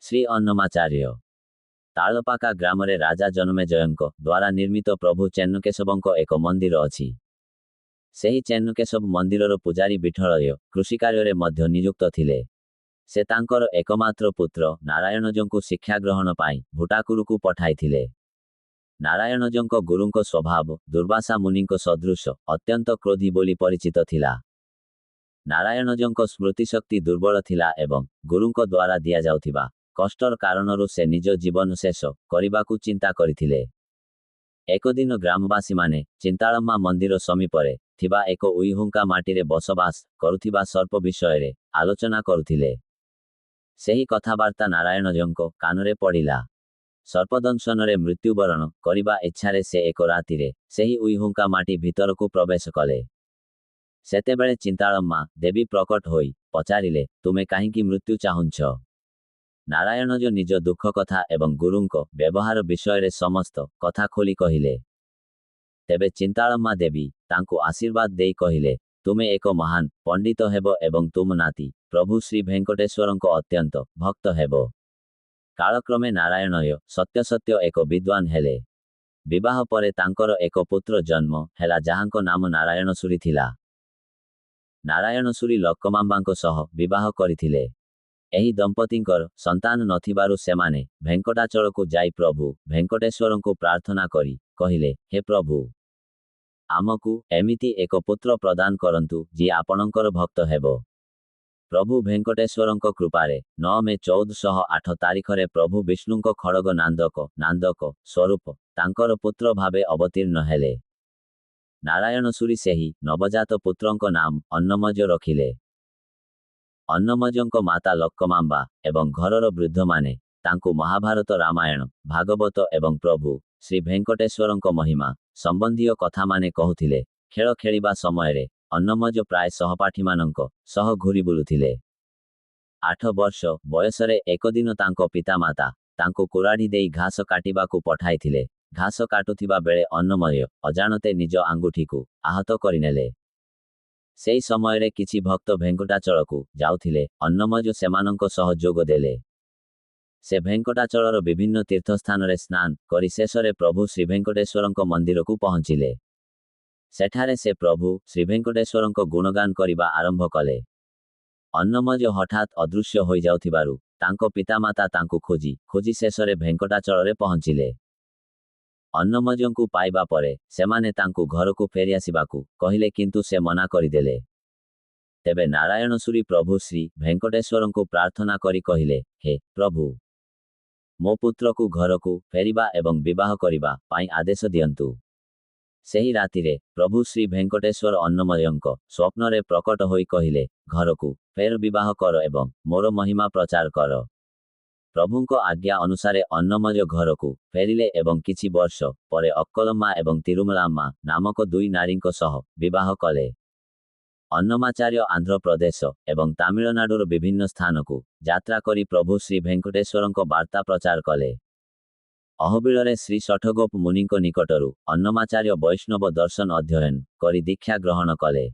श्री अन्नमाचार्य तालपाका ग्राम रे राजा जन्मेजयଙ୍କ द्वारा निर्मित प्रभु चेन्नकेशवଙ୍କ एक मंदिर अछि। ସେହି ଚେନ୍ନକେଶବ ମନ୍ଦିରର ପୂଜାରୀ ବିଠଳୟ କୃଷି କାର୍ଯ୍ୟରେ ମଧ୍ୟ ନିଯୁକ୍ତ ଥିଲେ। ସେ ତାଙ୍କର ଏକମାତ୍ର ପୁତ୍ର ନାରାୟଣଜଙ୍କୁ ଶିକ୍ଷା ଗ୍ରହଣ ପାଇଁ ଭୁଟାକୁରୁକୁ ପଠାଇଥିଲେ। ନାରାୟଣଜଙ୍କ ଗୁରୁଙ୍କ ସ୍ୱଭାବ ଦୁର୍ବାସା ମୁନିଙ୍କ ସଦୃଶ ଅତ୍ୟନ୍ତ କ୍ରୋଧୀ ବୋଲି ପରିଚିତ ଥିଲା। ନାରାୟଣଜଙ୍କ ସ୍ମୃତିଶକ୍ତି ଦୁର୍ବଳ ଥିଲା ଏବଂ ଗୁରୁଙ୍କ ଦ୍ୱାରା ଦିଆଯାଉଥିବା କଷ୍ଟର କାରଣରୁ ସେ ନିଜ ଜୀବନ ଶେଷ କରିବାକୁ ଚିନ୍ତା କରିଥିଲେ। ଏକ ଦିନ ଗ୍ରାମବାସୀମାନେ ଚିନ୍ତାଳମ୍ମା ମନ୍ଦିର ସମୀପରେ ଥିବା ଏକ ଉଇହୁଙ୍କା ମାଟିରେ ବସବାସ କରୁଥିବା ସର୍ପ ବିଷୟରେ ଆଲୋଚନା କରୁଥିଲେ। ସେହି କଥାବାର୍ତ୍ତା ନାରାୟଣଜଙ୍କ କାନରେ ପଡ଼ିଲା। ସର୍ପଦଂଶନରେ ମୃତ୍ୟୁବରଣ କରିବା ଇଚ୍ଛାରେ ସେ ଏକ ରାତିରେ ସେହି ଉଇହୁଙ୍କା ମାଟି ଭିତରକୁ ପ୍ରବେଶ କଲେ। ସେତେବେଳେ ଚିନ୍ତାଳମ୍ମା ଦେବୀ ପ୍ରକଟ ହୋଇ ପଚାରିଲେ, ତୁମେ କାହିଁକି ମୃତ୍ୟୁ ଚାହୁଁଛ? ନାରାୟଣଜ ନିଜ ଦୁଃଖ କଥା ଏବଂ ଗୁରୁଙ୍କ ବ୍ୟବହାର ବିଷୟରେ ସମସ୍ତ କଥା ଖୋଲି କହିଲେ। ତେବେ ଚିନ୍ତାଳମ୍ମା ଦେବୀ ତାଙ୍କୁ ଆଶୀର୍ବାଦ ଦେଇ କହିଲେ, ତୁମେ ଏକ ମହାନ ପଣ୍ଡିତ ହେବ ଏବଂ ତୁମ ନାତି ପ୍ରଭୁ ଶ୍ରୀ ଭେଙ୍କଟେଶ୍ୱରଙ୍କ ଅତ୍ୟନ୍ତ ଭକ୍ତ ହେବ। କାଳକ୍ରମେ ନାରାୟଣୟ ସତ୍ୟ ଏକ ବିଦ୍ୱାନ ହେଲେ। ବିବାହ ପରେ ତାଙ୍କର ଏକ ପୁତ୍ର ଜନ୍ମ ହେଲା ଯାହାଙ୍କ ନାମ ନାରାୟଣସୁରୀ ଥିଲା। ନାରାୟଣସୁରୀ ଲକ୍କମାମ୍ବାଙ୍କ ସହ ବିବାହ କରିଥିଲେ। ଏହି ଦମ୍ପତିଙ୍କର ସନ୍ତାନ ନଥିବାରୁ ସେମାନେ ଭେଙ୍କଟାଚଳକୁ ଯାଇ ପ୍ରଭୁ ଭେଙ୍କଟେଶ୍ୱରଙ୍କୁ ପ୍ରାର୍ଥନା କରି କହିଲେ, ହେ ପ୍ରଭୁ, ଆମକୁ ଏମିତି ଏକ ପୁତ୍ର ପ୍ରଦାନ କରନ୍ତୁ ଯିଏ ଆପଣଙ୍କର ଭକ୍ତ ହେବ। ପ୍ରଭୁ ଭେଙ୍କଟେଶ୍ୱରଙ୍କ କୃପାରେ 9 ମେ 1408 ତାରିଖରେ ପ୍ରଭୁ ବିଷ୍ଣୁଙ୍କ ଖଡ଼ଗ ନାନ୍ଦକ ସ୍ୱରୂପ ତାଙ୍କର ପୁତ୍ର ଭାବେ ଅବତୀର୍ଣ୍ଣ ହେଲେ। ନାରାୟଣସୁରୀ ସେହି ନବଜାତ ପୁତ୍ରଙ୍କ ନାମ ଅନ୍ନମଜ ରଖିଲେ। ଅନ୍ନମଜଙ୍କ ମାତା ଲକ୍କମାମ୍ବା ଏବଂ ଘରର ବୃଦ୍ଧମାନେ ତାଙ୍କୁ ମହାଭାରତ ରାମାୟଣ ଭାଗବତ ଏବଂ ପ୍ରଭୁ ଶ୍ରୀ ଭେଙ୍କଟେଶ୍ୱରଙ୍କ ମହିମା ସମ୍ବନ୍ଧୀୟ କଥାମାନେ କହୁଥିଲେ। ଖେଳ ଖେଳିବା ସମୟରେ ଅନ୍ନମଜ ପ୍ରାୟ ସହପାଠୀମାନଙ୍କ ସହ ଘୁରି ବୁଲୁଥିଲେ। 8 ବର୍ଷ ବୟସରେ ଏକଦିନ ତାଙ୍କ ପିତାମାତା ତାଙ୍କୁ କୁରାଢ଼ୀ ଦେଇ ଘାସ କାଟିବାକୁ ପଠାଇଥିଲେ। ଘାସ କାଟୁଥିବା ବେଳେ ଅନ୍ନମୟ ଅଜାଣତେ ନିଜ ଆଙ୍ଗୁଠିକୁ ଆହତ କରିନେଲେ। ସେହି ସମୟରେ କିଛି ଭକ୍ତ ଭେଙ୍କଟାଚଳକୁ ଯାଉଥିଲେ। ଅନ୍ନମଜ ସେମାନଙ୍କ ସହ ଯୋଗ ଦେଲେ। ସେ ଭେଙ୍କଟାଚଳର ବିଭିନ୍ନ ତୀର୍ଥସ୍ଥାନରେ ସ୍ନାନ କରି ଶେଷରେ ପ୍ରଭୁ ଶ୍ରୀଭେଙ୍କଟେଶ୍ୱରଙ୍କ ମନ୍ଦିରକୁ ପହଞ୍ଚିଲେ। ସେଠାରେ ସେ ପ୍ରଭୁ ଶ୍ରୀଭେଙ୍କଟେଶ୍ୱରଙ୍କ ଗୁଣଗାନ କରିବା ଆରମ୍ଭ କଲେ। ଅନ୍ନମଜ ହଠାତ୍ ଅଦୃଶ୍ୟ ହୋଇଯାଉଥିବାରୁ ତାଙ୍କ ପିତାମାତା ତାଙ୍କୁ ଖୋଜି ଶେଷରେ ଭେଙ୍କଟାଚଳରେ ପହଞ୍ଚିଲେ। ଅନ୍ନମଜଙ୍କୁ ପାଇବା ପରେ ସେମାନେ ତାଙ୍କୁ ଘରକୁ ଫେରିଆସିବାକୁ କହିଲେ, କିନ୍ତୁ ସେ ମନା କରିଦେଲେ। ତେବେ ନାରାୟଣସୁରୀ ପ୍ରଭୁ ଶ୍ରୀ ଭେଙ୍କଟେଶ୍ୱରଙ୍କୁ ପ୍ରାର୍ଥନା କରି କହିଲେ, ହେ ପ୍ରଭୁ, ମୋ ପୁତ୍ରକୁ ଘରକୁ ଫେରିବା ଏବଂ ବିବାହ କରିବା ପାଇଁ ଆଦେଶ ଦିଅନ୍ତୁ। ସେହି ରାତିରେ ପ୍ରଭୁ ଶ୍ରୀ ଭେଙ୍କଟେଶ୍ୱର ଅନ୍ନମୟଙ୍କ ସ୍ୱପ୍ନରେ ପ୍ରକଟ ହୋଇ କହିଲେ, ଘରକୁ ଫେର ବିବାହ କର ଏବଂ ମୋର ମହିମା ପ୍ରଚାର କର। ପ୍ରଭୁଙ୍କ ଆଜ୍ଞା ଅନୁସାରେ ଅନ୍ନମଜ ଘରକୁ ଫେରିଲେ ଏବଂ କିଛି ବର୍ଷ ପରେ ଅକ୍କଲମ୍ମା ଏବଂ ତିରୁମଲାମ୍ମା ନାମକ 2 ନାରୀଙ୍କ ସହ ବିବାହ କଲେ। ଅନ୍ନମାଚାର୍ୟ ଆନ୍ଧ୍ରପ୍ରଦେଶ ଏବଂ ତାମିଲନାଡୁର ବିଭିନ୍ନ ସ୍ଥାନକୁ ଯାତ୍ରା କରି ପ୍ରଭୁ ଶ୍ରୀ ଭେଙ୍କଟେଶ୍ୱରଙ୍କ ବାର୍ତ୍ତା ପ୍ରଚାର କଲେ। ଅହୋବିଳରେ ଶ୍ରୀ ଶଠଗୋପ ମୁନିଙ୍କ ନିକଟରୁ ଅନ୍ନମାଚାର୍ୟ ବୈଷ୍ଣବ ଦର୍ଶନ ଅଧ୍ୟୟନ କରି ଦୀକ୍ଷା ଗ୍ରହଣ କଲେ।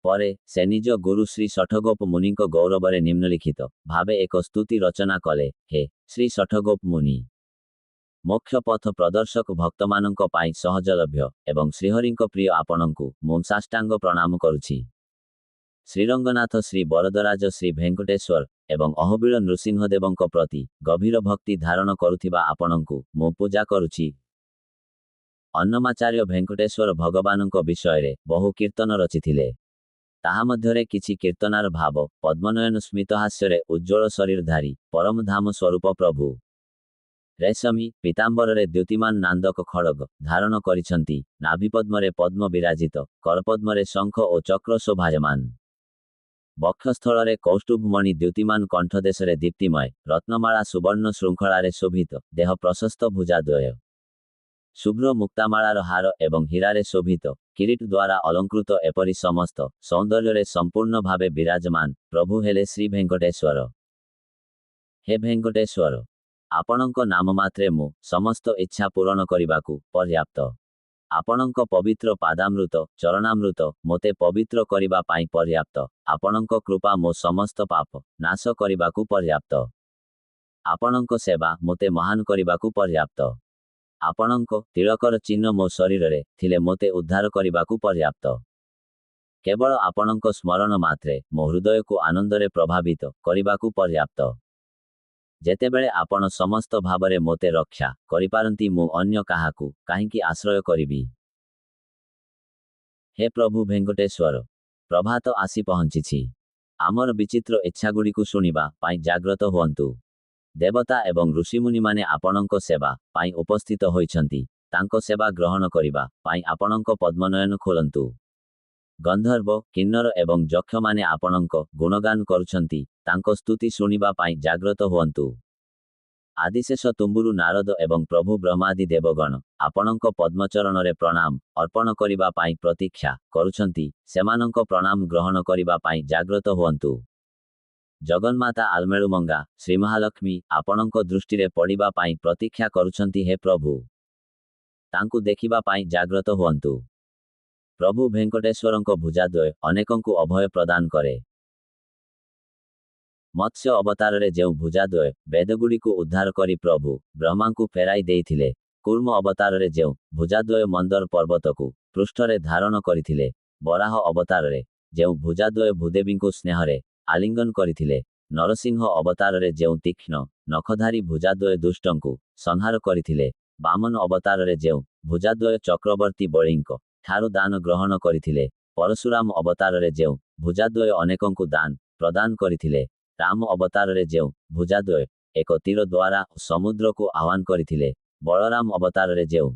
ପରେ ସେ ନିଜ ଗୁରୁ ଶ୍ରୀ ଶଠଗୋପ ମୁନିଙ୍କ ଗୌରବରେ ନିମ୍ନଲିଖିତ ଭାବେ ଏକ ସ୍ତୁତି ରଚନା କଲେ। ହେ ଶ୍ରୀ ଶଠଗୋପ ମୁନି, ମୋକ୍ଷ ପଥ ପ୍ରଦର୍ଶକ ଭକ୍ତମାନଙ୍କ ପାଇଁ ସହଜଲଭ୍ୟ ଏବଂ ଶ୍ରୀହରିଙ୍କ ପ୍ରିୟ ଆପଣଙ୍କୁ ମୁଁ ସାଷ୍ଟାଙ୍ଗ ପ୍ରଣାମ କରୁଛି। ଶ୍ରୀରଙ୍ଗନାଥ ଶ୍ରୀ ବରଦରାଜ ଶ୍ରୀ ଭେଙ୍କଟେଶ୍ୱର ଏବଂ ଅହୋବିଳ ନୃସିଂହଦେବଙ୍କ ପ୍ରତି ଗଭୀର ଭକ୍ତି ଧାରଣ କରୁଥିବା ଆପଣଙ୍କୁ ମୁଁ ପୂଜା କରୁଛି। ଅନ୍ନମାଚାର୍ୟ ଭେଙ୍କଟେଶ୍ୱର ଭଗବାନଙ୍କ ବିଷୟରେ ବହୁ କୀର୍ତ୍ତନ ରଚିଥିଲେ। ତାହା ମଧ୍ୟରେ କିଛି କୀର୍ତ୍ତନାର ଭାବ ପଦ୍ମନୟନ ସ୍ମିତହାସ୍ୟରେ ଉଜ୍ଜ୍ୱଳ ଶରୀରଧାରୀ ପରମଧାମ ସ୍ୱରୂପ ପ୍ରଭୁ ରେଶମୀ ପୀତାମ୍ବରରେ ଦ୍ୟୁତିମାନ ନାନ୍ଦକ ଖଡ଼ଗ ଧାରଣ କରିଛନ୍ତି। ନାଭିପଦ୍ମରେ ପଦ୍ମ ବିରାଜିତ, କରପଦ୍ମରେ ଶଙ୍ଖ ଓ ଚକ୍ର ଶୋଭାୟମାନ, ବକ୍ଷସ୍ଥଳରେ କୌଷ୍ଟୁଭମଣି ଦ୍ୟୁତିମାନ, କଣ୍ଠଦେଶରେ ଦୀପ୍ତିମୟ ରତ୍ନମାଳା, ସୁବର୍ଣ୍ଣ ଶୃଙ୍ଖଳାରେ ଶୋଭିତ ଦେହ, ପ୍ରଶସ୍ତ ଭୁଜାଦ୍ୱୟ, ଶୁଭ୍ର ମୁକ୍ତାମାଳାର ହାର ଏବଂ ହୀରାରେ ଶୋଭିତ କିରୀଟ ଦ୍ୱାରା ଅଲଙ୍କୃତ ଏପରି ସମସ୍ତ ସୌନ୍ଦର୍ଯ୍ୟରେ ସମ୍ପୂର୍ଣ୍ଣ ଭାବେ ବିରାଜମାନ ପ୍ରଭୁ ହେଲେ ଶ୍ରୀ ଭେଙ୍କଟେଶ୍ୱର। ହେ ଭେଙ୍କଟେଶ୍ୱର, ଆପଣଙ୍କ ନାମ ମାତ୍ରେ ମୁଁ ସମସ୍ତ ଇଚ୍ଛା ପୂରଣ କରିବାକୁ ପର୍ଯ୍ୟାପ୍ତ। ଆପଣଙ୍କ ପବିତ୍ର ପାଦାମୃତ ଚରଣାମୃତ ମୋତେ ପବିତ୍ର କରିବା ପାଇଁ ପର୍ଯ୍ୟାପ୍ତ। ଆପଣଙ୍କ କୃପା ମୋ ସମସ୍ତ ପାପ ନାଶ କରିବାକୁ ପର୍ଯ୍ୟାପ୍ତ। ଆପଣଙ୍କ ସେବା ମୋତେ ମହାନ କରିବାକୁ ପର୍ଯ୍ୟାପ୍ତ। ଆପଣଙ୍କ ତିଳକର ଚିହ୍ନ ମୋ ଶରୀରରେ ଥିଲେ ମୋତେ ଉଦ୍ଧାର କରିବାକୁ ପର୍ଯ୍ୟାପ୍ତ। କେବଳ ଆପଣଙ୍କ ସ୍ମରଣ ମାତ୍ରେ ମୋ ହୃଦୟକୁ ଆନନ୍ଦରେ ପ୍ରଭାବିତ କରିବାକୁ ପର୍ଯ୍ୟାପ୍ତ। ଯେତେବେଳେ ଆପଣ ସମସ୍ତ ଭାବରେ ମୋତେ ରକ୍ଷା କରିପାରନ୍ତି ମୁଁ ଅନ୍ୟ କାହାକୁ କାହିଁକି ଆଶ୍ରୟ କରିବି? ହେ ପ୍ରଭୁ ଭେଙ୍କଟେଶ୍ୱର, ପ୍ରଭାତ ଆସି ପହଞ୍ଚିଛି। ଆମର ବିଚିତ୍ର ଇଚ୍ଛାଗୁଡ଼ିକୁ ଶୁଣିବା ପାଇଁ ଜାଗ୍ରତ ହୁଅନ୍ତୁ। ଦେବତା ଏବଂ ଋଷିମୁନିମାନେ ଆପଣଙ୍କ ସେବା ପାଇଁ ଉପସ୍ଥିତ ହୋଇଛନ୍ତି। ତାଙ୍କ ସେବା ଗ୍ରହଣ କରିବା ପାଇଁ ଆପଣଙ୍କ ପଦ୍ମନୟନ ଖୋଲନ୍ତୁ। ଗନ୍ଧର୍ବ, କିନ୍ନର ଏବଂ ଯକ୍ଷମାନେ ଆପଣଙ୍କ ଗୁଣଗାନ କରୁଛନ୍ତି। ତାଙ୍କ ସ୍ତୁତି ଶୁଣିବା ପାଇଁ ଜାଗ୍ରତ ହୁଅନ୍ତୁ। ଆଦିଶେଷ ତୁମ୍ବୁରୁ ନାରଦ ଏବଂ ପ୍ରଭୁ ବ୍ରହ୍ମାଦି ଦେବଗଣ ଆପଣଙ୍କ ପଦ୍ମଚରଣରେ ପ୍ରଣାମ ଅର୍ପଣ କରିବା ପାଇଁ ପ୍ରତୀକ୍ଷା କରୁଛନ୍ତି। ସେମାନଙ୍କ ପ୍ରଣାମ ଗ୍ରହଣ କରିବା ପାଇଁ ଜାଗ୍ରତ ହୁଅନ୍ତୁ। ଜଗନ୍ମାତା ଆଲମେଳୁମଙ୍ଗା ଶ୍ରୀ ମହାଲକ୍ଷ୍ମୀ ଆପଣଙ୍କ ଦୃଷ୍ଟିରେ ପଡ଼ିବା ପାଇଁ ପ୍ରତୀକ୍ଷା କରୁଛନ୍ତି। ହେ ପ୍ରଭୁ, ତାଙ୍କୁ ଦେଖିବା ପାଇଁ ଜାଗ୍ରତ ହୁଅନ୍ତୁ। ପ୍ରଭୁ ଭେଙ୍କଟେଶ୍ୱରଙ୍କ ଭୁଜାଦ୍ୱୟ ଅନେକଙ୍କୁ ଅଭୟ ପ୍ରଦାନ କରେ। ମତ୍ସ୍ୟ ଅବତାରରେ ଯେଉଁ ଭୁଜାଦ୍ୱୟ ବେଦଗୁଡ଼ିକୁ ଉଦ୍ଧାର କରି ପ୍ରଭୁ ବ୍ରହ୍ମାଙ୍କୁ ଫେରାଇ ଦେଇଥିଲେ, କୁର୍ମ ଅବତାରରେ ଯେଉଁ ଭୁଜାଦ୍ୱୟ ମନ୍ଦର ପର୍ବତକୁ ପୃଷ୍ଠରେ ଧାରଣ କରିଥିଲେ, ବରାହ ଅବତାରରେ ଯେଉଁ ଭୁଜାଦ୍ୱୟ ଭୂଦେବୀଙ୍କୁ ସ୍ନେହରେ ଆଲିଙ୍ଗନ କରିଥିଲେ, ନରସିଂହ ଅବତାରରେ ଯେଉଁ ତୀକ୍ଷ୍ଣ ନଖଧାରୀ ଭୁଜାଦ୍ୱୟ ଦୁଷ୍ଟଙ୍କୁ ସଂହାର କରିଥିଲେ, ବାମନ ଅବତାରରେ ଯେଉଁ ଭୁଜାଦ୍ୱୟ ଚକ୍ରବର୍ତ୍ତୀ ବଳିଙ୍କ ଠାରୁ ଦାନ ଗ୍ରହଣ କରିଥିଲେ, ପରଶୁରାମ ଅବତାରରେ ଯେଉଁ ଭୁଜାଦ୍ୱୟ ଅନେକଙ୍କୁ ଦାନ ପ୍ରଦାନ କରିଥିଲେ, ରାମ ଅବତାରରେ ଯେଉଁ ଭୁଜାଦ୍ୱୟ ଏକ ତୀର ଦ୍ୱାରା ସମୁଦ୍ରକୁ ଆହ୍ୱାନ କରିଥିଲେ, ବଳରାମ ଅବତାରରେ ଯେଉଁ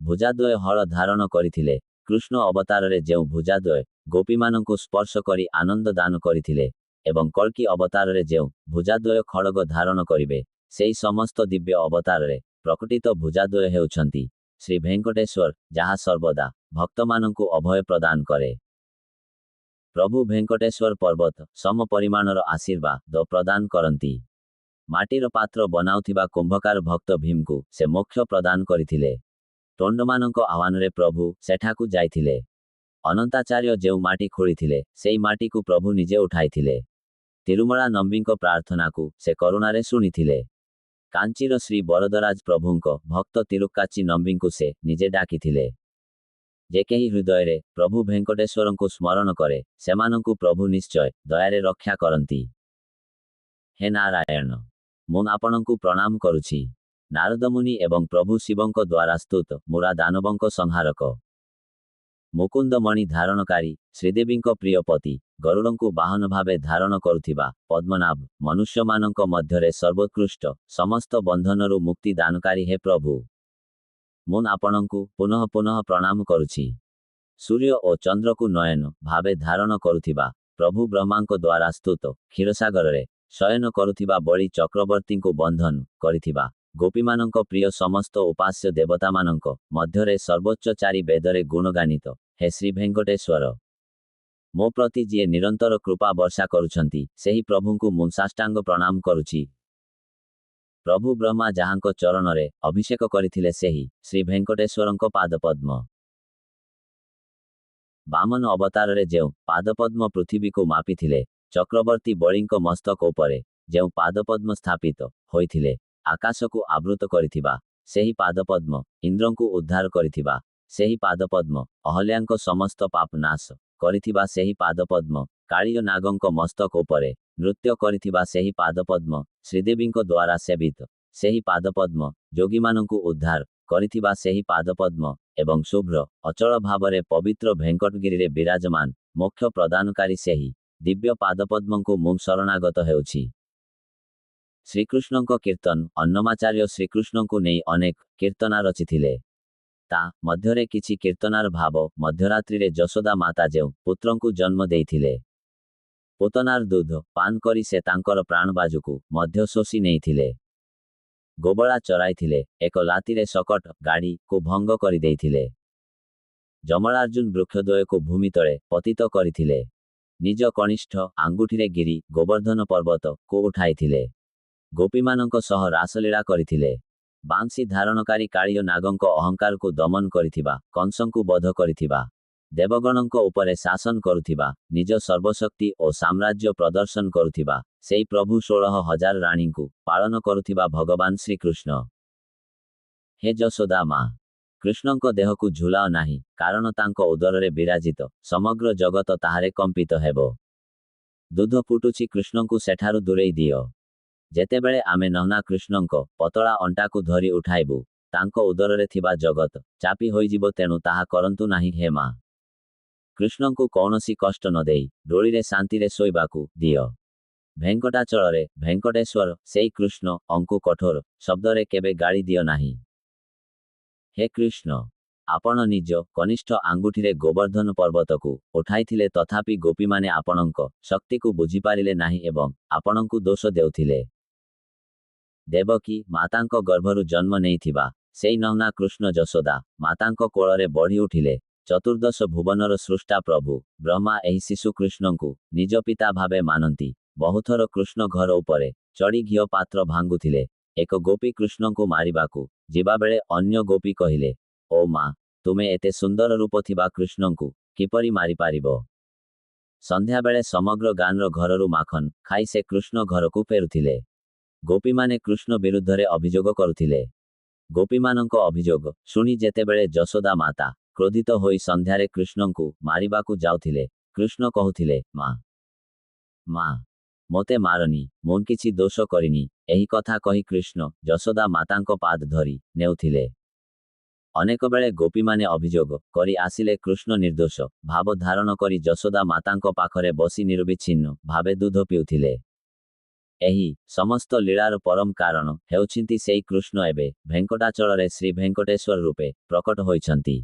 ଭୁଜାଦ୍ୱୟ ହଳ ଧାରଣ କରିଥିଲେ, କୃଷ୍ଣ ଅବତାରରେ ଯେଉଁ ଭୁଜାଦ୍ୱୟ ଗୋପୀମାନଙ୍କୁ ସ୍ପର୍ଶ କରି ଆନନ୍ଦ ଦାନ କରିଥିଲେ, ଏବଂ କଳ୍କି ଅବତାରରେ ଯେଉଁ ଭୁଜାଦ୍ୱୟ ଖଡ଼ଗ ଧାରଣ କରିବେ, ସେହି ସମସ୍ତ ଦିବ୍ୟ ଅବତାରରେ ପ୍ରକଟିତ ଭୁଜାଦ୍ୱୟ ହେଉଛନ୍ତି ଶ୍ରୀ ଭେଙ୍କଟେଶ୍ୱର, ଯାହା ସର୍ବଦା ଭକ୍ତମାନଙ୍କୁ ଅଭୟ ପ୍ରଦାନ କରେ। ପ୍ରଭୁ ଭେଙ୍କଟେଶ୍ୱର ପର୍ବତ ସମ ପରିମାଣର ଆଶୀର୍ବାଦ ପ୍ରଦାନ କରନ୍ତି। ମାଟିର ପାତ୍ର ବନାଉଥିବା କୁମ୍ଭକାର ଭକ୍ତ ଭୀମକୁ ସେ ମୋକ୍ଷ ପ୍ରଦାନ କରିଥିଲେ। ତୋଣ୍ଡମାନଙ୍କ ଆହ୍ୱାନରେ ପ୍ରଭୁ ସେଠାକୁ ଯାଇଥିଲେ। ଅନନ୍ତାଚାର୍ଯ୍ୟ ଯେଉଁ ମାଟି ଖୋଳିଥିଲେ, ସେହି ମାଟିକୁ ପ୍ରଭୁ ନିଜେ ଉଠାଇଥିଲେ। ତିରୁମଳା ନମ୍ବୀଙ୍କ ପ୍ରାର୍ଥନାକୁ ସେ କରୁଣାରେ ଶୁଣିଥିଲେ। କାଞ୍ଚିର ଶ୍ରୀ ବରଦରାଜ ପ୍ରଭୁଙ୍କ ଭକ୍ତ ତିରୁକ୍କାଚି ନମ୍ବୀଙ୍କୁ ସେ ନିଜେ ଡାକିଥିଲେ। ଯେ କେହି ହୃଦୟରେ ପ୍ରଭୁ ଭେଙ୍କଟେଶ୍ୱରଙ୍କୁ ସ୍ମରଣ କରେ, ସେମାନଙ୍କୁ ପ୍ରଭୁ ନିଶ୍ଚୟ ଦୟାରେ ରକ୍ଷା କରନ୍ତି। ହେ ନାରାୟଣ, ମୁଁ ଆପଣଙ୍କୁ ପ୍ରଣାମ କରୁଛି। ନାରଦମୁନି ଏବଂ ପ୍ରଭୁ ଶିବଙ୍କ ଦ୍ୱାରା ସ୍ତୁତ ମୁରା ଦାନବଙ୍କ ସଂହାରକ, ମୁକୁନ୍ଦମଣି ଧାରଣକାରୀ, ଶ୍ରୀଦେବୀଙ୍କ ପ୍ରିୟ ପତି, ଗରୁଡ଼ଙ୍କୁ ବାହନ ଭାବେ ଧାରଣ କରୁଥିବା ପଦ୍ମନାଭ, ମନୁଷ୍ୟମାନଙ୍କ ମଧ୍ୟରେ ସର୍ବୋତ୍କୃଷ୍ଟ, ସମସ୍ତ ବନ୍ଧନରୁ ମୁକ୍ତି ଦାନକାରୀ ହେ ପ୍ରଭୁ, ମୁଁ ଆପଣଙ୍କୁ ପୁନଃ ପୁନଃ ପ୍ରଣାମ କରୁଛି। ସୂର୍ଯ୍ୟ ଓ ଚନ୍ଦ୍ରକୁ ନୟନ ଭାବେ ଧାରଣ କରୁଥିବା ପ୍ରଭୁ ବ୍ରହ୍ମାଙ୍କ ଦ୍ୱାରା ସ୍ତୁତ, କ୍ଷୀରସାଗରରେ ଶୟନ କରୁଥିବା ବଳି ଚକ୍ରବର୍ତ୍ତୀଙ୍କୁ ବନ୍ଧନ କରିଥିବା ଗୋପୀମାନଙ୍କ ପ୍ରିୟ, ସମସ୍ତ ଉପାସ୍ୟ ଦେବତାମାନଙ୍କ ମଧ୍ୟରେ ସର୍ବୋଚ୍ଚ, ଚାରି ବେଦରେ ଗୁଣଗାନିତ ହେ ଶ୍ରୀ ଭେଙ୍କଟେଶ୍ୱର, ମୋ ପ୍ରତି ଯିଏ ନିରନ୍ତର କୃପା ବର୍ଷା କରୁଛନ୍ତି, ସେହି ପ୍ରଭୁଙ୍କୁ ମୁଁ ସାଷ୍ଟାଙ୍ଗ ପ୍ରଣାମ କରୁଛି। ପ୍ରଭୁ ବ୍ରହ୍ମା ଯାହାଙ୍କ ଚରଣରେ ଅଭିଷେକ କରିଥିଲେ, ସେହି ଶ୍ରୀ ଭେଙ୍କଟେଶ୍ୱରଙ୍କ ପାଦପଦ୍ମ। ବାମନ ଅବତାରରେ ଯେଉଁ ପାଦପଦ୍ମ ପୃଥିବୀକୁ ମାପିଥିଲେ, ଚକ୍ରବର୍ତ୍ତୀ ବଳିଙ୍କ ମସ୍ତକ ଉପରେ ଯେଉଁ ପାଦପଦ୍ମ ସ୍ଥାପିତ ହୋଇଥିଲେ, ଆକାଶକୁ ଆବୃତ କରିଥିବା ସେହି ପାଦପଦ୍ମ, ଇନ୍ଦ୍ରଙ୍କୁ ଉଦ୍ଧାର କରିଥିବା ସେହି ପାଦପଦ୍ମ, ଅହଲ୍ୟାଙ୍କ ସମସ୍ତ ପାପ ନାଶ କରିଥିବା ସେହି ପାଦପଦ୍ମ, କାଳିୟ ନାଗଙ୍କ ମସ୍ତକ ଉପରେ ନୃତ୍ୟ କରିଥିବା ସେହି ପାଦପଦ୍ମ, ଶ୍ରୀଦେବୀଙ୍କ ଦ୍ୱାରା ସେବିତ ସେହି ପାଦପଦ୍ମ, ଯୋଗୀମାନଙ୍କୁ ଉଦ୍ଧାର କରିଥିବା ସେହି ପାଦପଦ୍ମ, ଏବଂ ଶୁଭ୍ର ଅଚଳ ଭାବରେ ପବିତ୍ର ଭେଙ୍କଟଗିରିରେ ବିରାଜମାନ ମୋକ୍ଷ ପ୍ରଦାନକାରୀ ସେହି ଦିବ୍ୟ ପାଦପଦ୍ମଙ୍କୁ ମୁଁ ଶରଣାଗତ ହେଉଛି। ଶ୍ରୀକୃଷ୍ଣଙ୍କ କୀର୍ତ୍ତନ ଅନ୍ନମାଚାର୍ଯ୍ୟ ଶ୍ରୀକୃଷ୍ଣଙ୍କୁ ନେଇ ଅନେକ କୀର୍ତ୍ତନା ରଚିଥିଲେ। ତା ମଧ୍ୟରେ କିଛି କୀର୍ତ୍ତନାର ଭାବ, ମଧ୍ୟରାତ୍ରିରେ ଯଶୋଦା ମାତା ଯେଉଁ ପୁତ୍ରଙ୍କୁ ଜନ୍ମ ଦେଇଥିଲେ, ପୁତନାର ଦୁଧ ପାନ କରି ସେ ତାଙ୍କର ପ୍ରାଣବାୟୁକୁ ମଧ୍ୟ ଶୋଷି ନେଇଥିଲେ। ଗୋବଳା ଚରାଇଥିଲେ, ଏକ ଲାତିରେ ଶକଟ ଗାଡ଼ିକୁ ଭଙ୍ଗ କରିଦେଇଥିଲେ। ଯମଳାର୍ଜୁନ ବୃକ୍ଷଦ୍ୱୟକୁ ଭୂମି ତଳେ ପତିତ କରିଥିଲେ। ନିଜ କନିଷ୍ଠ ଆଙ୍ଗୁଠିରେ ଗିରି ଗୋବର୍ଦ୍ଧନ ପର୍ବତକୁ ଉଠାଇଥିଲେ। ଗୋପୀମାନଙ୍କ ସହ ରାସଲୀଳା କରିଥିଲେ। ବାଂଶୀ ଧାରଣକାରୀ କାଳିୟ ନାଗଙ୍କ ଅହଙ୍କାରକୁ ଦମନ କରିଥିବା, କଂସଙ୍କୁ ବଧ କରିଥିବା ଦେବଗଣଙ୍କ ଉପରେ ଶାସନ କରୁଥିବା, ନିଜ ସର୍ବଶକ୍ତି ଓ ସାମ୍ରାଜ୍ୟ ପ୍ରଦର୍ଶନ କରୁଥିବା, ସେଇ ପ୍ରଭୁ 16,000 ରାଣୀଙ୍କୁ ପାଳନ କରୁଥିବା ଭଗବାନ ଶ୍ରୀକୃଷ୍ଣ। ହେ ଯଶୋଦା ମା, କୃଷ୍ଣଙ୍କ ଦେହକୁ ଝୁଲାଅ ନାହିଁ, କାରଣ ତାଙ୍କ ଉଦରରେ ବିରାଜିତ ସମଗ୍ର ଜଗତ ତାହାରେ କମ୍ପିତ ହେବ। ଦୁଧ ଫୁଟୁଛି, କୃଷ୍ଣଙ୍କୁ ସେଠାରୁ ଦୂରେଇ ଦିଅ। ଯେତେବେଳେ ଆମେ ନହନା କୃଷ୍ଣଙ୍କ ପତଳା ଅଣ୍ଟାକୁ ଧରି ଉଠାଇବୁ, ତାଙ୍କ ଉଦରରେ ଥିବା ଜଗତ ଚାପି ହୋଇଯିବ, ତେଣୁ ତାହା କରନ୍ତୁ ନାହିଁ ହେ ମା। କୃଷ୍ଣଙ୍କୁ କୌଣସି କଷ୍ଟ ନ ଦେଇ ଡୋଳିରେ ଶାନ୍ତିରେ ଶୋଇବାକୁ ଦିଅ। ଭେଙ୍କଟାଚଳରେ ଭେଙ୍କଟେଶ୍ୱର ସେଇ କୃଷ୍ଣ ଅଙ୍କୁ କଠୋର ଶବ୍ଦରେ କେବେ ଗାଳି ଦିଅ ନାହିଁ। ହେ କୃଷ୍ଣ, ଆପଣ ନିଜ କନିଷ୍ଠ ଆଙ୍ଗୁଠିରେ ଗୋବର୍ଦ୍ଧନ ପର୍ବତକୁ ଉଠାଇଥିଲେ, ତଥାପି ଗୋପୀମାନେ ଆପଣଙ୍କ ଶକ୍ତିକୁ ବୁଝିପାରିଲେ ନାହିଁ ଏବଂ ଆପଣଙ୍କୁ ଦୋଷ ଦେଉଥିଲେ। ଦେବକୀ ମାତାଙ୍କ ଗର୍ଭରୁ ଜନ୍ମ ନେଇଥିବା ସେଇ ନହନା କୃଷ୍ଣ ଯଶୋଦା ମାତାଙ୍କ କୋଳରେ ବଢ଼ି ଉଠିଲେ। ଚତୁର୍ଦଶ ଭୁବନର ସୃଷ୍ଟା ପ୍ରଭୁ ବ୍ରହ୍ମା ଏହି ଶିଶୁ କୃଷ୍ଣଙ୍କୁ ନିଜ ପିତା ଭାବେ ମାନନ୍ତି। ବହୁଥର କୃଷ୍ଣ ଘର ଉପରେ ଚଢ଼ି ଘିଅ ପାତ୍ର ଭାଙ୍ଗୁଥିଲେ। ଏକ ଗୋପୀ କୃଷ୍ଣଙ୍କୁ ମାରିବାକୁ ଯିବାବେଳେ ଅନ୍ୟ ଗୋପୀ କହିଲେ, ଓ ମା, ତୁମେ ଏତେ ସୁନ୍ଦର ରୂପ ଥିବା କୃଷ୍ଣଙ୍କୁ କିପରି ମାରିପାରିବ? ସନ୍ଧ୍ୟାବେଳେ ସମଗ୍ର ଗାଁର ଘରରୁ ମାଖନ ଖାଇ ସେ କୃଷ୍ଣ ଘରକୁ ଫେରୁଥିଲେ। ଗୋପୀମାନେ କୃଷ୍ଣ ବିରୁଦ୍ଧରେ ଅଭିଯୋଗ କରୁଥିଲେ। ଗୋପୀମାନଙ୍କ ଅଭିଯୋଗ ଶୁଣି ଯେତେବେଳେ ଯଶୋଦା ମାତା କ୍ରୋଧିତ ହୋଇ ସନ୍ଧ୍ୟାରେ କୃଷ୍ଣଙ୍କୁ ମାରିବାକୁ ଯାଉଥିଲେ, କୃଷ୍ଣ କହୁଥିଲେ, ମା, ମା, ମୋତେ ମାରନି, ମୁଁ କିଛି ଦୋଷ କରିନି। ଏହି କଥା କହି କୃଷ୍ଣ ଯଶୋଦା ମାତାଙ୍କ ପାଦ ଧରି ନେଉଥିଲେ। ଅନେକବେଳେ ଗୋପୀମାନେ ଅଭିଯୋଗ କରି ଆସିଲେ କୃଷ୍ଣ ନିର୍ଦ୍ଦୋଷ ଭାବ ଧାରଣ କରି ଯଶୋଦା ମାତାଙ୍କ ପାଖରେ ବସି ନିରବିଚ୍ଛିନ୍ନ ଭାବେ ଦୁଧ ପିଉଥିଲେ। ଏହି ସମସ୍ତ ଲୀଳାର ପରମ କାରଣ ହେଉଛନ୍ତି ସେଇ କୃଷ୍ଣ ଏବେ ଭେଙ୍କଟାଚଳରେ ଶ୍ରୀ ଭେଙ୍କଟେଶ୍ୱର ରୂପେ ପ୍ରକଟ ହୋଇଛନ୍ତି।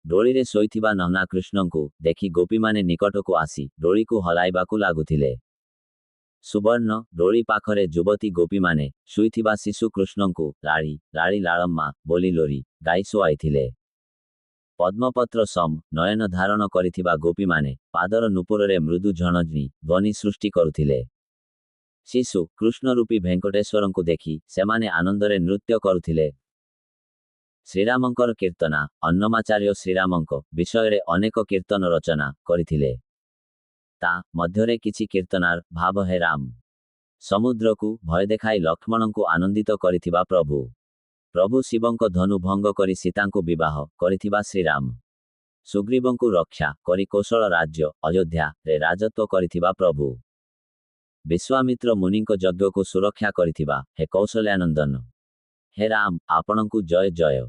ଡୋଳିରେ ଶୋଇଥିବା ନହନା କୃଷ୍ଣଙ୍କୁ ଦେଖି ଗୋପୀମାନେ ନିକଟକୁ ଆସି ଡୋଳିକୁ ହଲାଇବାକୁ ଲାଗୁଥିଲେ। ସୁବର୍ଣ୍ଣ ଡୋଳି ପାଖରେ ଯୁବତୀ ଗୋପୀମାନେ ଶୋଇଥିବା ଶିଶୁ କୃଷ୍ଣଙ୍କୁ ଲାଳି ଲାଳି ଲାଳମ୍ମା ବୋଲି ଲୋରି ଗାଇ ଶୁଆଇଥିଲେ। ପଦ୍ମପତ୍ର ସମ ନୟନ ଧାରଣ କରିଥିବା ଗୋପୀମାନେ ପାଦର ନୂପୁରରେ ମୃଦୁ ଝଣଝଣି ଧ୍ୱନି ସୃଷ୍ଟି କରୁଥିଲେ। ଶିଶୁ କୃଷ୍ଣରୂପୀ ଭେଙ୍କଟେଶ୍ୱରଙ୍କୁ ଦେଖି ସେମାନେ ଆନନ୍ଦରେ ନୃତ୍ୟ କରୁଥିଲେ। ଶ୍ରୀରାମଙ୍କର କୀର୍ତ୍ତନା ଅନ୍ନମାଚାର୍ଯ୍ୟ ଶ୍ରୀରାମଙ୍କ ବିଷୟରେ ଅନେକ କୀର୍ତ୍ତନ ରଚନା କରିଥିଲେ। ତା ମଧ୍ୟରେ କିଛି କୀର୍ତ୍ତନାର ଭାବ, ହେ ରାମ, ସମୁଦ୍ରକୁ ଭୟ ଦେଖାଇ ଲକ୍ଷ୍ମଣଙ୍କୁ ଆନନ୍ଦିତ କରିଥିବା ପ୍ରଭୁ, ପ୍ରଭୁ ଶିବଙ୍କ ଧନୁ ଭଙ୍ଗ କରି ସୀତାଙ୍କୁ ବିବାହ କରିଥିବା ଶ୍ରୀରାମ, ସୁଗ୍ରୀବଙ୍କୁ ରକ୍ଷା କରି କୌଶଳ ରାଜ୍ୟ ଅଯୋଧ୍ୟାରେ ରାଜତ୍ୱ କରିଥିବା ପ୍ରଭୁ, ବିଶ୍ୱାମିତ୍ର ମୁନିଙ୍କ ଯଜ୍ଞକୁ ସୁରକ୍ଷା କରିଥିବା ହେ କୌଶଲ୍ୟାନନ୍ଦନ, ହେ ରାମ, ଆପଣଙ୍କୁ ଜୟ ଜୟ।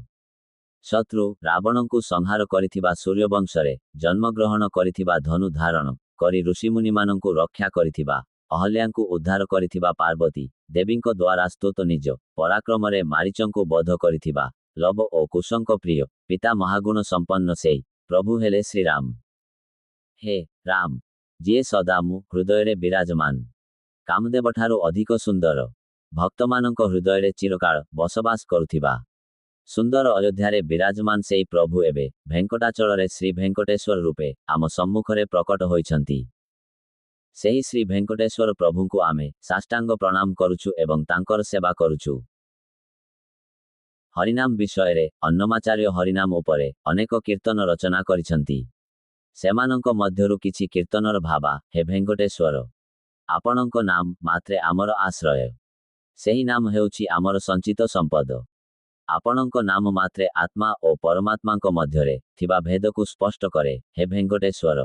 ଶତ୍ରୁ ରାବଣଙ୍କୁ ସଂହାର କରିଥିବା ସୂର୍ଯ୍ୟବଂଶରେ ଜନ୍ମଗ୍ରହଣ କରିଥିବା ଧନୁ ଧାରଣ କରି ଋଷିମୁନିମାନଙ୍କୁ ରକ୍ଷା କରିଥିବା ଅହଲ୍ୟାଙ୍କୁ ଉଦ୍ଧାର କରିଥିବା ପାର୍ବତୀ ଦେବୀଙ୍କ ଦ୍ୱାରା ସ୍ତୁତ ନିଜ ପରାକ୍ରମରେ ମାରିଚଙ୍କୁ ବଧ କରିଥିବା ଲବ ଓ କୁଶଙ୍କ ପ୍ରିୟ ପିତା ମହାଗୁଣ ସମ୍ପନ୍ନ ସେଇ ପ୍ରଭୁ ହେଲେ ଶ୍ରୀରାମ। ହେ ରାମ, ଯିଏ ସଦା ମୋ ହୃଦୟରେ ବିରାଜମାନ, କାମଦେବଠାରୁ ଅଧିକ ସୁନ୍ଦର, ଭକ୍ତମାନଙ୍କ ହୃଦୟରେ ଚିରକାଳ ବସବାସ କରୁଥିବା ସୁନ୍ଦର ଅଯୋଧ୍ୟାରେ ବିରାଜମାନ ସେଇ ପ୍ରଭୁ ଏବେ ଭେଙ୍କଟାଚଳରେ ଶ୍ରୀ ଭେଙ୍କଟେଶ୍ୱର ରୂପେ ଆମ ସମ୍ମୁଖରେ ପ୍ରକଟ ହୋଇଛନ୍ତି। ସେହି ଶ୍ରୀ ଭେଙ୍କଟେଶ୍ୱର ପ୍ରଭୁଙ୍କୁ ଆମେ ସାଷ୍ଟାଙ୍ଗ ପ୍ରଣାମ କରୁଛୁ ଏବଂ ତାଙ୍କର ସେବା କରୁଛୁ। ହରିନାମ ବିଷୟରେ ଅନ୍ନମାଚାର୍ଯ୍ୟ ହରିନାମ ଉପରେ ଅନେକ କୀର୍ତ୍ତନ ରଚନା କରିଛନ୍ତି। ସେମାନଙ୍କ ମଧ୍ୟରୁ କିଛି କୀର୍ତ୍ତନର ଭାବା, ହେ ଭେଙ୍କଟେଶ୍ୱର, ଆପଣଙ୍କ ନାମ ମାତ୍ରେ ଆମର ଆଶ୍ରୟ, ସେହି ନାମ ହେଉଛି ଆମର ସଞ୍ଚିତ ସମ୍ପଦ। ଆପଣଙ୍କ ନାମ ମାତ୍ରେ ଆତ୍ମା ଓ ପରମାତ୍ମାଙ୍କ ମଧ୍ୟରେ ଥିବା ଭେଦକୁ ସ୍ପଷ୍ଟ କରେ, ହେ ଭେଙ୍କଟେଶ୍ୱର।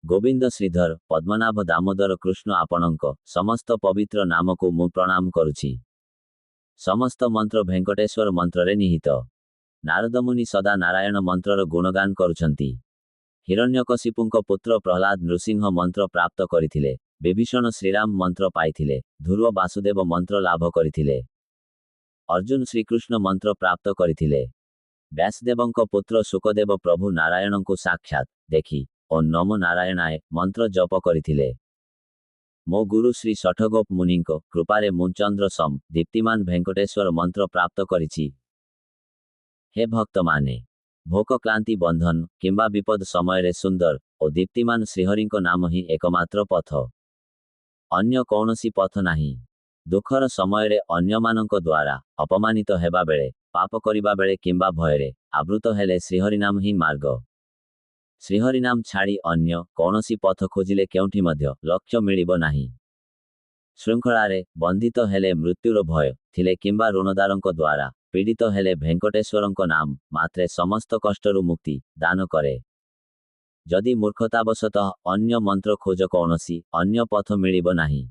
ଗୋବିନ୍ଦ, ଶ୍ରୀଧର, ପଦ୍ମନାଭ, ଦାମୋଦର, କୃଷ୍ଣ, ଆପଣଙ୍କ ସମସ୍ତ ପବିତ୍ର ନାମକୁ ମୁଁ ପ୍ରଣାମ କରୁଛି। ସମସ୍ତ ମନ୍ତ୍ର ଭେଙ୍କଟେଶ୍ୱର ମନ୍ତ୍ରରେ ନିହିତ। ନାରଦମୁନି ସଦା ନାରାୟଣ ମନ୍ତ୍ରର ଗୁଣଗାନ କରୁଛନ୍ତି। ହିରଣ୍ୟକଶିପୁଙ୍କ ପୁତ୍ର ପ୍ରହ୍ଲାଦ ନୃସିଂହ ମନ୍ତ୍ର ପ୍ରାପ୍ତ କରିଥିଲେ। ବିଭୀଷଣ ଶ୍ରୀରାମ ମନ୍ତ୍ର ପାଇଥିଲେ। ଧ୍ରୁବ ବାସୁଦେବ ମନ୍ତ୍ର ଲାଭ କରିଥିଲେ। ଅର୍ଜୁନ ଶ୍ରୀକୃଷ୍ଣ ମନ୍ତ୍ର ପ୍ରାପ୍ତ କରିଥିଲେ। ବ୍ୟାସଦେବଙ୍କ ପୁତ୍ର ଶୁକଦେବ ପ୍ରଭୁ ନାରାୟଣଙ୍କୁ ସାକ୍ଷାତ ଦେଖି ଓ ନମୋ ନାରାୟଣାୟ ମନ୍ତ୍ର ଜପ କରିଥିଲେ। ମୋ ଗୁରୁ ଶ୍ରୀ ଶଠଗୋପ ମୁନିଙ୍କ କୃପାରେ ମୁଁ ଚନ୍ଦ୍ର ସମ ଦୀପ୍ତିମାନ ଭେଙ୍କଟେଶ୍ୱର ମନ୍ତ୍ର ପ୍ରାପ୍ତ କରିଛି। ହେ ଭକ୍ତମାନେ, ଭୋକ କ୍ଳାନ୍ତି ବନ୍ଧନ କିମ୍ବା ବିପଦ ସମୟରେ ସୁନ୍ଦର ଓ ଦୀପ୍ତିମାନ ଶ୍ରୀହରିଙ୍କ ନାମ ହିଁ ଏକମାତ୍ର ପଥ। ଅନ୍ୟ କୌଣସି ପଥ ନାହିଁ। ଦୁଃଖର ସମୟରେ ଅନ୍ୟମାନଙ୍କ ଦ୍ୱାରା ଅପମାନିତ ହେବା ବେଳେ, ପାପ କରିବା ବେଳେ କିମ୍ବା ଭୟରେ ଆବୃତ ହେଲେ ଶ୍ରୀହରିନାମ ହିଁ ମାର୍ଗ। ଶ୍ରୀହରିନାମ ଛାଡ଼ି ଅନ୍ୟ କୌଣସି ପଥ ଖୋଜିଲେ କେଉଁଠି ମଧ୍ୟ ଲକ୍ଷ୍ୟ ମିଳିବ ନାହିଁ। ଶୃଙ୍ଖଳାରେ ବନ୍ଧିତ ହେଲେ ମୃତ୍ୟୁର ଭୟ ଥିଲେ କିମ୍ବା ଋଣଦାରଙ୍କ ଦ୍ୱାରା ପୀଡ଼ିତ ହେଲେ ଭେଙ୍କଟେଶ୍ୱରଙ୍କ ନାମ ମାତ୍ରେ ସମସ୍ତ କଷ୍ଟରୁ ମୁକ୍ତି ଦାନ କରେ। ଯଦି ମୂର୍ଖତାବଶତଃ ଅନ୍ୟ ମନ୍ତ୍ର ଖୋଜ କୌଣସି ଅନ୍ୟ ପଥ ମିଳିବ ନାହିଁ।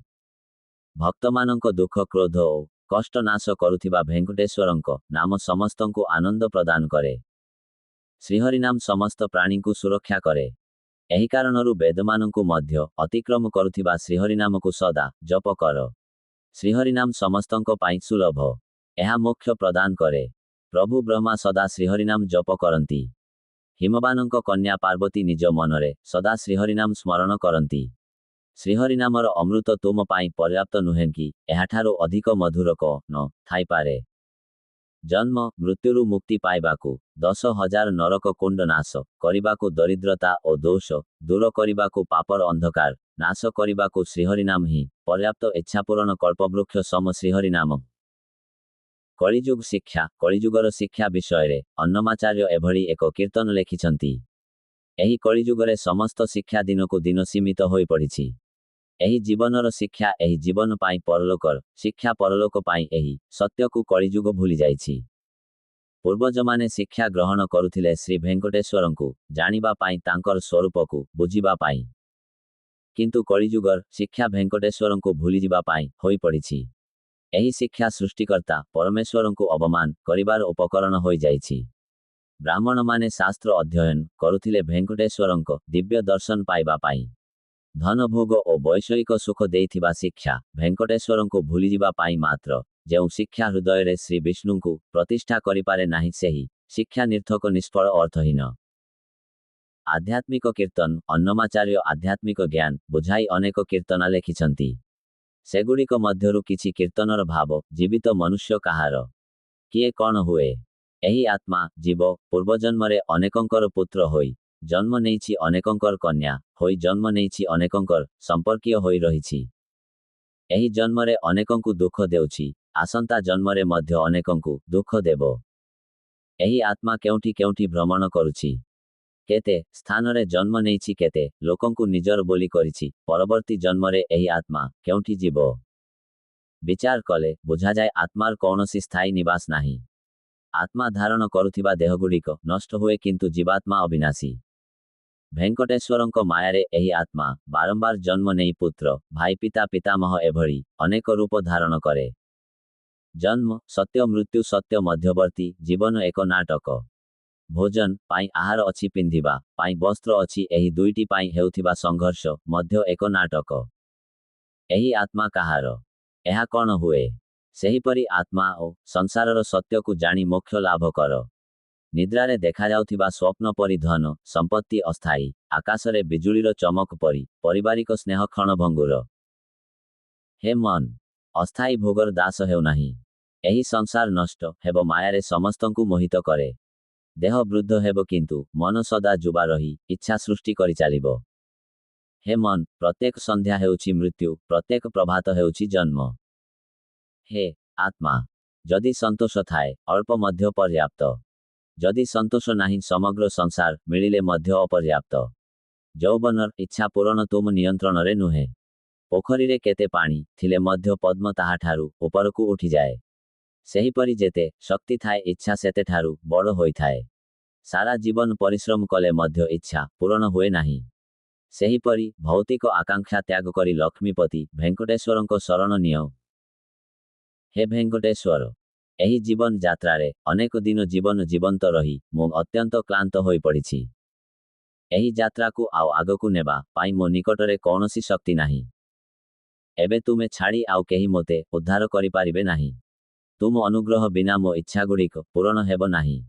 ଭକ୍ତମାନଙ୍କ ଦୁଃଖ କ୍ରୋଧ ଓ କଷ୍ଟ ନାଶ କରୁଥିବା ଭେଙ୍କଟେଶ୍ୱରଙ୍କ ନାମ ସମସ୍ତଙ୍କୁ ଆନନ୍ଦ ପ୍ରଦାନ କରେ। ଶ୍ରୀହରିନାମ ସମସ୍ତ ପ୍ରାଣୀଙ୍କୁ ସୁରକ୍ଷା କରେ। ଏହି କାରଣରୁ ବେଦମାନଙ୍କୁ ମଧ୍ୟ ଅତିକ୍ରମ କରୁଥିବା ଶ୍ରୀହରିନାମକୁ ସଦା ଜପ କର। ଶ୍ରୀହରିନାମ ସମସ୍ତଙ୍କ ପାଇଁ ସୁଲଭ। ଏହା ମୋକ୍ଷ ପ୍ରଦାନ କରେ। ପ୍ରଭୁ ବ୍ରହ୍ମା ସଦା ଶ୍ରୀହରିନାମ ଜପ କରନ୍ତି। ହିମବାନଙ୍କ କନ୍ୟା ପାର୍ବତୀ ନିଜ ମନରେ ସଦା ଶ୍ରୀହରିନାମ ସ୍ମରଣ କରନ୍ତି। ଶ୍ରୀହରିନାମର ଅମୃତ ତୁମ ପାଇଁ ପର୍ଯ୍ୟାପ୍ତ ନୁହେଁ କି ଏହାଠାରୁ ଅଧିକ ମଧୁର ନ ଥାଇପାରେ। ଜନ୍ମ ମୃତ୍ୟୁରୁ ମୁକ୍ତି ପାଇବାକୁ, 10,000 ନରକ କୁଣ୍ଡ ନାଶ କରିବାକୁ, ଦରିଦ୍ରତା ଓ ଦୋଷ ଦୂର କରିବାକୁ, ପାପର ଅନ୍ଧକାର ନାଶ କରିବାକୁ ଶ୍ରୀହରିନାମ ହିଁ ପର୍ଯ୍ୟାପ୍ତ। ଇଚ୍ଛାପୂରଣ କଳ୍ପବୃକ୍ଷ ସମ ଶ୍ରୀହରିନାମ। କଳିଯୁଗ ଶିକ୍ଷା। କଳିଯୁଗର ଶିକ୍ଷା ବିଷୟରେ ଅନ୍ନମାଚାର୍ଯ୍ୟ ଏଭଳି ଏକ କୀର୍ତ୍ତନ ଲେଖିଛନ୍ତି। ଏହି କଳିଯୁଗରେ ସମସ୍ତ ଶିକ୍ଷା ଦିନକୁ ଦିନ ସୀମିତ ହୋଇପଡ଼ିଛି। ଏହି ଜୀବନର ଶିକ୍ଷା ଏହି ଜୀବନ ପାଇଁ, ପରଲୋକର ଶିକ୍ଷା ପରଲୋକ ପାଇଁ। ଏହି ସତ୍ୟକୁ କଳିଯୁଗ ଭୁଲି ଯାଇଛି। ପୂର୍ବଜମାନେ ଶିକ୍ଷା ଗ୍ରହଣ କରୁଥିଲେ ଶ୍ରୀ ଭେଙ୍କଟେଶ୍ୱରଙ୍କୁ ଜାଣିବା ପାଇଁ, ତାଙ୍କର ସ୍ୱରୂପକୁ ବୁଝିବା ପାଇଁ। କିନ୍ତୁ କଳିଯୁଗର ଶିକ୍ଷା ଭେଙ୍କଟେଶ୍ୱରଙ୍କୁ ଭୁଲିଯିବା ପାଇଁ ହୋଇପଡ଼ିଛି। ଏହି ଶିକ୍ଷା ସୃଷ୍ଟିକର୍ତ୍ତା ପରମେଶ୍ୱରଙ୍କୁ ଅବମାନ କରିବାର ଉପକରଣ ହୋଇଯାଇଛି। ବ୍ରାହ୍ମଣମାନେ ଶାସ୍ତ୍ର ଅଧ୍ୟୟନ କରୁଥିଲେ ଭେଙ୍କଟେଶ୍ୱରଙ୍କ ଦିବ୍ୟ ଦର୍ଶନ ପାଇବା ପାଇଁ। ଧନଭୋଗ ଓ ବୈଷୟିକ ସୁଖ ଦେଇଥିବା ଶିକ୍ଷା ଭେଙ୍କଟେଶ୍ୱରଙ୍କୁ ଭୁଲିଯିବା ପାଇଁ ମାତ୍ର। ଯେଉଁ ଶିକ୍ଷା ହୃଦୟରେ ଶ୍ରୀ ବିଷ୍ଣୁଙ୍କୁ ପ୍ରତିଷ୍ଠା କରିପାରେ ନାହିଁ, ସେହି ଶିକ୍ଷା ନିର୍ଥକ, ନିଷ୍ଫଳ, ଅର୍ଥହୀନ। ଆଧ୍ୟାତ୍ମିକ କୀର୍ତ୍ତନ। ଅନ୍ନମାଚାର୍ଯ୍ୟ ଆଧ୍ୟାତ୍ମିକ ଜ୍ଞାନ ବୁଝାଇ ଅନେକ କୀର୍ତ୍ତନା ଲେଖିଛନ୍ତି। ସେଗୁଡ଼ିକ ମଧ୍ୟରୁ କିଛି କୀର୍ତ୍ତନର ଭାବ। ଜୀବିତ ମନୁଷ୍ୟ କାହାର? କିଏ କ'ଣ ହୁଏ? ଏହି ଆତ୍ମା ଜୀବ ପୂର୍ବଜନ୍ମରେ ଅନେକଙ୍କର ପୁତ୍ର ହୋଇ ଜନ୍ମ ନେଇଛି, ଅନେକଙ୍କର କନ୍ୟା ହୋଇ ଜନ୍ମ ନେଇଛି, ଅନେକଙ୍କର ସମ୍ପର୍କୀୟ ହୋଇ ରହିଛି। ଏହି ଜନ୍ମରେ ଅନେକଙ୍କୁ ଦୁଃଖ ଦେଉଛି, ଆସନ୍ତା ଜନ୍ମରେ ମଧ୍ୟ ଅନେକଙ୍କୁ ଦୁଃଖ ଦେବ। ଏହି ଆତ୍ମା କେଉଁଠି କେଉଁଠି ଭ୍ରମଣ କରୁଛି। କେତେ ସ୍ଥାନରେ ଜନ୍ମ ନେଇଛି, କେତେ ଲୋକଙ୍କୁ ନିଜର ବୋଲି କରିଛି। ପରବର୍ତ୍ତୀ ଜନ୍ମରେ ଏହି ଆତ୍ମା କେଉଁଠି ଯିବ? ବିଚାର କଲେ ବୁଝାଯାଏ ଆତ୍ମାର କୌଣସି ସ୍ଥାୟୀ ନିବାସ ନାହିଁ। ଆତ୍ମା ଧାରଣ କରୁଥିବା ଦେହଗୁଡ଼ିକ ନଷ୍ଟ ହୁଏ, କିନ୍ତୁ ଜୀବାତ୍ମା ଅବିନାଶୀ। ଭେଙ୍କଟେଶ୍ୱରଙ୍କ ମାୟାରେ ଏହି ଆତ୍ମା ବାରମ୍ବାର ଜନ୍ମ ନେଇ ପୁତ୍ର, ଭାଇ, ପିତା, ପିତାମହ ଏଭଳି ଅନେକ ରୂପ ଧାରଣ କରେ। ଜନ୍ମ ସତ୍ୟ, ମୃତ୍ୟୁ ସତ୍ୟ, ମଧ୍ୟବର୍ତ୍ତୀ ଜୀବନ ଏକ ନାଟକ। ଭୋଜନ ପାଇଁ ଆହାର ଅଛି, ପିନ୍ଧିବା ପାଇଁ ବସ୍ତ୍ର ଅଛି, ଏହି ଦୁଇଟି ପାଇଁ ହେଉଥିବା ସଂଘର୍ଷ ମଧ୍ୟ ଏକ ନାଟକ। ଏହି ଆତ୍ମା କାହାର? ଏହା କ'ଣ ହୁଏ? ସେହିପରି ଆତ୍ମା ଓ ସଂସାରର ସତ୍ୟକୁ ଜାଣି ମୋକ୍ଷ ଲାଭ କର। ନିଦ୍ରାରେ ଦେଖାଯାଉଥିବା ସ୍ୱପ୍ନ ପରି ଧନ ସମ୍ପତ୍ତି ଅସ୍ଥାୟୀ, ଆକାଶରେ ବିଜୁଳିର ଚମକ ପରି ପାରିବାରିକ ସ୍ନେହ କ୍ଷଣଭଙ୍ଗୁର। ହେ ମନ, ଅସ୍ଥାୟୀ ଭୋଗର ଦାସ ହେଉ ନାହିଁ। ଏହି ସଂସାର ନଷ୍ଟ ହେବ, ମାୟାରେ ସମସ୍ତଙ୍କୁ ମୋହିତ କରେ। ଦେହ ବୃଦ୍ଧ ହେବ, କିନ୍ତୁ ମନ ସଦା ଯୁବା ରହି ଇଚ୍ଛା ସୃଷ୍ଟି କରି ଚାଲିବ। ହେ ମନ, ପ୍ରତ୍ୟେକ ସନ୍ଧ୍ୟା ହେଉଛି ମୃତ୍ୟୁ, ପ୍ରତ୍ୟେକ ପ୍ରଭାତ ହେଉଛି ଜନ୍ମ। ହେ ଆତ୍ମା, ଯଦି ସନ୍ତୋଷ ଥାଏ ଅଳ୍ପ ମଧ୍ୟ ପର୍ଯ୍ୟାପ୍ତ। ଯଦି ସନ୍ତୋଷ ନାହିଁ, ସମଗ୍ର ସଂସାର ମିଳିଲେ ମଧ୍ୟ ଅପର୍ଯ୍ୟାପ୍ତ। ଯୌବନର ଇଚ୍ଛା ପୂରଣ ତୁମ ନିୟନ୍ତ୍ରଣରେ ନୁହେଁ। ପୋଖରୀରେ କେତେ ପାଣି ଥିଲେ ମଧ୍ୟ ପଦ୍ମ ତାହାଠାରୁ ଉପରକୁ ଉଠିଯାଏ। ସେହିପରି ଯେତେ ଶକ୍ତି ଥାଏ, ଇଚ୍ଛା ସେତେଠାରୁ ବଡ଼ ହୋଇଥାଏ। ସାରା ଜୀବନ ପରିଶ୍ରମ କଲେ ମଧ୍ୟ ଇଚ୍ଛା ପୂରଣ ହୁଏ ନାହିଁ। ସେହିପରି ଭୌତିକ ଆକାଂକ୍ଷା ତ୍ୟାଗ କରି ଲକ୍ଷ୍ମୀପତି ଭେଙ୍କଟେଶ୍ୱରଙ୍କ ଶରଣ ନିଅ। ହେ ଭେଙ୍କଟେଶ୍ୱର, ଏହି ଜୀବନ ଯାତ୍ରାରେ ଅନେକ ଦିନ ଜୀବନ୍ତ ରହି ମୁଁ ଅତ୍ୟନ୍ତ କ୍ଳାନ୍ତ ହୋଇପଡ଼ିଛି। ଏହି ଯାତ୍ରାକୁ ଆଉ ଆଗକୁ ନେବା ପାଇଁ ମୋ ନିକଟରେ କୌଣସି ଶକ୍ତି ନାହିଁ। ଏବେ ତୁମେ ଛାଡ଼ି ଆଉ କେହି ମୋତେ ଉଦ୍ଧାର କରିପାରିବେ ନାହିଁ। ତୁମ ଅନୁଗ୍ରହ ବିନା ମୋ ଇଚ୍ଛାଗୁଡ଼ିକ ପୂରଣ ହେବ ନାହିଁ।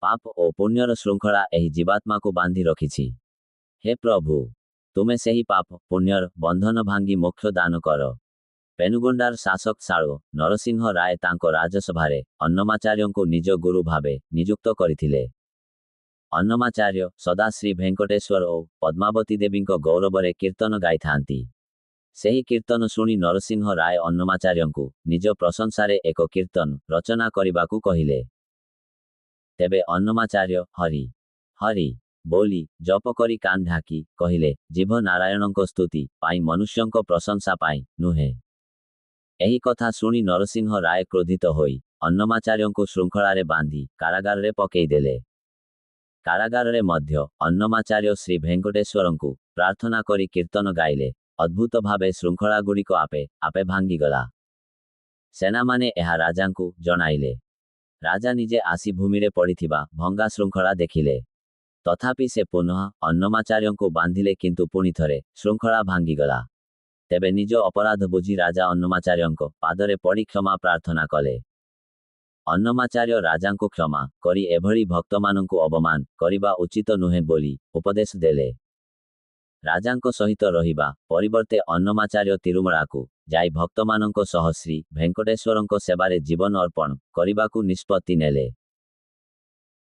ପାପ ଓ ପୁଣ୍ୟର ଶୃଙ୍ଖଳା ଏହି ଜୀବାତ୍ମାକୁ ବାନ୍ଧି ରଖିଛି। ହେ ପ୍ରଭୁ, ତୁମେ ସେହି ପାପ ପୁଣ୍ୟର ବନ୍ଧନ ଭାଙ୍ଗି ମୋକ୍ଷ ଦାନ କର। ପେନୁଗୋଣ୍ଡାର ଶାସକ ଶାଳୁ ନରସିଂହ ରାୟ ତାଙ୍କ ରାଜସଭାରେ ଅନ୍ନମାଚାର୍ଯ୍ୟଙ୍କୁ ନିଜ ଗୁରୁ ଭାବେ ନିଯୁକ୍ତ କରିଥିଲେ। ଅନ୍ନମାଚାର୍ଯ୍ୟ ସଦା ଶ୍ରୀ ଭେଙ୍କଟେଶ୍ୱର ଓ ପଦ୍ମାବତୀ ଦେବୀଙ୍କ ଗୌରବରେ କୀର୍ତ୍ତନ ଗାଇଥାନ୍ତି। ସେହି କୀର୍ତ୍ତନ ଶୁଣି ନରସିଂହ ରାୟ ଅନ୍ନମାଚାର୍ଯ୍ୟଙ୍କୁ ନିଜ ପ୍ରଶଂସାରେ ଏକ କୀର୍ତ୍ତନ ରଚନା କରିବାକୁ କହିଲେ। ତେବେ ଅନ୍ନମାଚାର୍ଯ୍ୟ ହରି ହରି ବୋଲି ଜପ କରି କାନ ଢାକି କହିଲେ, ଜିଭ ନାରାୟଣଙ୍କ ସ୍ତୁତି ପାଇଁ ମନୁଷ୍ୟଙ୍କ ପ୍ରଶଂସା ପାଇଁ ନୁହେଁ। ଏହି କଥା ଶୁଣି ନରସିଂହ ରାୟ କ୍ରୋଧିତ ହୋଇ ଅନ୍ନମାଚାର୍ଯ୍ୟଙ୍କୁ ଶୃଙ୍ଖଳାରେ ବାନ୍ଧି କାରାଗାରରେ ପକେଇଦେଲେ। କାରାଗାରରେ ମଧ୍ୟ ଅନ୍ନମାଚାର୍ଯ୍ୟ ଶ୍ରୀ ଭେଙ୍କଟେଶ୍ୱରଙ୍କୁ ପ୍ରାର୍ଥନା କରି କୀର୍ତ୍ତନ ଗାଇଲେ। ଅଦ୍ଭୁତ ଭାବେ ଶୃଙ୍ଖଳାଗୁଡ଼ିକ ଆପେ ଆପେ ଭାଙ୍ଗିଗଲା। ସେନାମାନେ ଏହା ରାଜାଙ୍କୁ ଜଣାଇଲେ। ରାଜା ନିଜେ ଆସି ଭୂମିରେ ପଡ଼ିଥିବା ଭଙ୍ଗା ଶୃଙ୍ଖଳା ଦେଖିଲେ। ତଥାପି ସେ ପୁନଃ ଅନ୍ନମାଚାର୍ଯ୍ୟଙ୍କୁ ବାନ୍ଧିଲେ, କିନ୍ତୁ ପୁଣି ଥରେ ଶୃଙ୍ଖଳା ଭାଙ୍ଗିଗଲା। ତେବେ ନିଜ ଅପରାଧ ବୁଝି ରାଜା ଅନ୍ନମାଚାର୍ଯ୍ୟଙ୍କ ପାଦରେ ପଡ଼ି କ୍ଷମା ପ୍ରାର୍ଥନା କଲେ। ଅନ୍ନମାଚାର୍ଯ୍ୟ ରାଜାଙ୍କୁ କ୍ଷମା କରି ଏଭଳି ଭକ୍ତମାନଙ୍କୁ ଅପମାନ କରିବା ଉଚିତ ନୁହେଁ ବୋଲି ଉପଦେଶ ଦେଲେ। ରାଜାଙ୍କ ସହିତ ରହିବା ପରିବର୍ତ୍ତେ ଅନ୍ନମାଚାର୍ଯ୍ୟ ତିରୁମଳାକୁ ଯାଇ ଭକ୍ତମାନଙ୍କ ସହ ଶ୍ରୀ ଭେଙ୍କଟେଶ୍ୱରଙ୍କ ସେବାରେ ଜୀବନ ଅର୍ପଣ କରିବାକୁ ନିଷ୍ପତ୍ତି ନେଲେ।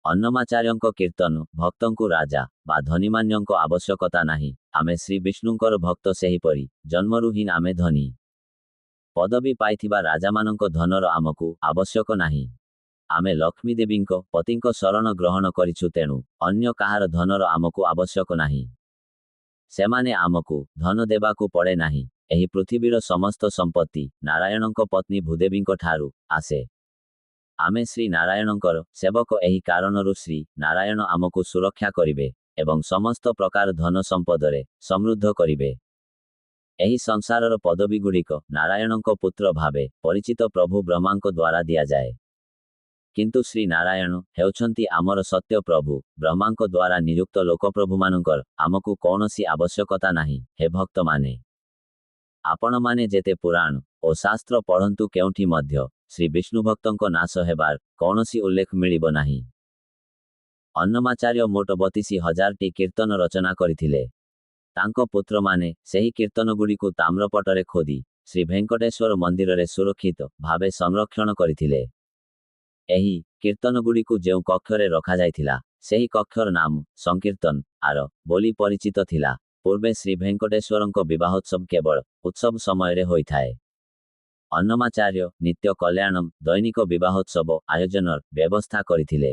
ଅନ୍ନମାଚାର୍ଯ୍ୟଙ୍କ କୀର୍ତ୍ତନ ଭକ୍ତଙ୍କୁ ରାଜା ବା ଧନୀମାନ୍ୟଙ୍କ ଆବଶ୍ୟକତା ନାହିଁ। ଆମେ ଶ୍ରୀ ବିଷ୍ଣୁଙ୍କର ଭକ୍ତ, ସେହିପରି ଜନ୍ମରୁ ହିଁ ଆମେ ଧନୀ। ପଦବୀ ପାଇଥିବା ରାଜାମାନଙ୍କ ଧନର ଆମକୁ ଆବଶ୍ୟକ ନାହିଁ। ଆମେ ଲକ୍ଷ୍ମୀ ଦେବୀଙ୍କ ପତିଙ୍କ ଶରଣ ଗ୍ରହଣ କରିଛୁ, ତେଣୁ ଅନ୍ୟ କାହାର ଧନର ଆମକୁ ଆବଶ୍ୟକ ନାହିଁ। ସେମାନେ ଆମକୁ ଧନ ଦେବାକୁ ପଡ଼େ ନାହିଁ। ଏହି ପୃଥିବୀର ସମସ୍ତ ସମ୍ପତ୍ତି ନାରାୟଣଙ୍କ ପତ୍ନୀ ଭୂଦେବୀଙ୍କ ଠାରୁ ଆସେ। ଆମେ ଶ୍ରୀ ନାରାୟଣଙ୍କର ସେବକ, ଏହି କାରଣରୁ ଶ୍ରୀ ନାରାୟଣ ଆମକୁ ସୁରକ୍ଷା କରିବେ ଏବଂ ସମସ୍ତ ପ୍ରକାର ଧନ ସମ୍ପଦରେ ସମୃଦ୍ଧ କରିବେ। ଏହି ସଂସାରର ପଦବୀଗୁଡ଼ିକ ନାରାୟଣଙ୍କ ପୁତ୍ର ଭାବେ ପରିଚିତ ପ୍ରଭୁ ବ୍ରହ୍ମାଙ୍କ ଦ୍ୱାରା ଦିଆଯାଏ। କିନ୍ତୁ ଶ୍ରୀ ନାରାୟଣ ହେଉଛନ୍ତି ଆମର ସତ୍ୟ ପ୍ରଭୁ। ବ୍ରହ୍ମାଙ୍କ ଦ୍ୱାରା ନିଯୁକ୍ତ ଲୋକପ୍ରଭୁମାନଙ୍କର ଆମକୁ କୌଣସି ଆବଶ୍ୟକତା ନାହିଁ। ହେ ଭକ୍ତମାନେ, ଆପଣମାନେ ଯେତେ ପୁରାଣ ଓ ଶାସ୍ତ୍ର ପଢ଼ନ୍ତୁ, କେଉଁଠି ମଧ୍ୟ ଶ୍ରୀ ବିଷ୍ଣୁଭକ୍ତଙ୍କ ନାଶ ହେବାର କୌଣସି ଉଲ୍ଲେଖ ମିଳିବ ନାହିଁ। ଅନ୍ନମାଚାର୍ଯ୍ୟ ମୋଟ 32,000ଟି କୀର୍ତ୍ତନ ରଚନା କରିଥିଲେ। ତାଙ୍କ ପୁତ୍ରମାନେ ସେହି କୀର୍ତ୍ତନଗୁଡ଼ିକୁ ତାମ୍ରପଟରେ ଖୋଦି ଶ୍ରୀ ଭେଙ୍କଟେଶ୍ୱର ମନ୍ଦିରରେ ସୁରକ୍ଷିତ ଭାବେ ସଂରକ୍ଷଣ କରିଥିଲେ। ଏହି କୀର୍ତ୍ତନଗୁଡ଼ିକୁ ଯେଉଁ କକ୍ଷରେ ରଖାଯାଇଥିଲା, ସେହି କକ୍ଷର ନାମ ସଂକୀର୍ତ୍ତନ ଆର ବୋଲି ପରିଚିତ ଥିଲା। ପୂର୍ବେ ଶ୍ରୀ ଭେଙ୍କଟେଶ୍ୱରଙ୍କ ବିବାହୋତ୍ସବ କେବଳ ଉତ୍ସବ ସମୟରେ ହୋଇଥାଏ। ଅନ୍ନମାଚାର୍ଯ୍ୟ ନିତ୍ୟ କଲ୍ୟାଣମ ଦୈନିକ ବିବାହୋତ୍ସବ ଆୟୋଜନର ବ୍ୟବସ୍ଥା କରିଥିଲେ।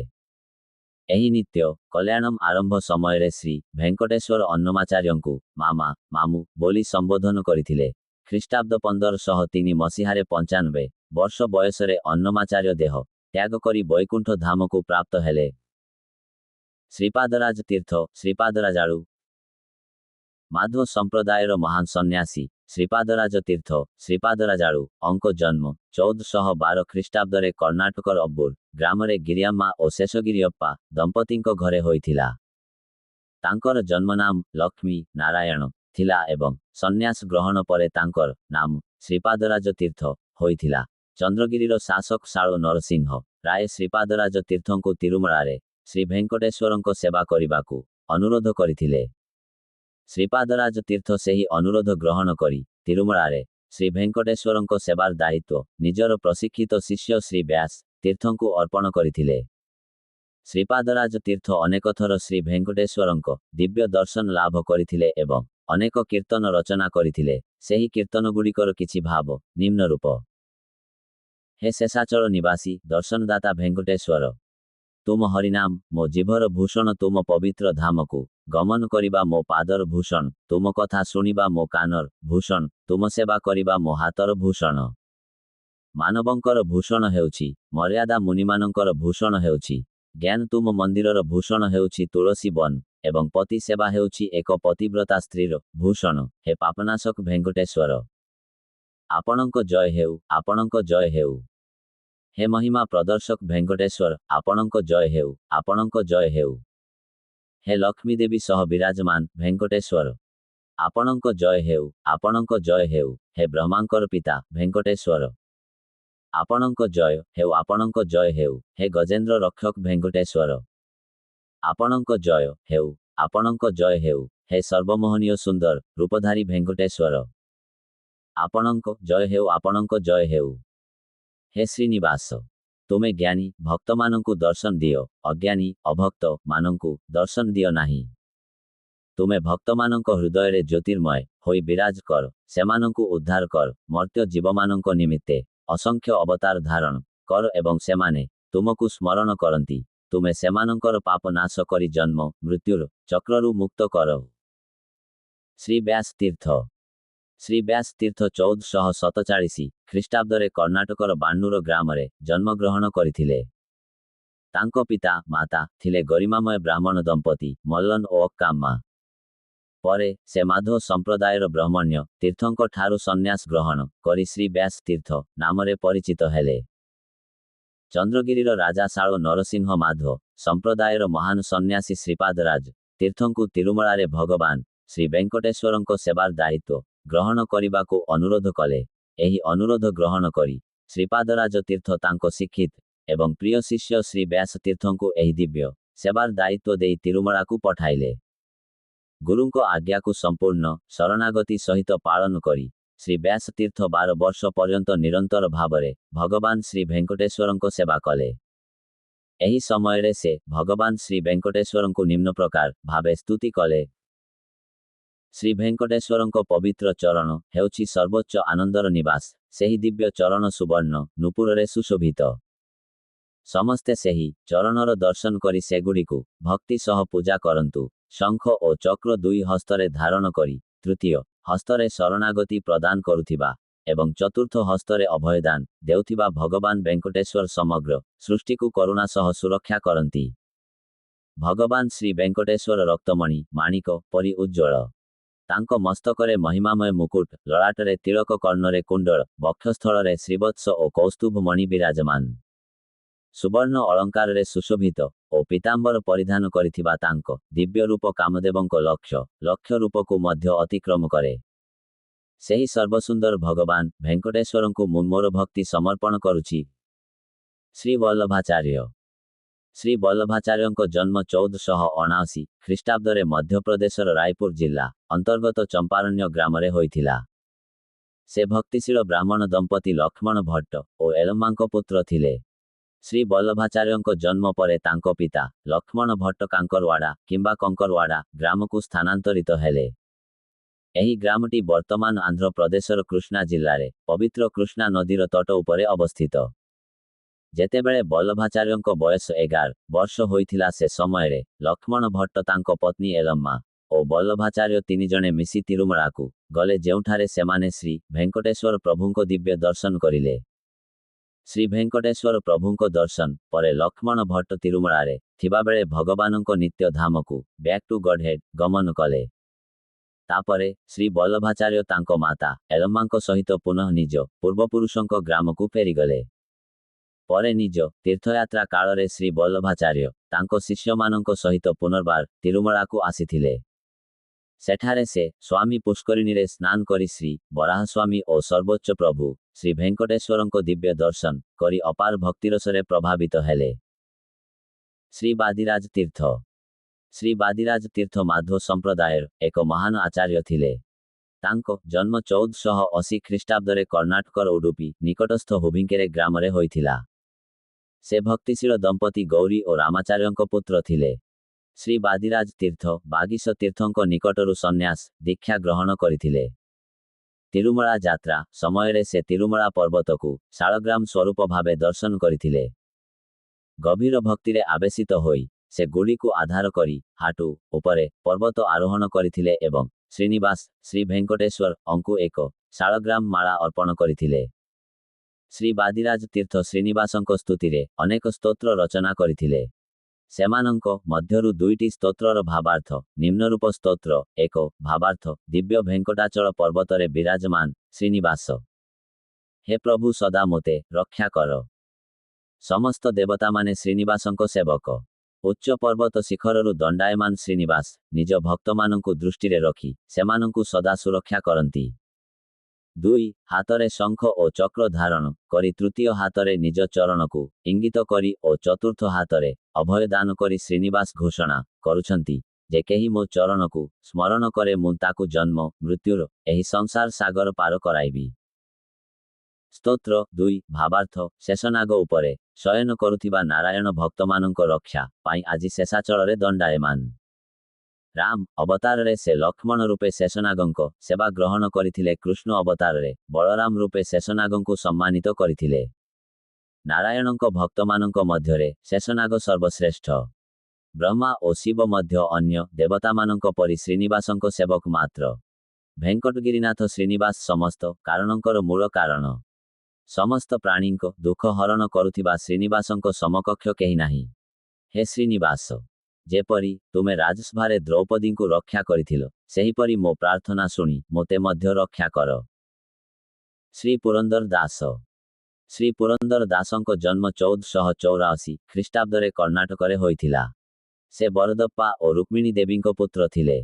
ଏହି ନିତ୍ୟ କଲ୍ୟାଣମ ଆରମ୍ଭ ସମୟରେ ଶ୍ରୀ ଭେଙ୍କଟେଶ୍ୱର ଅନ୍ନମାଚାର୍ଯ୍ୟଙ୍କୁ ମାମା ମାମୁଁ ବୋଲି ସମ୍ବୋଧନ କରିଥିଲେ। ଖ୍ରୀଷ୍ଟାବ୍ଦ 1503 ମସିହାରେ 95 ବର୍ଷ ବୟସରେ ଅନ୍ନମାଚାର୍ଯ୍ୟ ଦେହ ତ୍ୟାଗ କରି ବୈକୁଣ୍ଠ ଧାମକୁ ପ୍ରାପ୍ତ ହେଲେ। ଶ୍ରୀପାଦରାଜ ତୀର୍ଥ ଶ୍ରୀପାଦରାଜାଳୁ ମାଧ୍ବ ସମ୍ପ୍ରଦାୟର ମହାନ ସନ୍ନ୍ୟାସୀ ଶ୍ରୀପାଦରାଜ ତୀର୍ଥ ଶ୍ରୀପାଦରାଜାଳୁ ଅଙ୍କ ଜନ୍ମ 1412 ଖ୍ରୀଷ୍ଟାବ୍ଦରେ କର୍ଣ୍ଣାଟକର ଅବ୍ବୁର ଗ୍ରାମରେ ଗିରିୟାମ୍ମା ଓ ଶେଷଗିରିୟପ୍ପା ଦମ୍ପତିଙ୍କ ଘରେ ହୋଇଥିଲା। ତାଙ୍କର ଜନ୍ମନାମ ଲକ୍ଷ୍ମୀ ନାରାୟଣ ଥିଲା ଏବଂ ସନ୍ନ୍ୟାସ ଗ୍ରହଣ ପରେ ତାଙ୍କର ନାମ ଶ୍ରୀପାଦରାଜ ତୀର୍ଥ ହୋଇଥିଲା। ଚନ୍ଦ୍ରଗିରିର ଶାସକ ଶାଳୁ ନରସିଂହ ରାୟ ଶ୍ରୀପାଦରାଜ ତୀର୍ଥଙ୍କୁ ତିରୁମଳାରେ ଶ୍ରୀ ଭେଙ୍କଟେଶ୍ୱରଙ୍କ ସେବା କରିବାକୁ ଅନୁରୋଧ କରିଥିଲେ। ଶ୍ରୀପାଦରାଜ ତୀର୍ଥ ସେହି ଅନୁରୋଧ ଗ୍ରହଣ କରି ତିରୁମଳାରେ ଶ୍ରୀ ଭେଙ୍କଟେଶ୍ୱରଙ୍କ ସେବାର ଦାୟିତ୍ୱ ନିଜର ପ୍ରଶିକ୍ଷିତ ଶିଷ୍ୟ ଶ୍ରୀ ବ୍ୟାସ ତୀର୍ଥଙ୍କୁ ଅର୍ପଣ କରିଥିଲେ। ଶ୍ରୀପାଦରାଜ ତୀର୍ଥ ଅନେକ ଥର ଶ୍ରୀ ଭେଙ୍କଟେଶ୍ୱରଙ୍କ ଦିବ୍ୟ ଦର୍ଶନ ଲାଭ କରିଥିଲେ ଏବଂ ଅନେକ କୀର୍ତ୍ତନ ରଚନା କରିଥିଲେ। ସେହି କୀର୍ତ୍ତନଗୁଡ଼ିକର କିଛି ଭାବ ନିମ୍ନରୂପ। ହେ ଶେଷାଚଳ ନିବାସୀ ଦର୍ଶନଦାତା ଭେଙ୍କଟେଶ୍ୱର, ତୁମ ହରିନାମ ମୋ ଜିଭର ଭୂଷଣ, ତୁମ ପବିତ୍ର ଧାମକୁ ଗମନ କରିବା ମୋ ପାଦର ଭୂଷଣ, ତୁମ କଥା ଶୁଣିବା ମୋ କାନର ଭୂଷଣ, ତୁମ ସେବା କରିବା ମୋ ହାତର ଭୂଷଣ। ମାନବଙ୍କର ଭୂଷଣ ହେଉଛି ମର୍ୟାଦା, ମୁନିମାନଙ୍କର ଭୂଷଣ ହେଉଛି ଜ୍ଞାନ, ତୁମ ମନ୍ଦିରର ଭୂଷଣ ହେଉଛି ତୁଳସୀ ବନ ଏବଂ ପତି ସେବା ହେଉଛି ଏକ ପତିବ୍ରତା ସ୍ତ୍ରୀର ଭୂଷଣ। ହେ ପାପନାଶକ ଭେଙ୍କଟେଶ୍ୱର, ଆପଣଙ୍କ ଜୟ ହେଉ, ଆପଣଙ୍କ ଜୟ ହେଉ। ହେ ମହିମା ପ୍ରଦର୍ଶକ ଭେଙ୍କଟେଶ୍ୱର, ଆପଣଙ୍କ ଜୟ ହେଉ, ଆପଣଙ୍କ ଜୟ ହେଉ। ହେ ଲକ୍ଷ୍ମୀ ଦେବୀ ସହ ବିରାଜମାନ ଭେଙ୍କଟେଶ୍ୱର, ଆପଣଙ୍କ ଜୟ ହେଉ, ଆପଣଙ୍କ ଜୟ ହେଉ। ହେ ବ୍ରହ୍ମାଙ୍କର ପିତା ଭେଙ୍କଟେଶ୍ୱର, ଆପଣଙ୍କ ଜୟ ହେଉ, ଆପଣଙ୍କ ଜୟ ହେଉ। ହେ ଗଜେନ୍ଦ୍ର ରକ୍ଷକ ଭେଙ୍କଟେଶ୍ୱର, ଆପଣଙ୍କ ଜୟ ହେଉ, ଆପଣଙ୍କ ଜୟ ହେଉ। ହେ ସର୍ବମୋହନୀୟ ସୁନ୍ଦର ରୂପଧାରୀ ଭେଙ୍କଟେଶ୍ୱର, ଆପଣଙ୍କ ଜୟ ହେଉ, ଆପଣଙ୍କ ଜୟ ହେଉ। ହେ ଶ୍ରୀନିବାସ, ତୁମେ ଜ୍ଞାନୀ ଭକ୍ତମାନଙ୍କୁ ଦର୍ଶନ ଦିଅ, ଅଜ୍ଞାନୀ ଅଭକ୍ତ ମାନଙ୍କୁ ଦର୍ଶନ ଦିଅ ନାହିଁ। ତୁମେ ଭକ୍ତମାନଙ୍କ ହୃଦୟରେ ଜ୍ୟୋତିର୍ମୟ ହୋଇ ବିରାଜ କର, ସେମାନଙ୍କୁ ଉଦ୍ଧାର କର, ମର୍ତ୍ତ୍ୟ ଜୀବମାନଙ୍କ ନିମିତ୍ତେ ଅସଂଖ୍ୟ ଅବତାର ଧାରଣ କର ଏବଂ ସେମାନେ ତୁମକୁ ସ୍ମରଣ କରନ୍ତି। ତୁମେ ସେମାନଙ୍କର ପାପ ନାଶ କରି ଜନ୍ମ ମୃତ୍ୟୁର ଚକ୍ରରୁ ମୁକ୍ତ କର। ଶ୍ରୀ ବ୍ୟାସ ତୀର୍ଥ। ଶ୍ରୀ ବ୍ୟାସ ତୀର୍ଥ 1447 ଖ୍ରୀଷ୍ଟାବ୍ଦରେ କର୍ଣ୍ଣାଟକର ବାନ୍ନୁର ଗ୍ରାମରେ ଜନ୍ମଗ୍ରହଣ କରିଥିଲେ। ତାଙ୍କ ପିତା ମାତା ଥିଲେ ଗରିମାମୟ ବ୍ରାହ୍ମଣ ଦମ୍ପତି ମଲ୍ଲନ ଓ ଅକ୍କାମ୍ମା। ପରେ ସେ ମାଧବ ସମ୍ପ୍ରଦାୟର ବ୍ରହ୍ମଣ୍ୟ ତୀର୍ଥଙ୍କ ଠାରୁ ସନ୍ନ୍ୟାସ ଗ୍ରହଣ କରି ଶ୍ରୀ ବ୍ୟାସ ତୀର୍ଥ ନାମରେ ପରିଚିତ ହେଲେ। ଚନ୍ଦ୍ରଗିରିର ରାଜା ଶାଳ ନରସିଂହ ମାଧବ ସମ୍ପ୍ରଦାୟର ମହାନ ସନ୍ନ୍ୟାସୀ ଶ୍ରୀପାଦରାଜ ତୀର୍ଥଙ୍କୁ ତିରୁମଳାରେ ଭଗବାନ ଶ୍ରୀ ଭେଙ୍କଟେଶ୍ୱରଙ୍କ ସେବାର ଦାୟିତ୍ୱ ଗ୍ରହଣ କରିବାକୁ ଅନୁରୋଧ କଲେ। ଏହି ଅନୁରୋଧ ଗ୍ରହଣ କରି ଶ୍ରୀପାଦରାଜ ତୀର୍ଥ ତାଙ୍କ ଶିକ୍ଷିତ ଏବଂ ପ୍ରିୟ ଶିଷ୍ୟ ଶ୍ରୀ ବ୍ୟାସ ତୀର୍ଥଙ୍କୁ ଏହି ଦିବ୍ୟ ସେବାର ଦାୟିତ୍ୱ ଦେଇ ତିରୁମଳାକୁ ପଠାଇଲେ। ଗୁରୁଙ୍କ ଆଜ୍ଞାକୁ ସମ୍ପୂର୍ଣ୍ଣ ଶରଣାଗତି ସହିତ ପାଳନ କରି ଶ୍ରୀ ବ୍ୟାସ ତୀର୍ଥ 12 ବର୍ଷ ପର୍ଯ୍ୟନ୍ତ ନିରନ୍ତର ଭାବରେ ଭଗବାନ ଶ୍ରୀ ଭେଙ୍କଟେଶ୍ୱରଙ୍କ ସେବା କଲେ। ଏହି ସମୟରେ ସେ ଭଗବାନ ଶ୍ରୀ ଭେଙ୍କଟେଶ୍ୱରଙ୍କୁ ନିମ୍ନ ପ୍ରକାର ଭାବେ ସ୍ତୁତି କଲେ। ଶ୍ରୀ ଭେଙ୍କଟେଶ୍ୱରଙ୍କ ପବିତ୍ର ଚରଣ ହେଉଛି ସର୍ବୋଚ୍ଚ ଆନନ୍ଦର ନିବାସ, ସେହି ଦିବ୍ୟ ଚରଣ ସୁବର୍ଣ୍ଣ ନୂପୁରରେ ସୁଶୋଭିତ। ସମସ୍ତେ ସେହି ଚରଣର ଦର୍ଶନ କରି ସେଗୁଡ଼ିକୁ ଭକ୍ତି ସହ ପୂଜା କରନ୍ତୁ। ଶଙ୍ଖ ଓ ଚକ୍ର ଦୁଇ ହସ୍ତରେ ଧାରଣ କରି ତୃତୀୟ ହସ୍ତରେ ଶରଣାଗତି ପ୍ରଦାନ କରୁଥିବା ଏବଂ ଚତୁର୍ଥ ହସ୍ତରେ ଅଭୟଦାନ ଦେଉଥିବା ଭଗବାନ ଭେଙ୍କଟେଶ୍ୱର ସମଗ୍ର ସୃଷ୍ଟିକୁ କରୁଣା ସହ ସୁରକ୍ଷା କରନ୍ତି। ଭଗବାନ ଶ୍ରୀ ଭେଙ୍କଟେଶ୍ୱର ରକ୍ତମଣି ମାଣିକ ପରି ଉଜ୍ଜ୍ୱଳ। ତାଙ୍କ ମସ୍ତକରେ ମହିମାମୟ ମୁକୁଟ, ଲଳାଟରେ ତିଳକ, କର୍ଣ୍ଣରେ କୁଣ୍ଡଳ, ବକ୍ଷସ୍ଥଳରେ ଶ୍ରୀବତ୍ସ ଓ କୌସ୍ତୁଭ ମଣି ବିରାଜମାନ। ସୁବର୍ଣ୍ଣ ଅଳଙ୍କାରରେ ସୁଶୋଭିତ ଓ ପୀତାମ୍ବର ପରିଧାନ କରିଥିବା ତାଙ୍କ ଦିବ୍ୟ ରୂପ କାମଦେବଙ୍କ ଲକ୍ଷ ଲକ୍ଷ ରୂପକୁ ମଧ୍ୟ ଅତିକ୍ରମ କରେ। ସେହି ସର୍ବସୁନ୍ଦର ଭଗବାନ ଭେଙ୍କଟେଶ୍ୱରଙ୍କୁ ମୁଁ ମୋର ଭକ୍ତି ସମର୍ପଣ କରୁଛି। ଶ୍ରୀ ବଲ୍ଲଭାଚାର୍ଯ୍ୟ। ଶ୍ରୀ ବଲ୍ଲଭାଚାର୍ଯ୍ୟଙ୍କ ଜନ୍ମ 1479 ଖ୍ରୀଷ୍ଟାବ୍ଦରେ ମଧ୍ୟପ୍ରଦେଶର ରାୟପୁର ଜିଲ୍ଲା ଅନ୍ତର୍ଗତ ଚମ୍ପାରଣ୍ୟ ଗ୍ରାମରେ ହୋଇଥିଲା। ସେ ଭକ୍ତିଶୀଳ ବ୍ରାହ୍ମଣ ଦମ୍ପତି ଲକ୍ଷ୍ମଣ ଭଟ୍ଟ ଓ ଏଲମ୍ମାଙ୍କ ପୁତ୍ର ଥିଲେ। ଶ୍ରୀ ବଲ୍ଲଭାଚାର୍ଯ୍ୟଙ୍କ ଜନ୍ମ ପରେ ତାଙ୍କ ପିତା ଲକ୍ଷ୍ମଣ ଭଟ୍ଟ କାଙ୍କରୱାଡ଼ା କିମ୍ବା କଙ୍କରୱାଡ଼ା ଗ୍ରାମକୁ ସ୍ଥାନାନ୍ତରିତ ହେଲେ। ଏହି ଗ୍ରାମଟି ବର୍ତ୍ତମାନ ଆନ୍ଧ୍ରପ୍ରଦେଶର କୃଷ୍ଣା ଜିଲ୍ଲାରେ ପବିତ୍ର କୃଷ୍ଣା ନଦୀର ତଟ ଉପରେ ଅବସ୍ଥିତ। ଯେତେବେଳେ ବଲ୍ଲଭାଚାର୍ଯ୍ୟଙ୍କ ବୟସ 11 ବର୍ଷ ହୋଇଥିଲା ସେ ସମୟରେ ଲକ୍ଷ୍ମଣ ଭଟ୍ଟ ତାଙ୍କ ପତ୍ନୀ ଏଲମ୍ମା ଓ ବଲ୍ଲଭାଚାର୍ଯ୍ୟ ତିନିଜଣେ ମିଶି ତିରୁମଳାକୁ ଗଲେ, ଯେଉଁଠାରେ ସେମାନେ ଶ୍ରୀ ଭେଙ୍କଟେଶ୍ୱର ପ୍ରଭୁଙ୍କ ଦିବ୍ୟ ଦର୍ଶନ କରିଲେ। ଶ୍ରୀ ଭେଙ୍କଟେଶ୍ୱର ପ୍ରଭୁଙ୍କ ଦର୍ଶନ ପରେ ଲକ୍ଷ୍ମଣ ଭଟ୍ଟ ତିରୁମଳାରେ ଥିବାବେଳେ ଭଗବାନଙ୍କ ନିତ୍ୟ ଧାମକୁ ବ୍ୟାକ୍ ଟୁ ଗଡହେଡ୍ ଗମନ କଲେ। ତାପରେ ଶ୍ରୀ ବଲ୍ଲଭାଚାର୍ଯ୍ୟ ତାଙ୍କ ମାତା ଏଲମ୍ମାଙ୍କ ସହିତ ପୁନଃ ନିଜ ପୂର୍ବପୁରୁଷଙ୍କ ଗ୍ରାମକୁ ଫେରିଗଲେ। ପରେ ନିଜ ତୀର୍ଥଯାତ୍ରା କାଳରେ ଶ୍ରୀ ବଲ୍ଲଭାଚାର୍ଯ୍ୟ ତାଙ୍କ ଶିଷ୍ୟମାନଙ୍କ ସହିତ ପୁନର୍ବାର ତିରୁମଳାକୁ ଆସିଥିଲେ। ସେଠାରେ ସେ ସ୍ୱାମୀ ପୁଷ୍କରିଣୀରେ ସ୍ନାନ କରି ଶ୍ରୀ ବରାହସ୍ୱାମୀ ଓ ସର୍ବୋଚ୍ଚ ପ୍ରଭୁ ଶ୍ରୀ ଭେଙ୍କଟେଶ୍ୱରଙ୍କ ଦିବ୍ୟ ଦର୍ଶନ କରି ଅପାର ଭକ୍ତିରସରେ ପ୍ରଭାବିତ ହେଲେ। ଶ୍ରୀ ବାଦିରାଜ ତୀର୍ଥ। ଶ୍ରୀ ବାଦିରାଜ ତୀର୍ଥ ମାଧ୍ବ ସମ୍ପ୍ରଦାୟର ଏକ ମହାନ ଆଚାର୍ଯ୍ୟ ଥିଲେ। ତାଙ୍କ ଜନ୍ମ 1480 ଖ୍ରୀଷ୍ଟାବ୍ଦରେ କର୍ଣ୍ଣାଟକର ଉଡୁପି ନିକଟସ୍ଥ ହୁବିଙ୍କେରେ ଗ୍ରାମରେ ହୋଇଥିଲା। ସେ ଭକ୍ତିଶୀଳ ଦମ୍ପତି ଗୌରୀ ଓ ରାମାଚାର୍ଯ୍ୟଙ୍କ ପୁତ୍ର ଥିଲେ। ଶ୍ରୀ ବାଦିରାଜ ତୀର୍ଥ ବାଗୀଶ ତୀର୍ଥଙ୍କ ନିକଟରୁ ସନ୍ନ୍ୟାସ ଦୀକ୍ଷା ଗ୍ରହଣ କରିଥିଲେ। ତିରୁମଳା ଯାତ୍ରା ସମୟରେ ସେ ତିରୁମଳା ପର୍ବତକୁ ଶାଳଗ୍ରାମ ସ୍ୱରୂପ ଭାବେ ଦର୍ଶନ କରିଥିଲେ। ଗଭୀର ଭକ୍ତିରେ ଆବେଶିତ ହୋଇ ସେ ଗୁଡ଼ିକୁ ଆଧାର କରି ହାଟୁ ଉପରେ ପର୍ବତ ଆରୋହଣ କରିଥିଲେ ଏବଂ ଶ୍ରୀନିବାସ ଶ୍ରୀ ଭେଙ୍କଟେଶ୍ୱର ଅଙ୍କୁ ଏକ ଶାଳଗ୍ରାମ ମାଳା ଅର୍ପଣ କରିଥିଲେ। ଶ୍ରୀ ବାଦିରାଜ ତୀର୍ଥ ଶ୍ରୀନିବାସଙ୍କ ସ୍ତୁତିରେ ଅନେକ ସ୍ତୋତ୍ର ରଚନା କରିଥିଲେ। ସେମାନଙ୍କ ମଧ୍ୟରୁ ଦୁଇଟି ସ୍ତୋତ୍ରର ଭାବାର୍ଥ ନିମ୍ନରୂପ ସ୍ତୋତ୍ର 1 ଭାବାର୍ଥ ଦିବ୍ୟ ଭେଙ୍କଟାଚଳ ପର୍ବତରେ ବିରାଜମାନ ଶ୍ରୀନିବାସ, ହେ ପ୍ରଭୁ ସଦା ମୋତେ ରକ୍ଷା କର। ସମସ୍ତ ଦେବତାମାନେ ଶ୍ରୀନିବାସଙ୍କ ସେବକ। ଉଚ୍ଚ ପର୍ବତ ଶିଖରରୁ ଦଣ୍ଡାୟମାନ ଶ୍ରୀନିବାସ ନିଜ ଭକ୍ତମାନଙ୍କୁ ଦୃଷ୍ଟିରେ ରଖି ସେମାନଙ୍କୁ ସଦା ସୁରକ୍ଷା କରନ୍ତି। 2 ହାତରେ ଶଙ୍ଖ ଓ ଚକ୍ର ଧାରଣ କରି ତୃତୀୟ ହାତରେ ନିଜ ଚରଣକୁ ଇଙ୍ଗିତ କରି ଓ ଚତୁର୍ଥ ହାତରେ ଅଭୟ ଦାନ କରି ଶ୍ରୀନିବାସ ଘୋଷଣା କରୁଛନ୍ତି ଯେ କେହି ମୋ ଚରଣକୁ ସ୍ମରଣ କରେ ମୁଁ ତାକୁ ଜନ୍ମ ମୃତ୍ୟୁର ଏହି ସଂସାର ସାଗର ପାର କରାଇବି। ସ୍ତୋତ୍ର 2 ଭାବାର୍ଥ ଶେଷନାଗ ଉପରେ ଶୟନ କରୁଥିବା ନାରାୟଣ ଭକ୍ତମାନଙ୍କ ରକ୍ଷା ପାଇଁ ଆଜି ଶେଷାଚଳରେ ଦଣ୍ଡାୟମାନ। ରାମ ଅବତାରରେ ସେ ଲକ୍ଷ୍ମଣ ରୂପେ ଶେଷନାଗଙ୍କ ସେବା ଗ୍ରହଣ କରିଥିଲେ। କୃଷ୍ଣ ଅବତାରରେ ବଳରାମ ରୂପେ ଶେଷନାଗଙ୍କୁ ସମ୍ମାନିତ କରିଥିଲେ। ନାରାୟଣଙ୍କ ଭକ୍ତମାନଙ୍କ ମଧ୍ୟରେ ଶେଷନାଗ ସର୍ବଶ୍ରେଷ୍ଠ। ବ୍ରହ୍ମା ଓ ଶିବ ମଧ୍ୟ ଅନ୍ୟ ଦେବତାମାନଙ୍କ ପରି ଶ୍ରୀନିବାସଙ୍କ ସେବକ ମାତ୍ର। ଭେଙ୍କଟଗିରିନାଥ ଶ୍ରୀନିବାସ ସମସ୍ତ କାରଣଙ୍କର ମୂଳ କାରଣ। ସମସ୍ତ ପ୍ରାଣୀଙ୍କ ଦୁଃଖ ହରଣ କରୁଥିବା ଶ୍ରୀନିବାସଙ୍କ ସମକକ୍ଷ କେହି ନାହିଁ। ହେ ଶ୍ରୀନିବାସ, ଯେପରି ତୁମେ ରାଜସଭାରେ ଦ୍ରୌପଦୀଙ୍କୁ ରକ୍ଷା କରିଥିଲ, ସେହିପରି ମୋ ପ୍ରାର୍ଥନା ଶୁଣି ମୋତେ ମଧ୍ୟ ରକ୍ଷା କର। ଶ୍ରୀ ପୁରନ୍ଦର ଦାସ। ଶ୍ରୀ ପୁରନ୍ଦର ଦାସଙ୍କ ଜନ୍ମ 1484 ଖ୍ରୀଷ୍ଟାବ୍ଦରେ କର୍ଣ୍ଣାଟକରେ ହୋଇଥିଲା। ସେ ବରଦପ୍ପା ଓ ରୁକ୍ମିଣୀ ଦେବୀଙ୍କ ପୁତ୍ର ଥିଲେ।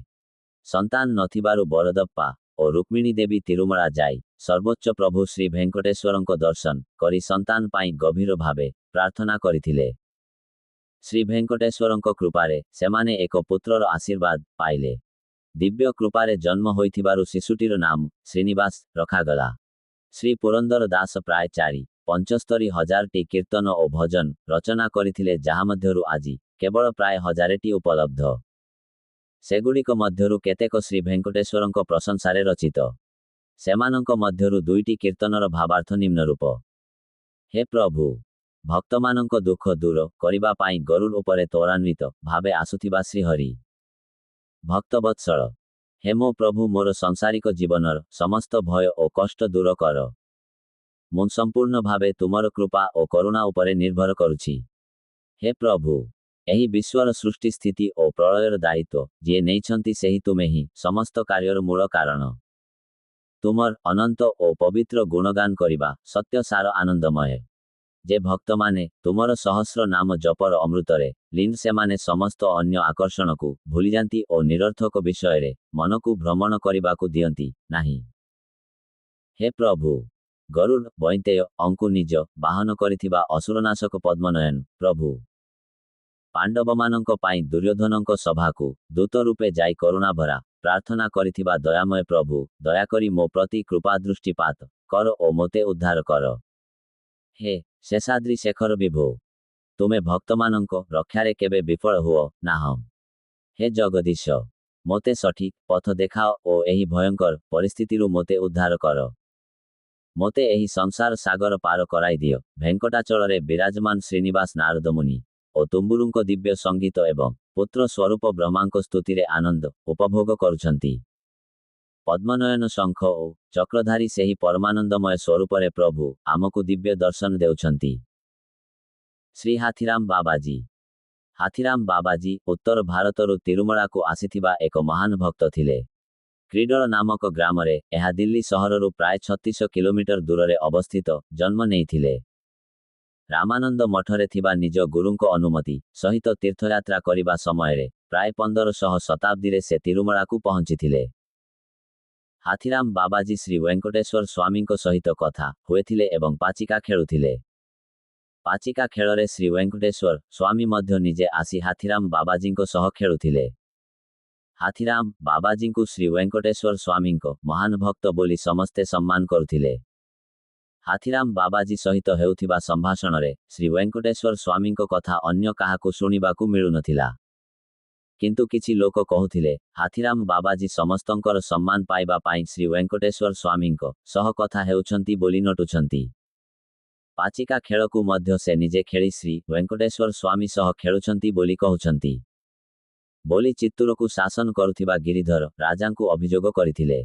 ସନ୍ତାନ ନଥିବାରୁ ବରଦପ୍ପା ଓ ରୁକ୍ମିଣୀ ଦେବୀ ତିରୁମଳା ଯାଇ ସର୍ବୋଚ୍ଚ ପ୍ରଭୁ ଶ୍ରୀ ଭେଙ୍କଟେଶ୍ୱରଙ୍କ ଦର୍ଶନ କରି ସନ୍ତାନ ପାଇଁ ଗଭୀର ଭାବେ ପ୍ରାର୍ଥନା କରିଥିଲେ। ଶ୍ରୀ ଭେଙ୍କଟେଶ୍ୱରଙ୍କ କୃପାରେ ସେମାନେ ଏକ ପୁତ୍ରର ଆଶୀର୍ବାଦ ପାଇଲେ। ଦିବ୍ୟ କୃପାରେ ଜନ୍ମ ହୋଇଥିବାରୁ ଶିଶୁଟିର ନାମ ଶ୍ରୀନିବାସ ରଖାଗଲା। ଶ୍ରୀ ପୁରନ୍ଦର ଦାସ ପ୍ରାୟ 4,75,000ଟି କୀର୍ତ୍ତନ ଓ ଭଜନ ରଚନା କରିଥିଲେ, ଯାହା ମଧ୍ୟରୁ ଆଜି କେବଳ ପ୍ରାୟ 1000ଟି ଉପଲବ୍ଧ। ସେଗୁଡ଼ିକ ମଧ୍ୟରୁ କେତେକ ଶ୍ରୀ ଭେଙ୍କଟେଶ୍ୱରଙ୍କ ପ୍ରଶଂସାରେ ରଚିତ। ସେମାନଙ୍କ ମଧ୍ୟରୁ 2ଟି କୀର୍ତ୍ତନର ଭାବାର୍ଥ ନିମ୍ନରୂପ। ହେ ପ୍ରଭୁ, ଭକ୍ତମାନଙ୍କ ଦୁଃଖ ଦୂର କରିବା ପାଇଁ ଗରୁଡ଼ ଉପରେ ତ୍ୱରାନ୍ୱିତ ଭାବେ ଆସୁଥିବା ଶ୍ରୀହରି। ଭକ୍ତବତ୍ସଳ, ହେ ମୋ ପ୍ରଭୁ, ମୋର ସଂସାରିକ ଜୀବନର ସମସ୍ତ ଭୟ ଓ କଷ୍ଟ ଦୂର କର। ମୁଁ ସମ୍ପୂର୍ଣ୍ଣ ଭାବେ ତୁମର କୃପା ଓ କରୁଣା ଉପରେ ନିର୍ଭର କରୁଛି। ହେ ପ୍ରଭୁ, ଏହି ବିଶ୍ୱର ସୃଷ୍ଟି ସ୍ଥିତି ଓ ପ୍ରଳୟର ଦାୟିତ୍ୱ ଯିଏ ନେଇଛନ୍ତି ସେହି ତୁମେ ହିଁ ସମସ୍ତ କାର୍ଯ୍ୟର ମୂଳ କାରଣ। ତୁମର ଅନନ୍ତ ଓ ପବିତ୍ର ଗୁଣଗାନ କରିବା ସତ୍ୟ ସାର ଆନନ୍ଦମୟ। ଯେ ଭକ୍ତମାନେ ତୁମର ସହସ୍ର ନାମ ଜପର ଅମୃତରେ ଲୀନ, ସେମାନେ ସମସ୍ତ ଅନ୍ୟ ଆକର୍ଷଣକୁ ଭୁଲିଯାନ୍ତି ଓ ନିରର୍ଥକ ବିଷୟରେ ମନକୁ ଭ୍ରମଣ କରିବାକୁ ଦିଅନ୍ତି ନାହିଁ। ହେ ପ୍ରଭୁ, ଗରୁଡ଼ ବୈନ୍ତେୟ ଅଙ୍କୁ ନିଜ ବାହନ କରିଥିବା ଅସୁରନାଶକ ପଦ୍ମନୟନ ପ୍ରଭୁ, ପାଣ୍ଡବମାନଙ୍କ ପାଇଁ ଦୁର୍ଯ୍ୟୋଧନଙ୍କ ସଭାକୁ ଦୂତ ରୂପେ ଯାଇ କରୁଣାଭରା ପ୍ରାର୍ଥନା କରିଥିବା ଦୟାମୟ ପ୍ରଭୁ, ଦୟାକରି ମୋ ପ୍ରତି କୃପାଦୃଷ୍ଟିପାତ କର ଓ ମୋତେ ଉଦ୍ଧାର କର। ହେ ଶେଷାଦ୍ରି ଶେଖର ବିଭୁ, ତୁମେ ଭକ୍ତମାନଙ୍କ ରକ୍ଷାରେ କେବେ ବିଫଳ ହୁଅ ନାହଁ। ହେ ଜଗଦୀଶ, ମୋତେ ସଠିକ ପଥ ଦେଖାଅ ଓ ଏହି ଭୟଙ୍କର ପରିସ୍ଥିତିରୁ ମୋତେ ଉଦ୍ଧାର କର। ମୋତେ ଏହି ସଂସାର ସାଗର ପାର କରାଇ ଦିଅ। ଭେଙ୍କଟାଚଳରେ ବିରାଜମାନ ଶ୍ରୀନିବାସ ନାରଦମୁନି ଓ ତୁମ୍ବୁରୁଙ୍କ ଦିବ୍ୟ ସଙ୍ଗୀତ ଏବଂ ପୁତ୍ର ସ୍ୱରୂପ ବ୍ରହ୍ମାଙ୍କ ସ୍ତୁତିରେ ଆନନ୍ଦ ଉପଭୋଗ କରୁଛନ୍ତି। ପଦ୍ମନୟନ ଶଙ୍ଖ ଓ ଚକ୍ରଧାରୀ ସେହି ପରମାନନ୍ଦମୟ ସ୍ୱରୂପରେ ପ୍ରଭୁ ଆମକୁ ଦିବ୍ୟ ଦର୍ଶନ ଦେଉଛନ୍ତି। ଶ୍ରୀ ହାଥୀରାମ ବାବାଜୀ। ହାଥୀରାମ ବାବାଜୀ ଉତ୍ତର ଭାରତରୁ ତିରୁମଳାକୁ ଆସିଥିବା ଏକ ମହାନ ଭକ୍ତ ଥିଲେ। କ୍ରିଡଳ ନାମକ ଗ୍ରାମରେ, ଏହା ଦିଲ୍ଲୀ ସହରରୁ ପ୍ରାୟ 36 କିଲୋମିଟର ଦୂରରେ ଅବସ୍ଥିତ, ଜନ୍ମ ନେଇଥିଲେ। ରାମାନନ୍ଦ ମଠରେ ଥିବା ନିଜ ଗୁରୁଙ୍କ ଅନୁମତି ସହିତ ତୀର୍ଥଯାତ୍ରା କରିବା ସମୟରେ ପ୍ରାୟ 1500 ଶତାବ୍ଦୀରେ ସେ ତିରୁମଳାକୁ ପହଞ୍ଚିଥିଲେ। ହାଥୀରାମ ବାବାଜୀ ଶ୍ରୀ ଭେଙ୍କଟେଶ୍ୱର ସ୍ୱାମୀଙ୍କ ସହିତ କଥା ହୋଇଥିଲେ ଏବଂ ପାଚିକା ଖେଳୁଥିଲେ। ପାଚିକା ଖେଳରେ ଶ୍ରୀ ଭେଙ୍କଟେଶ୍ୱର ସ୍ୱାମୀ ମଧ୍ୟ ନିଜେ ଆସି ହାଥୀରାମ ବାବାଜୀଙ୍କ ସହ ଖେଳୁଥିଲେ। ହାଥୀରାମ ବାବାଜୀଙ୍କୁ ଶ୍ରୀ ଭେଙ୍କଟେଶ୍ୱର ସ୍ୱାମୀଙ୍କ ମହାନ ଭକ୍ତ ବୋଲି ସମସ୍ତେ ସମ୍ମାନ କରୁଥିଲେ। ହାଥୀରାମ ବାବାଜୀ ସହିତ ହେଉଥିବା ସମ୍ଭାଷଣରେ ଶ୍ରୀ ଭେଙ୍କଟେଶ୍ୱର ସ୍ୱାମୀଙ୍କ କଥା ଅନ୍ୟ କାହାକୁ ଶୁଣିବାକୁ ମିଳୁନଥିଲା। କିନ୍ତୁ କିଛି ଲୋକ କହୁଥିଲେ, ହାଥୀରାମ ବାବାଜୀ ସମସ୍ତଙ୍କର ସମ୍ମାନ ପାଇବା ପାଇଁ ଶ୍ରୀ ଭେଙ୍କଟେଶ୍ୱର ସ୍ୱାମୀଙ୍କ ସହ କଥା ହେଉଛନ୍ତି ବୋଲି ନଟୁଛନ୍ତି। ପାଚିକା ଖେଳକୁ ମଧ୍ୟ ସେ ନିଜେ ଖେଳି ଶ୍ରୀ ଭେଙ୍କଟେଶ୍ୱର ସ୍ୱାମୀ ସହ ଖେଳୁଛନ୍ତି ବୋଲି କହୁଛନ୍ତି ବୋଲି ଚିତ୍ତୁରକୁ ଶାସନ କରୁଥିବା ଗିରିଧର ରାଜାଙ୍କୁ ଅଭିଯୋଗ କରିଥିଲେ।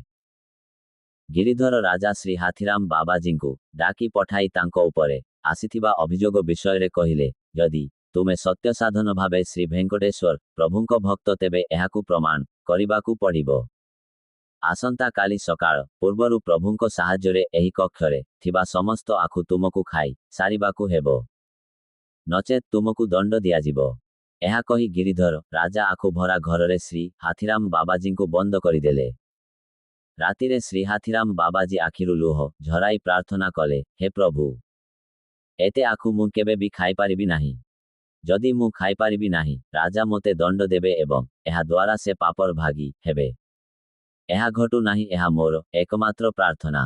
ଗିରିଧର ରାଜା ଶ୍ରୀ ହାଥୀରାମ ବାବାଜୀଙ୍କୁ ଡାକି ପଠାଇ ତାଙ୍କ ଉପରେ ଆସିଥିବା ଅଭିଯୋଗ ବିଷୟରେ କହିଲେ, ଯଦି ତୁମେ ସତ୍ୟ ସାଧନ ଭାବେ ଶ୍ରୀ ଭେଙ୍କଟେଶ୍ୱର ପ୍ରଭୁଙ୍କ ଭକ୍ତ, ତେବେ ଏହାକୁ ପ୍ରମାଣ କରିବାକୁ ପଡ଼ିବ। ଆସନ୍ତା କାଲି ସକାଳ ପୂର୍ବରୁ ପ୍ରଭୁଙ୍କ ସାହାଯ୍ୟରେ ଏହି କକ୍ଷରେ ଥିବା ସମସ୍ତ ଆଖୁ ତୁମକୁ ଖାଇ ସାରିବାକୁ ହେବ, ନଚେତ୍ ତୁମକୁ ଦଣ୍ଡ ଦିଆଯିବ। ଏହା କହି ଗିରିଧର ରାଜା ଆଖୁ ଭରା ଘରରେ ଶ୍ରୀ ହାଥୀରାମ ବାବାଜୀଙ୍କୁ ବନ୍ଦ କରିଦେଲେ। ରାତିରେ ଶ୍ରୀ ହାଥୀରାମ ବାବାଜୀ ଆଖିରୁ ଲୁହ ଝରାଇ ପ୍ରାର୍ଥନା କଲେ, ହେ ପ୍ରଭୁ, ଏତେ ଆଖୁ ମୁଁ କେବେ ବି ଖାଇପାରିବି ନାହିଁ। ଯଦି ମୁଁ ଖାଇପାରିବି ନାହିଁ, ରାଜା ମୋତେ ଦଣ୍ଡ ଦେବେ ଏବଂ ଏହା ଦ୍ୱାରା ସେ ପାପର ଭାଗୀ ହେବେ। ଏହା ଘଟୁ ନାହିଁ, ଏହା ମୋର ଏକମାତ୍ର ପ୍ରାର୍ଥନା।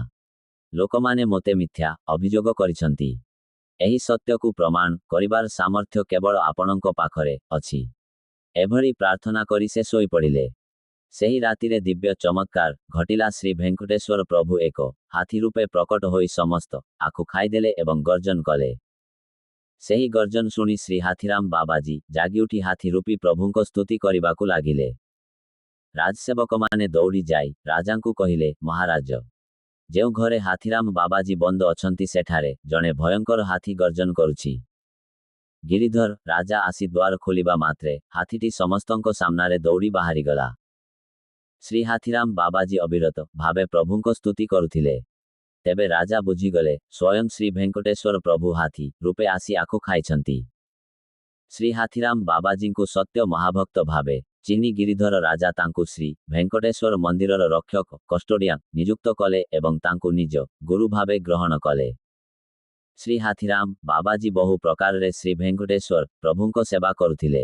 ଲୋକମାନେ ମୋତେ ମିଥ୍ୟା ଅଭିଯୋଗ କରିଛନ୍ତି। ଏହି ସତ୍ୟକୁ ପ୍ରମାଣ କରିବାର ସାମର୍ଥ୍ୟ କେବଳ ଆପଣଙ୍କ ପାଖରେ ଅଛି। ଏଭଳି ପ୍ରାର୍ଥନା କରି ସେ ଶୋଇପଡ଼ିଲେ। ସେହି ରାତିରେ ଦିବ୍ୟ ଚମତ୍କାର ଘଟିଲା। ଶ୍ରୀ ଭେଙ୍କଟେଶ୍ୱର ପ୍ରଭୁ ଏକ ହାତୀ ରୂପେ ପ୍ରକଟ ହୋଇ ସମସ୍ତ ଆଖୁ ଖାଇଦେଲେ ଏବଂ ଗର୍ଜନ କଲେ। ସେହି ଗର୍ଜନ ଶୁଣି ଶ୍ରୀ ହାତୀରାମ ବାବାଜୀ ଜାଗିଉଠି ହାତୀ ରୂପୀ ପ୍ରଭୁଙ୍କ ସ୍ତୁତି କରିବାକୁ ଲାଗିଲେ। ରାଜସେବକମାନେ ଦୌଡ଼ି ଯାଇ ରାଜାଙ୍କୁ କହିଲେ, ମହାରାଜ, ଯେଉଁ ଘରେ ହାତୀରାମ ବାବାଜୀ ବନ୍ଦ ଅଛନ୍ତି ସେଠାରେ ଜଣେ ଭୟଙ୍କର ହାତୀ ଗର୍ଜନ କରୁଛି। ଗିରିଧର ରାଜା ଆସି ଦ୍ୱାର ଖୋଲିବା ମାତ୍ରେ ହାତୀଟି ସମସ୍ତଙ୍କ ସାମ୍ନାରେ ଦୌଡ଼ି ବାହାରିଗଲା। ଶ୍ରୀ ହାତୀରାମ ବାବାଜୀ ଅବିରତ ଭାବେ ପ୍ରଭୁଙ୍କ ସ୍ତୁତି କରୁଥିଲେ। ତେବେ ରାଜା ବୁଝିଗଲେ ସ୍ୱୟଂ ଶ୍ରୀ ଭେଙ୍କଟେଶ୍ୱର ପ୍ରଭୁ ହାତୀ ରୂପେ ଆସି ଆଖୁ ଖାଇଛନ୍ତି। ଶ୍ରୀ ହାତୀରାମ ବାବାଜୀଙ୍କୁ ସତ୍ୟ ମହାଭକ୍ତ ଭାବେ ଚିହ୍ନି ଗିରିଧର ରାଜା ତାଙ୍କୁ ଶ୍ରୀ ଭେଙ୍କଟେଶ୍ୱର ମନ୍ଦିରର ରକ୍ଷକ କଷ୍ଟୋଡ଼ିଆନ୍ ନିଯୁକ୍ତ କଲେ ଏବଂ ତାଙ୍କୁ ନିଜ ଗୁରୁ ଭାବେ ଗ୍ରହଣ କଲେ। ଶ୍ରୀ ହାତୀରାମ ବାବାଜୀ ବହୁ ପ୍ରକାରରେ ଶ୍ରୀ ଭେଙ୍କଟେଶ୍ୱର ପ୍ରଭୁଙ୍କ ସେବା କରୁଥିଲେ।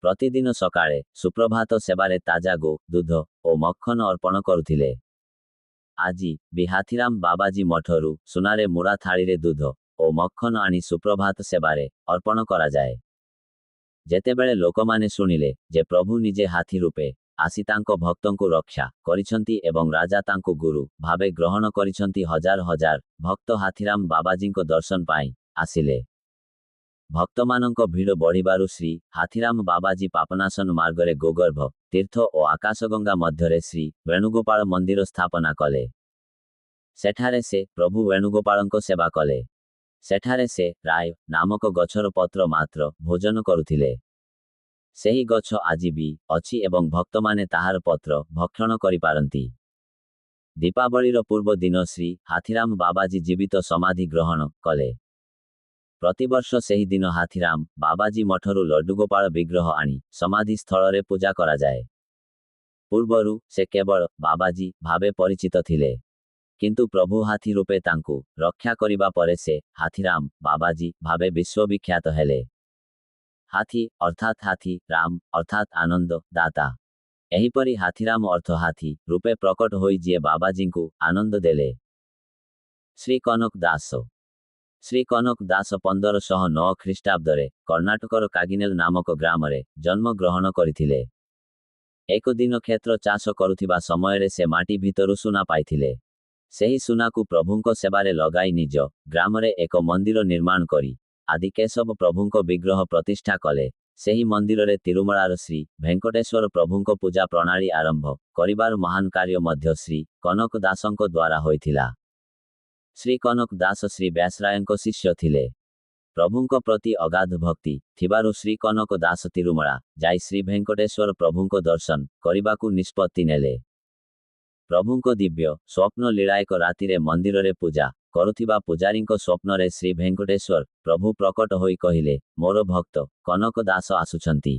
ପ୍ରତିଦିନ ସକାଳେ ସୁପ୍ରଭାତ ସେବାରେ ତାଜା ଗୋ ଦୁଧ ଓ ମକ୍ଖନ ଅର୍ପଣ କରୁଥିଲେ। ଆଜି ବି ହାତୀରାମ ବାବାଜୀ ମଠରୁ ସୁନାରେ ମୁଡ଼ା ଥାଳିରେ ଦୁଧ ଓ ମକ୍ଖନ ଆଣି ସୁପ୍ରଭାତ ସେବାରେ ଅର୍ପଣ କରାଯାଏ। ଯେତେବେଳେ ଲୋକମାନେ ଶୁଣିଲେ ଯେ ପ୍ରଭୁ ନିଜେ ହାତୀ ରୂପେ ଆସି ତାଙ୍କ ଭକ୍ତଙ୍କୁ ରକ୍ଷା କରିଛନ୍ତି ଏବଂ ରାଜା ତାଙ୍କୁ ଗୁରୁ ଭାବେ ଗ୍ରହଣ କରିଛନ୍ତି, ହଜାର ହଜାର ଭକ୍ତ ହାତୀରାମ ବାବାଜୀଙ୍କ ଦର୍ଶନ ପାଇଁ ଆସିଲେ। ଭକ୍ତମାନଙ୍କ ଭିଡ଼ ବଢ଼ିବାରୁ ଶ୍ରୀ ହାତୀରାମ ବାବାଜୀ ପାପନାଶନ ମାର୍ଗରେ ଗୋଗର୍ଭ ତୀର୍ଥ ଓ ଆକାଶଗଙ୍ଗା ମଧ୍ୟରେ ଶ୍ରୀ ବେଣୁଗୋପାଳ ମନ୍ଦିର ସ୍ଥାପନା କଲେ। ସେଠାରେ ସେ ପ୍ରଭୁ ବେଣୁଗୋପାଳଙ୍କ ସେବା କଲେ। ସେଠାରେ ସେ ରାୟ ନାମକ ଗଛର ପତ୍ର ମାତ୍ର ଭୋଜନ କରୁଥିଲେ। ସେହି ଗଛ ଆଜି ବି ଅଛି ଏବଂ ଭକ୍ତମାନେ ତାହାର ପତ୍ର ଭକ୍ଷଣ କରିପାରନ୍ତି। ଦୀପାବଳିର ପୂର୍ବ ଦିନ ଶ୍ରୀ ହାତୀରାମ ବାବାଜୀ ଜୀବିତ ସମାଧି ଗ୍ରହଣ କଲେ। ପ୍ରତିବର୍ଷ ସେହି ଦିନ ହାତୀରାମ ବାବାଜୀ ମଠରୁ ଲଡ୍ଡୁଗୋପାଳ ବିଗ୍ରହ ଆଣି ସମାଧି ସ୍ଥଳରେ ପୂଜା କରାଯାଏ। ପୂର୍ବରୁ ସେ କେବଳ ବାବାଜୀ ଭାବେ ପରିଚିତ ଥିଲେ, କିନ୍ତୁ ପ୍ରଭୁ ହାତୀ ରୂପେ ତାଙ୍କୁ ରକ୍ଷା କରିବା ପରେ ସେ ହାତୀରାମ ବାବାଜୀ ଭାବେ ବିଶ୍ୱବିଖ୍ୟାତ ହେଲେ। ହାତୀ ଅର୍ଥାତ୍ ହାତୀ, ରାମ ଅର୍ଥାତ୍ ଆନନ୍ଦ ଦାତା। ଏହିପରି ହାତୀରାମ ଅର୍ଥ ହାତୀ ରୂପେ ପ୍ରକଟ ହୋଇ ଯିଏ ବାବାଜୀଙ୍କୁ ଆନନ୍ଦ ଦେଲେ। ଶ୍ରୀ କନକ ଦାସ। ଶ୍ରୀ କନକ ଦାସ 1509 ଖ୍ରୀଷ୍ଟାବ୍ଦରେ କର୍ଣ୍ଣାଟକର କାଗିନେଲ ନାମକ ଗ୍ରାମରେ ଜନ୍ମ ଗ୍ରହଣ କରିଥିଲେ। ଏକ ଦିନ କ୍ଷେତ୍ର ଚାଷ କରୁଥିବା ସମୟରେ ସେ ମାଟି ଭିତରୁ ସୁନା ପାଇଥିଲେ। ସେହି ସୁନାକୁ ପ୍ରଭୁଙ୍କ ସେବାରେ ଲଗାଇ ନିଜ ଗ୍ରାମରେ ଏକ ମନ୍ଦିର ନିର୍ମାଣ କରି ଆଦି କେଶବ ପ୍ରଭୁଙ୍କ ବିଗ୍ରହ ପ୍ରତିଷ୍ଠା କଲେ। ସେହି ମନ୍ଦିରରେ ତିରୁମଳାର ଶ୍ରୀ ଭେଙ୍କଟେଶ୍ୱର ପ୍ରଭୁଙ୍କ ପୂଜା ପ୍ରଣାଳୀ ଆରମ୍ଭ କରିବାର ମହାନ କାର୍ଯ୍ୟ ମଧ୍ୟ ଶ୍ରୀ କନକ ଦାସଙ୍କ ଦ୍ୱାରା ହୋଇଥିଲା। ଶ୍ରୀ କନକ ଦାସ ଶ୍ରୀ ବ୍ୟାସରାୟଙ୍କ ଶିଷ୍ୟ ଥିଲେ। ପ୍ରଭୁଙ୍କ ପ୍ରତି ଅଗାଧ ଭକ୍ତି ଥିବାରୁ ଶ୍ରୀ କନକ ଦାସ ତିରୁମଳା ଯାଇ ଶ୍ରୀ ଭେଙ୍କଟେଶ୍ୱର ପ୍ରଭୁଙ୍କ ଦର୍ଶନ କରିବାକୁ ନିଷ୍ପତ୍ତି ନେଲେ। ପ୍ରଭୁଙ୍କ ଦିବ୍ୟ ସ୍ୱପ୍ନ ଲୀଳା ଏକ ରାତିରେ ମନ୍ଦିରରେ ପୂଜା କରୁଥିବା ପୂଜାରୀଙ୍କ ସ୍ୱପ୍ନରେ ଶ୍ରୀ ଭେଙ୍କଟେଶ୍ୱର ପ୍ରଭୁ ପ୍ରକଟ ହୋଇ କହିଲେ, ମୋର ଭକ୍ତ କନକ ଦାସ ଆସୁଛନ୍ତି।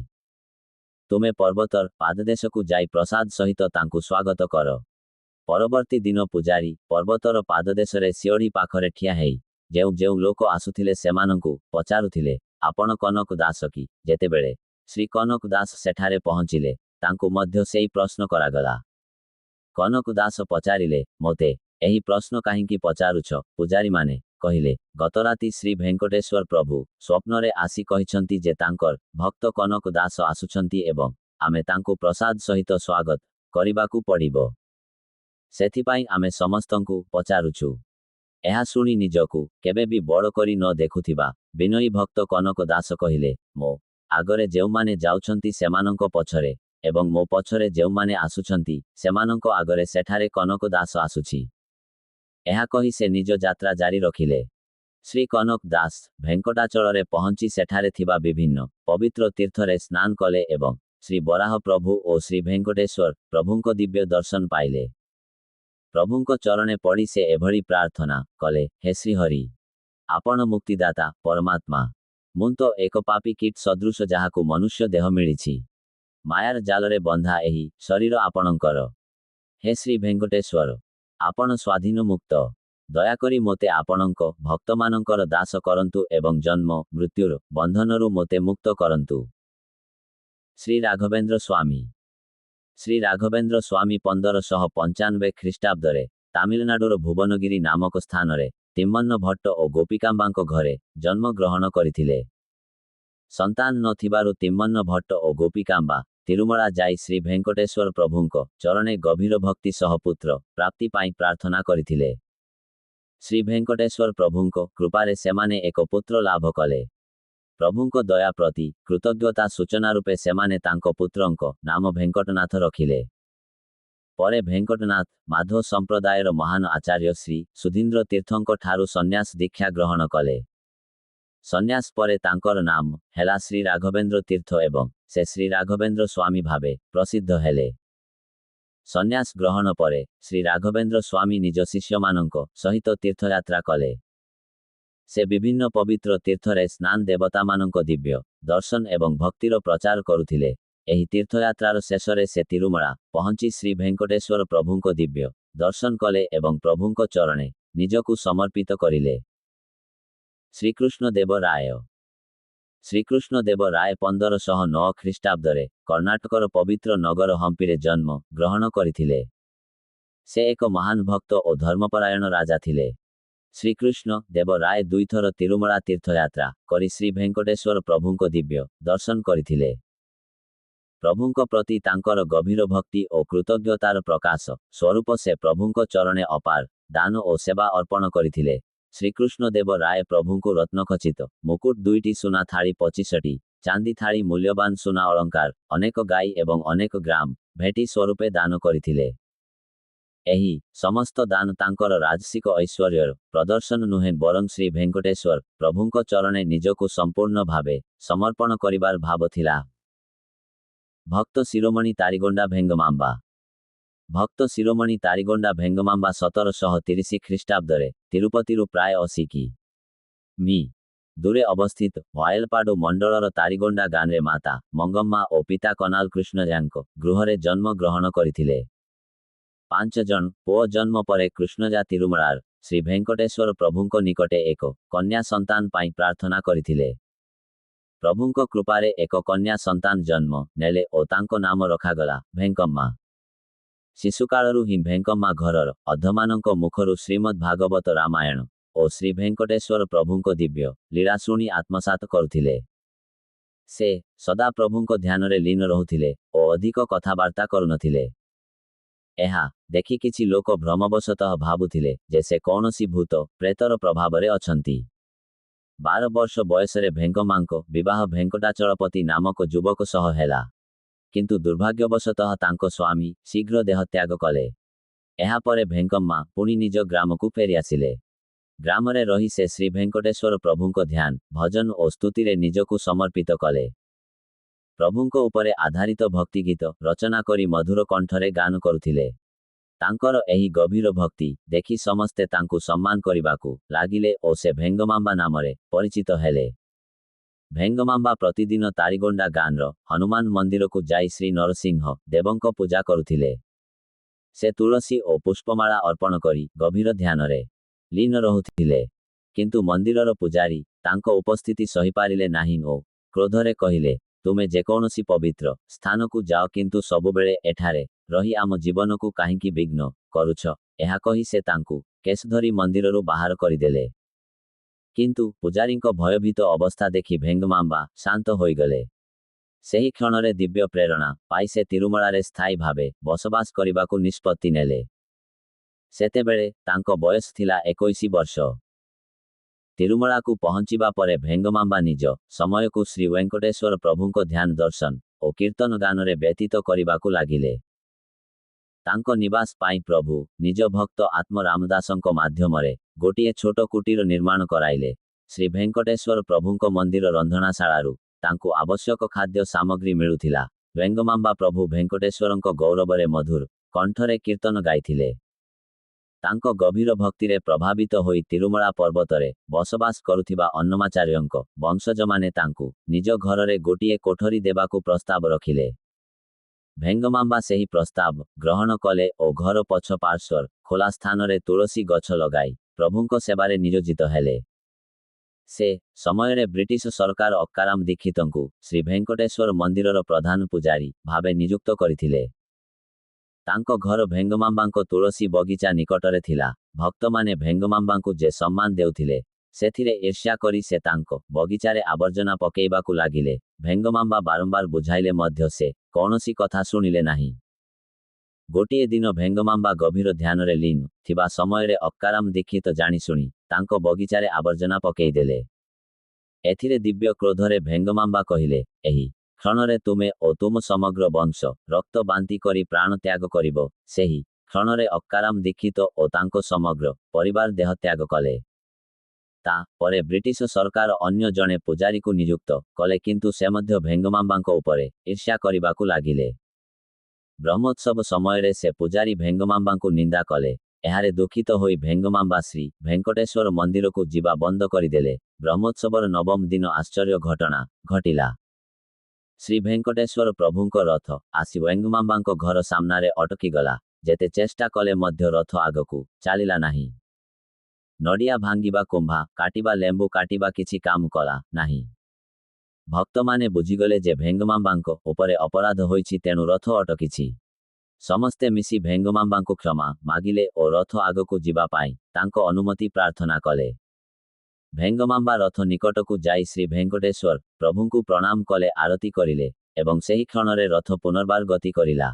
ତୁମେ ପର୍ବତର ପାଦଦେଶକୁ ଯାଇ ପ୍ରସାଦ ସହିତ ତାଙ୍କୁ ସ୍ୱାଗତ କର। ପରବର୍ତ୍ତୀ ଦିନ ପୂଜାରୀ ପର୍ବତର ପାଦଦେଶରେ ଶିଅଢ଼ି ପାଖରେ ଠିଆ ହେଇ ଯେଉଁ ଯେଉଁ ଲୋକ ଆସୁଥିଲେ ସେମାନଙ୍କୁ ପଚାରୁଥିଲେ, ଆପଣ କନକ ଦାସ କି? ଯେତେବେଳେ ଶ୍ରୀ କନକ ଦାସ ସେଠାରେ ପହଞ୍ଚିଲେ ତାଙ୍କୁ ମଧ୍ୟ ସେହି ପ୍ରଶ୍ନ କରାଗଲା। କନକ ଦାସ ପଚାରିଲେ, ମୋତେ ଏହି ପ୍ରଶ୍ନ କାହିଁକି ପଚାରୁଛ? ପୂଜାରୀମାନେ କହିଲେ, ଗତରାତି ଶ୍ରୀ ଭେଙ୍କଟେଶ୍ୱର ପ୍ରଭୁ ସ୍ୱପ୍ନରେ ଆସି କହିଛନ୍ତି ଯେ ତାଙ୍କର ଭକ୍ତ କନକ ଦାସ ଆସୁଛନ୍ତି ଏବଂ ଆମେ ତାଙ୍କୁ ପ୍ରସାଦ ସହିତ ସ୍ୱାଗତ କରିବାକୁ ପଡ଼ିବ। ସେଥିପାଇଁ ଆମେ ସମସ୍ତଙ୍କୁ ପଚାରୁଛୁ। ଏହା ଶୁଣି ନିଜକୁ କେବେ ବି ବଡ଼ କରି ନ ଦେଖୁଥିବା ବିନୟୀ ଭକ୍ତ କନକ ଦାସ କହିଲେ, ମୋ ଆଗରେ ଯେଉଁମାନେ ଯାଉଛନ୍ତି ସେମାନଙ୍କ ପଛରେ ଏବଂ ମୋ ପଛରେ ଯେଉଁମାନେ ଆସୁଛନ୍ତି ସେମାନଙ୍କ ଆଗରେ ସେଠାରେ କନକ ଦାସ ଆସୁଛି। ଏହା କହି ସେ ନିଜ ଯାତ୍ରା ଜାରି ରଖିଲେ। ଶ୍ରୀ କନକ ଦାସ ଭେଙ୍କଟାଚଳରେ ପହଞ୍ଚି ସେଠାରେ ଥିବା ବିଭିନ୍ନ ପବିତ୍ର ତୀର୍ଥରେ ସ୍ନାନ କଲେ ଏବଂ ଶ୍ରୀ ବରାହ ପ୍ରଭୁ ଓ ଶ୍ରୀ ଭେଙ୍କଟେଶ୍ୱର ପ୍ରଭୁଙ୍କ ଦିବ୍ୟ ଦର୍ଶନ ପାଇଲେ। ପ୍ରଭୁଙ୍କ ଚରଣେ ପଡ଼ି ସେ ଏଭଳି ପ୍ରାର୍ଥନା କଲେ, ହେ ଶ୍ରୀହରି, ଆପଣ ମୁକ୍ତିଦାତା ପରମାତ୍ମା। ମୁଁ ତ ଏକ ପାପୀ କୀଟ ସଦୃଶ ଯାହାକୁ ମନୁଷ୍ୟ ଦେହ ମିଳିଛି। ମାୟାର ଜାଲରେ ବନ୍ଧା ଏହି ଶରୀର ଆପଣଙ୍କର। ହେ ଶ୍ରୀ ଭେଙ୍କଟେଶ୍ୱର, ଆପଣ ସ୍ୱାଧୀନ ମୁକ୍ତ। ଦୟାକରି ମୋତେ ଆପଣଙ୍କ ଭକ୍ତମାନଙ୍କର ଦାସ କରନ୍ତୁ ଏବଂ ଜନ୍ମ ମୃତ୍ୟୁର ବନ୍ଧନରୁ ମୋତେ ମୁକ୍ତ କରନ୍ତୁ। ଶ୍ରୀ ରାଘବେନ୍ଦ୍ର ସ୍ୱାମୀ। ଶ୍ରୀ ରାଘବେନ୍ଦ୍ର ସ୍ୱାମୀ 1595 ଖ୍ରୀଷ୍ଟାବ୍ଦରେ ତାମିଲନାଡୁର ଭୁବନଗିରି ନାମକ ସ୍ଥାନରେ ତିಮ್ಮନ୍ନ ଭଟ୍ଟ ଓ ଗୋପିକାମ୍ବାଙ୍କ ଘରେ ଜନ୍ମ ଗ୍ରହଣ କରିଥିଲେ। ସନ୍ତାନ ନଥିବାରୁ ତିಮ್ಮନ୍ନ ଭଟ୍ଟ ଓ ଗୋପୀକାମ୍ବା ତିରୁମଳା ଯାଇ ଶ୍ରୀ ଭେଙ୍କଟେଶ୍ୱର ପ୍ରଭୁଙ୍କ ଚରଣେ ଗଭୀର ଭକ୍ତି ସହ ପୁତ୍ର ପ୍ରାପ୍ତି ପାଇଁ ପ୍ରାର୍ଥନା କରିଥିଲେ। ଶ୍ରୀ ଭେଙ୍କଟେଶ୍ୱର ପ୍ରଭୁଙ୍କ କୃପାରେ ସେମାନେ ଏକ ପୁତ୍ର ଲାଭ କଲେ। ପ୍ରଭୁଙ୍କ ଦୟା ପ୍ରତି କୃତଜ୍ଞତା ସୂଚନା ରୂପେ ସେମାନେ ତାଙ୍କ ପୁତ୍ରଙ୍କ ନାମ ଭେଙ୍କଟନାଥ ରଖିଲେ। ପରେ ଭେଙ୍କଟନାଥ ମାଧବ ସମ୍ପ୍ରଦାୟର ମହାନ ଆଚାର୍ଯ୍ୟ ଶ୍ରୀ ସୁଧୀନ୍ଦ୍ର ତୀର୍ଥଙ୍କ ଠାରୁ ସନ୍ନ୍ୟାସ ଦୀକ୍ଷା ଗ୍ରହଣ କଲେ। ସନ୍ନ୍ୟାସ ପରେ ତାଙ୍କର ନାମ ହେଲା ଶ୍ରୀ ରାଘବେନ୍ଦ୍ର ତୀର୍ଥ ଏବଂ ସେ ଶ୍ରୀ ରାଘବେନ୍ଦ୍ର ସ୍ୱାମୀ ଭାବେ ପ୍ରସିଦ୍ଧ ହେଲେ। ସନ୍ନ୍ୟାସ ଗ୍ରହଣ ପରେ ଶ୍ରୀ ରାଘବେନ୍ଦ୍ର ସ୍ୱାମୀ ନିଜ ଶିଷ୍ୟମାନଙ୍କ ସହିତ ତୀର୍ଥଯାତ୍ରା କଲେ। ସେ ବିଭିନ୍ନ ପବିତ୍ର ତୀର୍ଥରେ ସ୍ନାନ ଦେବତାମାନଙ୍କ ଦିବ୍ୟ ଦର୍ଶନ ଏବଂ ଭକ୍ତିର ପ୍ରଚାର କରୁଥିଲେ। ଏହି ତୀର୍ଥଯାତ୍ରାର ଶେଷରେ ସେ ତିରୁମଳା ପହଞ୍ଚି ଶ୍ରୀ ଭେଙ୍କଟେଶ୍ୱର ପ୍ରଭୁଙ୍କ ଦିବ୍ୟ ଦର୍ଶନ କଲେ ଏବଂ ପ୍ରଭୁଙ୍କ ଚରଣେ ନିଜକୁ ସମର୍ପିତ କରିଲେ। ଶ୍ରୀକୃଷ୍ଣ ଦେବ ରାୟ। ଶ୍ରୀକୃଷ୍ଣ ଦେବ ରାୟ 1509 ଖ୍ରୀଷ୍ଟାବ୍ଦରେ କର୍ଣ୍ଣାଟକର ପବିତ୍ର ନଗର ହମ୍ପିରେ ଜନ୍ମ ଗ୍ରହଣ କରିଥିଲେ। ସେ ଏକ ମହାନ ଭକ୍ତ ଓ ଧର୍ମପରାୟଣ ରାଜା ଥିଲେ। ଶ୍ରୀକୃଷ୍ଣ ଦେବ ରାୟ ଦୁଇଥର ତିରୁମଳା ତୀର୍ଥଯାତ୍ରା କରି ଶ୍ରୀ ଭେଙ୍କଟେଶ୍ୱର ପ୍ରଭୁଙ୍କ ଦିବ୍ୟ ଦର୍ଶନ କରିଥିଲେ। ପ୍ରଭୁଙ୍କ ପ୍ରତି ତାଙ୍କର ଗଭୀର ଭକ୍ତି ଓ କୃତଜ୍ଞତାର ପ୍ରକାଶ ସ୍ୱରୂପ ସେ ପ୍ରଭୁଙ୍କ ଚରଣେ ଅପାର ଦାନ ଓ ସେବା ଅର୍ପଣ କରିଥିଲେ। ଶ୍ରୀକୃଷ୍ଣ ଦେବ ରାୟ ପ୍ରଭୁଙ୍କୁ ରତ୍ନଖଚିତ ମୁକୁଟ 2ଟି ସୁନା ଥାଳି 25ଟି ଚାନ୍ଦି ଥାଳି ମୂଲ୍ୟବାନ ସୁନା ଅଳଙ୍କାର ଅନେକ ଗାଈ ଏବଂ ଅନେକ ଗ୍ରାମ ଭେଟି ସ୍ୱରୂପେ ଦାନ କରିଥିଲେ। ଏହି ସମସ୍ତ ଦାନ ତାଙ୍କର ରାଜସିକ ଐଶ୍ୱର୍ଯ୍ୟର ପ୍ରଦର୍ଶନ ନୁହେଁ ବରଂ ଶ୍ରୀ ଭେଙ୍କଟେଶ୍ୱର ପ୍ରଭୁଙ୍କ ଚରଣେ ନିଜକୁ ସମ୍ପୂର୍ଣ୍ଣ ଭାବେ ସମର୍ପଣ କରିବାର ଭାବ ଥିଲା। ଭକ୍ତ ଶିରୋମଣି ତାରିଗୋଣ୍ଡା ଭେଙ୍ଗମାମ୍ବା। ଭକ୍ତ ଶିରୋମଣି ତାରିଗୋଣ୍ଡା ଭେଙ୍ଗମାମ୍ବା 1730 ଖ୍ରୀଷ୍ଟାବ୍ଦରେ ତିରୁପତିରୁ ପ୍ରାୟ 80 କି.ମି. ଦୂରେ ଅବସ୍ଥିତ ଭୟଲପାଡୁ ମଣ୍ଡଳର ତାରିଗୋଣ୍ଡା ଗାଁରେ ମାତା ମଙ୍ଗମ୍ମା ଓ ପିତା କନାଲ କୃଷ୍ଣଜାଙ୍କ ଗୃହରେ ଜନ୍ମ ଗ୍ରହଣ କରିଥିଲେ। 5 ଜଣ ପୁଅ ଜନ୍ମ ପରେ କୃଷ୍ଣଜା ତିରୁମଳାର ଶ୍ରୀ ଭେଙ୍କଟେଶ୍ୱର ପ୍ରଭୁଙ୍କ ନିକଟେ ଏକ କନ୍ୟା ସନ୍ତାନ ପାଇଁ ପ୍ରାର୍ଥନା କରିଥିଲେ। ପ୍ରଭୁଙ୍କ କୃପାରେ ଏକ କନ୍ୟା ସନ୍ତାନ ଜନ୍ମ ନେଲେ ଓ ତାଙ୍କ ନାମ ରଖାଗଲା ଭେଙ୍କମ୍ମା। ଶିଶୁକାଳରୁ ହିଁ ଭେଙ୍କମ୍ମା ଘରର ଅଧମାନଙ୍କ ମୁଖରୁ ଶ୍ରୀମଦ୍ ଭାଗବତ ରାମାୟଣ ଓ ଶ୍ରୀ ଭେଙ୍କଟେଶ୍ୱର ପ୍ରଭୁଙ୍କ ଦିବ୍ୟ ଲୀଳା ଶୁଣି ଆତ୍ମସାତ କରୁଥିଲେ। ସେ ସଦା ପ୍ରଭୁଙ୍କ ଧ୍ୟାନରେ ଲୀନ ରହୁଥିଲେ ଓ ଅଧିକ କଥାବାର୍ତ୍ତା କରୁନଥିଲେ। ଏହା ଦେଖି କିଛି ଲୋକ ଭ୍ରମବଶତଃ ଭାବୁଥିଲେ ଯେ ସେ କୌଣସି ଭୂତ ପ୍ରେତର ପ୍ରଭାବରେ ଅଛନ୍ତି। 12 ବର୍ଷ ବୟସରେ ଭେଙ୍କମ୍ମାଙ୍କ ବିବାହ ଭେଙ୍କଟାଚଳପତି ନାମକ ଯୁବକ ସହ ହେଲା। କିନ୍ତୁ ଦୁର୍ଭାଗ୍ୟବଶତଃ ତାଙ୍କ ସ୍ୱାମୀ ଶୀଘ୍ର ଦେହତ୍ୟାଗ କଲେ। ଏହାପରେ ଭେଙ୍କମ୍ମା ପୁଣି ନିଜ ଗ୍ରାମକୁ ଫେରିଆସିଲେ। ଗ୍ରାମରେ ରହି ସେ ଶ୍ରୀ ଭେଙ୍କଟେଶ୍ୱର ପ୍ରଭୁଙ୍କ ଧ୍ୟାନ ଭଜନ ଓ ସ୍ତୁତିରେ ନିଜକୁ ସମର୍ପିତ କଲେ। ପ୍ରଭୁଙ୍କ ଉପରେ ଆଧାରିତ ଭକ୍ତିଗୀତ ରଚନା କରି ମଧୁର କଣ୍ଠରେ ଗାନ କରୁଥିଲେ। ତାଙ୍କର ଏହି ଗଭୀର ଭକ୍ତି ଦେଖି ସମସ୍ତେ ତାଙ୍କୁ ସମ୍ମାନ କରିବାକୁ ଲାଗିଲେ ଓ ସେ ଭେଙ୍ଗମାମ୍ବା ନାମରେ ପରିଚିତ ହେଲେ। ଭେଙ୍ଗମାମ୍ବା ପ୍ରତିଦିନ ତାରିଗୋଣ୍ଡା ଗାଁର ହନୁମାନ ମନ୍ଦିରକୁ ଯାଇ ଶ୍ରୀ ନରସିଂହ ଦେବଙ୍କ ପୂଜା କରୁଥିଲେ। ସେ ତୁଳସୀ ଓ ପୁଷ୍ପମାଳା ଅର୍ପଣ କରି ଗଭୀର ଧ୍ୟାନରେ ଲୀନ ରହୁଥିଲେ। କିନ୍ତୁ ମନ୍ଦିରର ପୂଜାରୀ ତାଙ୍କ ଉପସ୍ଥିତି ସହିପାରିଲେ ନାହିଁ ଓ କ୍ରୋଧରେ କହିଲେ, ତୁମେ ଯେକୌଣସି ପବିତ୍ର ସ୍ଥାନକୁ ଯାଅ କିନ୍ତୁ ସବୁବେଳେ ଏଠାରେ ରହି ଆମ ଜୀବନକୁ କାହିଁକି ବିଘ୍ନ କରୁଛ? ଏହା କହି ସେ ତାଙ୍କୁ କେଶ ଧରି ମନ୍ଦିରରୁ ବାହାର କରିଦେଲେ। କିନ୍ତୁ ପୂଜାରୀଙ୍କ ଭୟଭୀତ ଅବସ୍ଥା ଦେଖି ଭେଙ୍ଗମାମ୍ବା ଶାନ୍ତ ହୋଇଗଲେ। ସେହି କ୍ଷଣରେ ଦିବ୍ୟ ପ୍ରେରଣା ପାଇ ସେ ତିରୁମଳାରେ ସ୍ଥାୟୀ ଭାବେ ବସବାସ କରିବାକୁ ନିଷ୍ପତ୍ତି ନେଲେ। ସେତେବେଳେ ତାଙ୍କ ବୟସ ଥିଲା 21 ବର୍ଷ। ତିରୁମଳାକୁ ପହଞ୍ଚିବା ପରେ ଭେଙ୍ଗମାମ୍ବା ନିଜ ସମୟକୁ ଶ୍ରୀ ଭେଙ୍କଟେଶ୍ୱର ପ୍ରଭୁଙ୍କ ଧ୍ୟାନ ଦର୍ଶନ ଓ କୀର୍ତ୍ତନ ଗାନରେ ବ୍ୟତୀତ କରିବାକୁ ଲାଗିଲେ। ତାଙ୍କ ନିବାସ ପାଇଁ ପ୍ରଭୁ ନିଜ ଭକ୍ତ ଆତ୍ମ ରାମଦାସଙ୍କ ମାଧ୍ୟମରେ ଗୋଟିଏ ଛୋଟ କୁଟୀର ନିର୍ମାଣ କରାଇଲେ। ଶ୍ରୀ ଭେଙ୍କଟେଶ୍ୱର ପ୍ରଭୁଙ୍କ ମନ୍ଦିର ରନ୍ଧଣାଶାଳାରୁ ତାଙ୍କୁ ଆବଶ୍ୟକ ଖାଦ୍ୟ ସାମଗ୍ରୀ ମିଳୁଥିଲା। ଭେଙ୍ଗମାମ୍ବା ପ୍ରଭୁ ଭେଙ୍କଟେଶ୍ୱରଙ୍କ ଗୌରବରେ ମଧୁର କଣ୍ଠରେ କୀର୍ତ୍ତନ ଗାଇଥିଲେ। ତାଙ୍କ ଗଭୀର ଭକ୍ତିରେ ପ୍ରଭାବିତ ହୋଇ ତିରୁମଳା ପର୍ବତରେ ବସବାସ କରୁଥିବା ଅନ୍ନମାଚାର୍ଯ୍ୟଙ୍କ ବଂଶଜମାନେ ତାଙ୍କୁ ନିଜ ଘରରେ ଗୋଟିଏ କୋଠରୀ ଦେବାକୁ ପ୍ରସ୍ତାବ ରଖିଲେ। ଭେଙ୍ଗମାମ୍ବା ସେହି ପ୍ରସ୍ତାବ ଗ୍ରହଣ କଲେ ଓ ଘର ପଛ ପାର୍ଶ୍ୱର ଖୋଲା ସ୍ଥାନରେ ତୁଳସୀ ଗଛ ଲଗାଇ ପ୍ରଭୁଙ୍କ ସେବାରେ ନିୟୋଜିତ ହେଲେ। ସେ ସମୟରେ ବ୍ରିଟିଶ ସରକାର ଅକ୍କାରାମ ଦୀକ୍ଷିତଙ୍କୁ ଶ୍ରୀ ଭେଙ୍କଟେଶ୍ୱର ମନ୍ଦିରର ପ୍ରଧାନ ପୂଜାରୀ ଭାବେ ନିଯୁକ୍ତ କରିଥିଲେ। ତାଙ୍କ ଘର ଭେଙ୍ଗମାମ୍ବାଙ୍କ ତୁଳସୀ ବଗିଚା ନିକଟରେ ଥିଲା। ଭକ୍ତମାନେ ଭେଙ୍ଗମାମ୍ବାଙ୍କୁ ଯେ ସମ୍ମାନ ଦେଉଥିଲେ ସେଥିରେ ଈର୍ଷ୍ୟା କରି ସେ ତାଙ୍କ ବଗିଚାରେ ଆବର୍ଜନା ପକେଇବାକୁ ଲାଗିଲେ। ଭେଙ୍ଗମାମ୍ବା ବାରମ୍ବାର ବୁଝାଇଲେ ମଧ୍ୟ ସେ କୌଣସି କଥା ଶୁଣିଲେ ନାହିଁ। ଗୋଟିଏ ଦିନ ଭେଙ୍ଗମାମ୍ବା ଗଭୀର ଧ୍ୟାନରେ ଲୀନ ଥିବା ସମୟରେ ଅକ୍କାରାମ ଦୀକ୍ଷିତ ଜାଣିଶୁଣି ତାଙ୍କ ବଗିଚାରେ ଆବର୍ଜନା ପକେଇଦେଲେ। ଏଥିରେ ଦିବ୍ୟ କ୍ରୋଧରେ ଭେଙ୍ଗମାମ୍ବା କହିଲେ, ଏହି କ୍ଷଣରେ ତୁମେ ଓ ତୁମ ସମଗ୍ର ବଂଶ ରକ୍ତ ବାନ୍ତି କରି ପ୍ରାଣ ତ୍ୟାଗ କରିବ। ସେହି କ୍ଷଣରେ ଅକ୍କାରାମ ଦୀକ୍ଷିତ ଓ ତାଙ୍କ ସମଗ୍ର ପରିବାର ଦେହତ୍ୟାଗ କଲେ। ତା ପରେ ବ୍ରିଟିଶ ସରକାର ଅନ୍ୟ ଜଣେ ପୂଜାରୀକୁ ନିଯୁକ୍ତ କଲେ, କିନ୍ତୁ ସେ ମଧ୍ୟ ଭେଙ୍ଗମାମ୍ବାଙ୍କ ଉପରେ ଈର୍ଷ୍ୟା କରିବାକୁ ଲାଗିଲେ। ବ୍ରହ୍ମୋତ୍ସବ ସମୟରେ ସେ ପୂଜାରୀ ଭେଙ୍ଗମାମ୍ବାଙ୍କୁ ନିନ୍ଦା କଲେ। ଏହାରେ ଦୁଃଖିତ ହୋଇ ଭେଙ୍ଗମାମ୍ବା ଶ୍ରୀ ଭେଙ୍କଟେଶ୍ୱର ମନ୍ଦିରକୁ ଯିବା ବନ୍ଦ କରିଦେଲେ। ବ୍ରହ୍ମୋତ୍ସବର ନବମ ଦିନ ଆଶ୍ଚର୍ଯ୍ୟ ଘଟଣା ଘଟିଲା। ଶ୍ରୀ ଭେଙ୍କଟେଶ୍ୱର ପ୍ରଭୁଙ୍କ ରଥ ଆସି ଭେଙ୍ଗମାମ୍ବାଙ୍କ ଘର ସାମ୍ନାରେ ଅଟକିଗଲା। ଯେତେ ଚେଷ୍ଟା କଲେ ମଧ୍ୟ ରଥ ଆଗକୁ ଚାଲିଲା ନାହିଁ। ନଡ଼ିଆ ଭାଙ୍ଗିବା, କୁମ୍ଭା କାଟିବା, ଲେମ୍ବୁ କାଟିବା କିଛି କାମ କଲା ନାହିଁ। ଭକ୍ତମାନେ ବୁଝିଗଲେ ଯେ ଭେଙ୍ଗମାମ୍ବାଙ୍କ ଉପରେ ଅପରାଧ ହୋଇଛି, ତେଣୁ ରଥ ଅଟକିଛି। ସମସ୍ତେ ମିଶି ଭେଙ୍ଗମାମ୍ବାଙ୍କୁ କ୍ଷମା ମାଗିଲେ ଓ ରଥ ଆଗକୁ ଯିବା ପାଇଁ ତାଙ୍କ ଅନୁମତି ପ୍ରାର୍ଥନା କଲେ। ଭେଙ୍ଗମାମ୍ବା ରଥ ନିକଟକୁ ଯାଇ ଶ୍ରୀ ଭେଙ୍କଟେଶ୍ୱର ପ୍ରଭୁଙ୍କୁ ପ୍ରଣାମ କଲେ, ଆରତି କରିଲେ ଏବଂ ସେହି କ୍ଷଣରେ ରଥ ପୁନର୍ବାର ଗତି କରିଲା।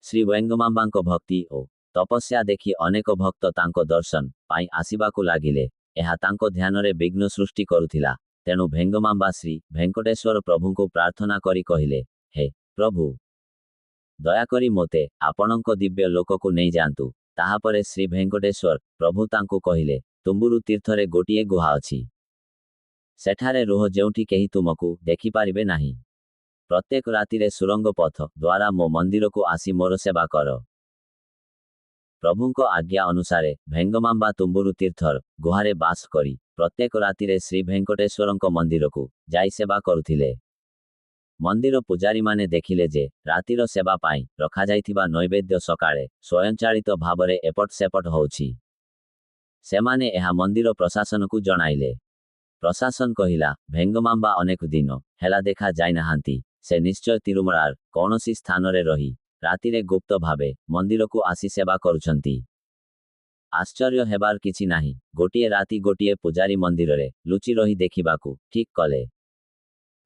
ଶ୍ରୀ ଭେଙ୍ଗମାମ୍ବାଙ୍କ ଭକ୍ତି ଓ ତପସ୍ୟା ଦେଖି ଅନେକ ଭକ୍ତ ତାଙ୍କ ଦର୍ଶନ ପାଇଁ ଆସିବାକୁ ଲାଗିଲେ। ଏହା ତାଙ୍କ ଧ୍ୟାନରେ ବିଘ୍ନ ସୃଷ୍ଟି କରୁଥିଲା। ତେଣୁ ଭେଙ୍ଗମାମ୍ବା ଶ୍ରୀ ଭେଙ୍କଟେଶ୍ୱର ପ୍ରଭୁଙ୍କୁ ପ୍ରାର୍ଥନା କରି କହିଲେ, ହେ ପ୍ରଭୁ, ଦୟାକରି ମୋତେ ଆପଣଙ୍କ ଦିବ୍ୟ ଲୋକକୁ ନେଇଯାଆନ୍ତୁ। ତାହାପରେ ଶ୍ରୀ ଭେଙ୍କଟେଶ୍ୱର ପ୍ରଭୁ ତାଙ୍କୁ କହିଲେ, ତୁମ୍ବୁରୁ ତୀର୍ଥରେ ଗୋଟିଏ ଗୁହା ଅଛି। ସେଠାରେ ରୁହ, ଯେଉଁଠି କେହି ତୁମକୁ ଦେଖିପାରିବେ ନାହିଁ। ପ୍ରତ୍ୟେକ ରାତିରେ ସୁରଙ୍ଗ ପଥ ଦ୍ୱାରା ମୋ ମନ୍ଦିରକୁ ଆସି ମୋର ସେବା କର। ପ୍ରଭୁଙ୍କ ଆଜ୍ଞା ଅନୁସାରେ ଭେଙ୍ଗମାମ୍ବା ତୁମ୍ବୁରୁ ତୀର୍ଥର ଗୁହାରେ ବାସ କରି ପ୍ରତ୍ୟେକ ରାତିରେ ଶ୍ରୀ ଭେଙ୍କଟେଶ୍ୱରଙ୍କ ମନ୍ଦିରକୁ ଯାଇ ସେବା କରୁଥିଲେ। ମନ୍ଦିର ପୂଜାରୀମାନେ ଦେଖିଲେ ଯେ ରାତିର ସେବା ପାଇଁ ରଖାଯାଇଥିବା ନୈବେଦ୍ୟ ସକାଳେ ସ୍ୱୟଂଚାଳିତ ଭାବରେ ଏପଟ ସେପଟ ହେଉଛି। ସେମାନେ ଏହା ମନ୍ଦିର ପ୍ରଶାସନକୁ ଜଣାଇଲେ। ପ୍ରଶାସନ କହିଲା, ଭେଙ୍ଗମାମ୍ବା ଅନେକ ଦିନ ହେଲା ଦେଖା ଯାଇନାହାନ୍ତି। ସେ ନିଶ୍ଚୟ ତିରୁମଳାର କୌଣସି ସ୍ଥାନରେ ରହି ରାତିରେ ଗୁପ୍ତ ଭାବେ ମନ୍ଦିରକୁ ଆସି ସେବା କରୁଛନ୍ତି। ଆଶ୍ଚର୍ଯ୍ୟ ହେବାର କିଛି ନାହିଁ। ଗୋଟିଏ ରାତି ଗୋଟିଏ ପୂଜାରୀ ମନ୍ଦିରରେ ଲୁଚି ରହି ଦେଖିବାକୁ ଠିକ୍ କଲେ।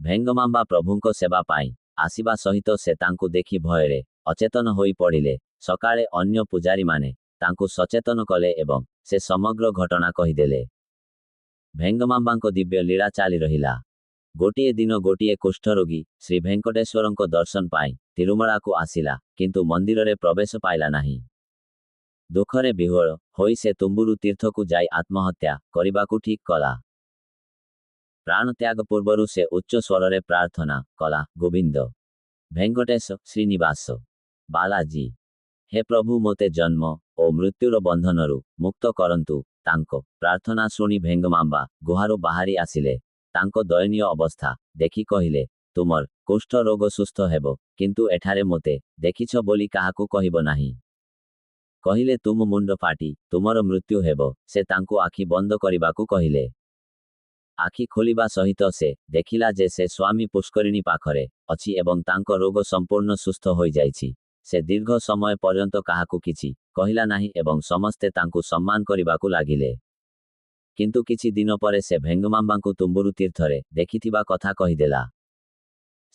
ଭେଙ୍ଗମାମ୍ବା ପ୍ରଭୁଙ୍କ ସେବା ପାଇଁ ଆସିବା ସହିତ ସେ ତାଙ୍କୁ ଦେଖି ଭୟରେ ଅଚେତନ ହୋଇ ପଡ଼ିଲେ। ସକାଳେ ଅନ୍ୟ ପୂଜାରୀମାନେ ତାଙ୍କୁ ସଚେତନ କଲେ ଏବଂ ସେ ସମଗ୍ର ଘଟଣା କହିଦେଲେ। ଭେଙ୍ଗମାମ୍ବାଙ୍କ ଦିବ୍ୟ ଲୀଳା ଚାଲି ରହିଲା। ଗୋଟିଏ ଦିନ ଗୋଟିଏ କୁଷ୍ଠରୋଗୀ ଶ୍ରୀ ଭେଙ୍କଟେଶ୍ୱରଙ୍କ ଦର୍ଶନ ପାଇଁ ତିରୁମଳାକୁ ଆସିଲା, କିନ୍ତୁ ମନ୍ଦିରରେ ପ୍ରବେଶ ପାଇଲା ନାହିଁ। ଦୁଃଖରେ ବିହ୍ୱଳ ହୋଇ ସେ ତୁମ୍ବୁରୁ ତୀର୍ଥକୁ ଯାଇ ଆତ୍ମହତ୍ୟା କରିବାକୁ ଠିକ୍ କଲା। ପ୍ରାଣତ୍ୟାଗ ପୂର୍ବରୁ ସେ ଉଚ୍ଚ ସ୍ୱରରେ ପ୍ରାର୍ଥନା କଲା, ଗୋବିନ୍ଦ, ଭେଙ୍କଟେଶ, ଶ୍ରୀନିବାସ, ବାଲାଜୀ, ହେ ପ୍ରଭୁ, ମୋତେ ଜନ୍ମ ଓ ମୃତ୍ୟୁର ବନ୍ଧନରୁ ମୁକ୍ତ କରନ୍ତୁ। ତାଙ୍କ ପ୍ରାର୍ଥନା ଶୁଣି ଭେଙ୍ଗମାମ୍ବା ଗୁହାରୁ ବାହାରି ଆସିଲେ। ତାଙ୍କ ଦୟନୀୟ ଅବସ୍ଥା ଦେଖି କହିଲେ, ତୁମର କୁଷ୍ଠ ରୋଗ ସୁସ୍ଥ ହେବ, କିନ୍ତୁ ଏଠାରେ ମୋତେ ଦେଖିଛ ବୋଲି କାହାକୁ କହିବ ନାହିଁ। କହିଲେ, ତୁମ ମୁଣ୍ଡ ଫାଟି ତୁମର ମୃତ୍ୟୁ ହେବ। ସେ ତାଙ୍କୁ ଆଖି ବନ୍ଦ କରିବାକୁ କହିଲେ। ଆଖି ଖୋଲିବା ସହିତ ସେ ଦେଖିଲା ଯେ ସେ ସ୍ୱାମୀ ପୁଷ୍କରିଣୀ ପାଖରେ ଅଛି ଏବଂ ତାଙ୍କ ରୋଗ ସମ୍ପୂର୍ଣ୍ଣ ସୁସ୍ଥ ହୋଇଯାଇଛି। ସେ ଦୀର୍ଘ ସମୟ ପର୍ଯ୍ୟନ୍ତ କାହାକୁ କିଛି କହିଲା ନାହିଁ ଏବଂ ସମସ୍ତେ ତାଙ୍କୁ ସମ୍ମାନ କରିବାକୁ ଲାଗିଲେ। କିନ୍ତୁ କିଛି ଦିନ ପରେ ସେ ଭେଙ୍ଗମାମ୍ବାଙ୍କୁ ତୁମ୍ବୁରୁ ତୀର୍ଥରେ ଦେଖିଥିବା କଥା କହିଦେଲା।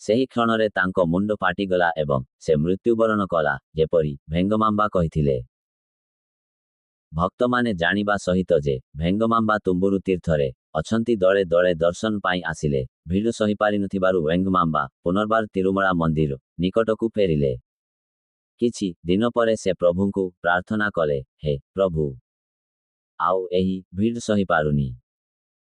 ସେହି କ୍ଷଣରେ ତାଙ୍କ ମୁଣ୍ଡ ଫାଟିଗଲା ଏବଂ ସେ ମୃତ୍ୟୁବରଣ କଲା, ଯେପରି ଭେଙ୍ଗମାମ୍ବା କହିଥିଲେ। ଭକ୍ତମାନେ ଜାଣିବା ସହିତ ଯେ ଭେଙ୍ଗମାମ୍ବା ତୁମ୍ବୁରୁ ତୀର୍ଥରେ ଅଛନ୍ତି, ଦଳେ ଦଳେ ଦର୍ଶନ ପାଇଁ ଆସିଲେ। ଭିଡ଼ ସହିପାରିନଥିବାରୁ ଭେଙ୍ଗମାମ୍ବା ପୁନର୍ବାର ତିରୁମଳା ମନ୍ଦିର ନିକଟକୁ ଫେରିଲେ। କିଛି ଦିନ ପରେ ସେ ପ୍ରଭୁଙ୍କୁ ପ୍ରାର୍ଥନା କଲେ, ହେ ପ୍ରଭୁ, ଆଉ ଏହି ଭିଡ଼ ସହିପାରୁନି।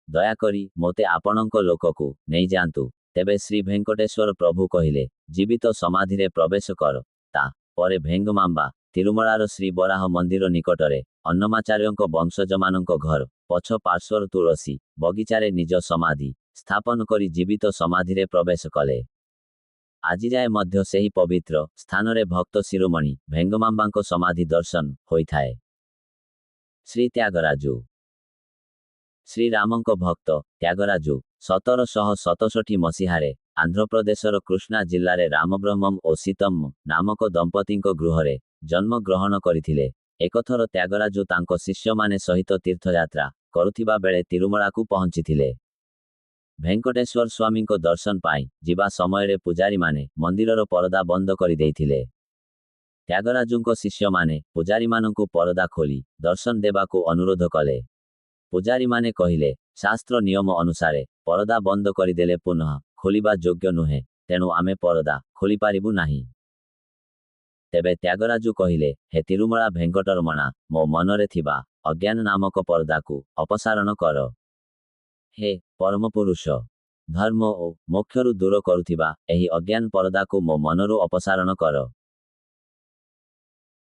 ଦୟାକରି ମୋତେ ଆପଣଙ୍କ ଲୋକକୁ ନେଇଯାଆନ୍ତୁ। ତେବେ ଶ୍ରୀ ଭେଙ୍କଟେଶ୍ୱର ପ୍ରଭୁ କହିଲେ, ଜୀବିତ ସମାଧିରେ ପ୍ରବେଶ କର। ତା ପରେ ଭେଙ୍ଗମାମ୍ବା ତିରୁମଳାର ଶ୍ରୀ ବରାହ ମନ୍ଦିର ନିକଟରେ ଅନ୍ନମାଚାର୍ଯ୍ୟଙ୍କ ବଂଶଜମାନଙ୍କ ଘର ପଛ ପାର୍ଶ୍ୱର ତୁଳସୀ ବଗିଚାରେ ନିଜ ସମାଧି ସ୍ଥାପନ କରି ଜୀବିତ ସମାଧିରେ ପ୍ରବେଶ କଲେ। ଆଜିଯାଏ ମଧ୍ୟ ସେହି ପବିତ୍ର ସ୍ଥାନରେ ଭକ୍ତ ଶିରୋମଣି ଭେଙ୍ଗମାମ୍ବାଙ୍କ ସମାଧି ଦର୍ଶନ ହୋଇଥାଏ। ଶ୍ରୀ ତ୍ୟାଗରାଜୁ। ଶ୍ରୀରାମଙ୍କ ଭକ୍ତ ତ୍ୟାଗରାଜୁ 1767 ମସିହାରେ ଆନ୍ଧ୍ରପ୍ରଦେଶର କୃଷ୍ଣା ଜିଲ୍ଲାରେ ରାମବ୍ରହ୍ମମ୍ ଓ ସୀତମ୍ ନାମକ ଦମ୍ପତିଙ୍କ ଗୃହରେ ଜନ୍ମ ଗ୍ରହଣ କରିଥିଲେ। ଏକଥର ତ୍ୟାଗରାଜୁ ତାଙ୍କ ଶିଷ୍ୟମାନେ ସହିତ ତୀର୍ଥଯାତ୍ରା କରୁଥିବା ବେଳେ ତିରୁମଳାକୁ ପହଞ୍ଚିଥିଲେ। ଭେଙ୍କଟେଶ୍ୱର ସ୍ୱାମୀଙ୍କ ଦର୍ଶନ ପାଇଁ ଯିବା ସମୟରେ ପୂଜାରୀମାନେ ମନ୍ଦିରର ପରଦା ବନ୍ଦ କରିଦେଇଥିଲେ। ତ୍ୟାଗରାଜୁଙ୍କ ଶିଷ୍ୟମାନେ ପୂଜାରୀମାନଙ୍କୁ ପରଦା ଖୋଲି ଦର୍ଶନ ଦେବାକୁ ଅନୁରୋଧ କଲେ। ପୂଜାରୀମାନେ କହିଲେ, ଶାସ୍ତ୍ର ନିୟମ ଅନୁସାରେ ପରଦା ବନ୍ଦ କରିଦେଲେ ପୁନଃ ଖୋଲିବା ଯୋଗ୍ୟ ନୁହେଁ, ତେଣୁ ଆମେ ପରଦା ଖୋଲିପାରିବୁ ନାହିଁ। ତେବେ ତ୍ୟାଗରାଜୁ କହିଲେ, ହେ ତିରୁମଳା ଭେଙ୍କଟରମଣା, ମୋ ମନରେ ଥିବା ଅଜ୍ଞାନ ନାମକ ପରଦାକୁ ଅପସାରଣ କର। ହେ ପରମପୁରୁଷ, ଧର୍ମ ଓ ମୋକ୍ଷରୁ ଦୂର କରୁଥିବା ଏହି ଅଜ୍ଞାନ ପରଦାକୁ ମୋ ମନରୁ ଅପସାରଣ କର।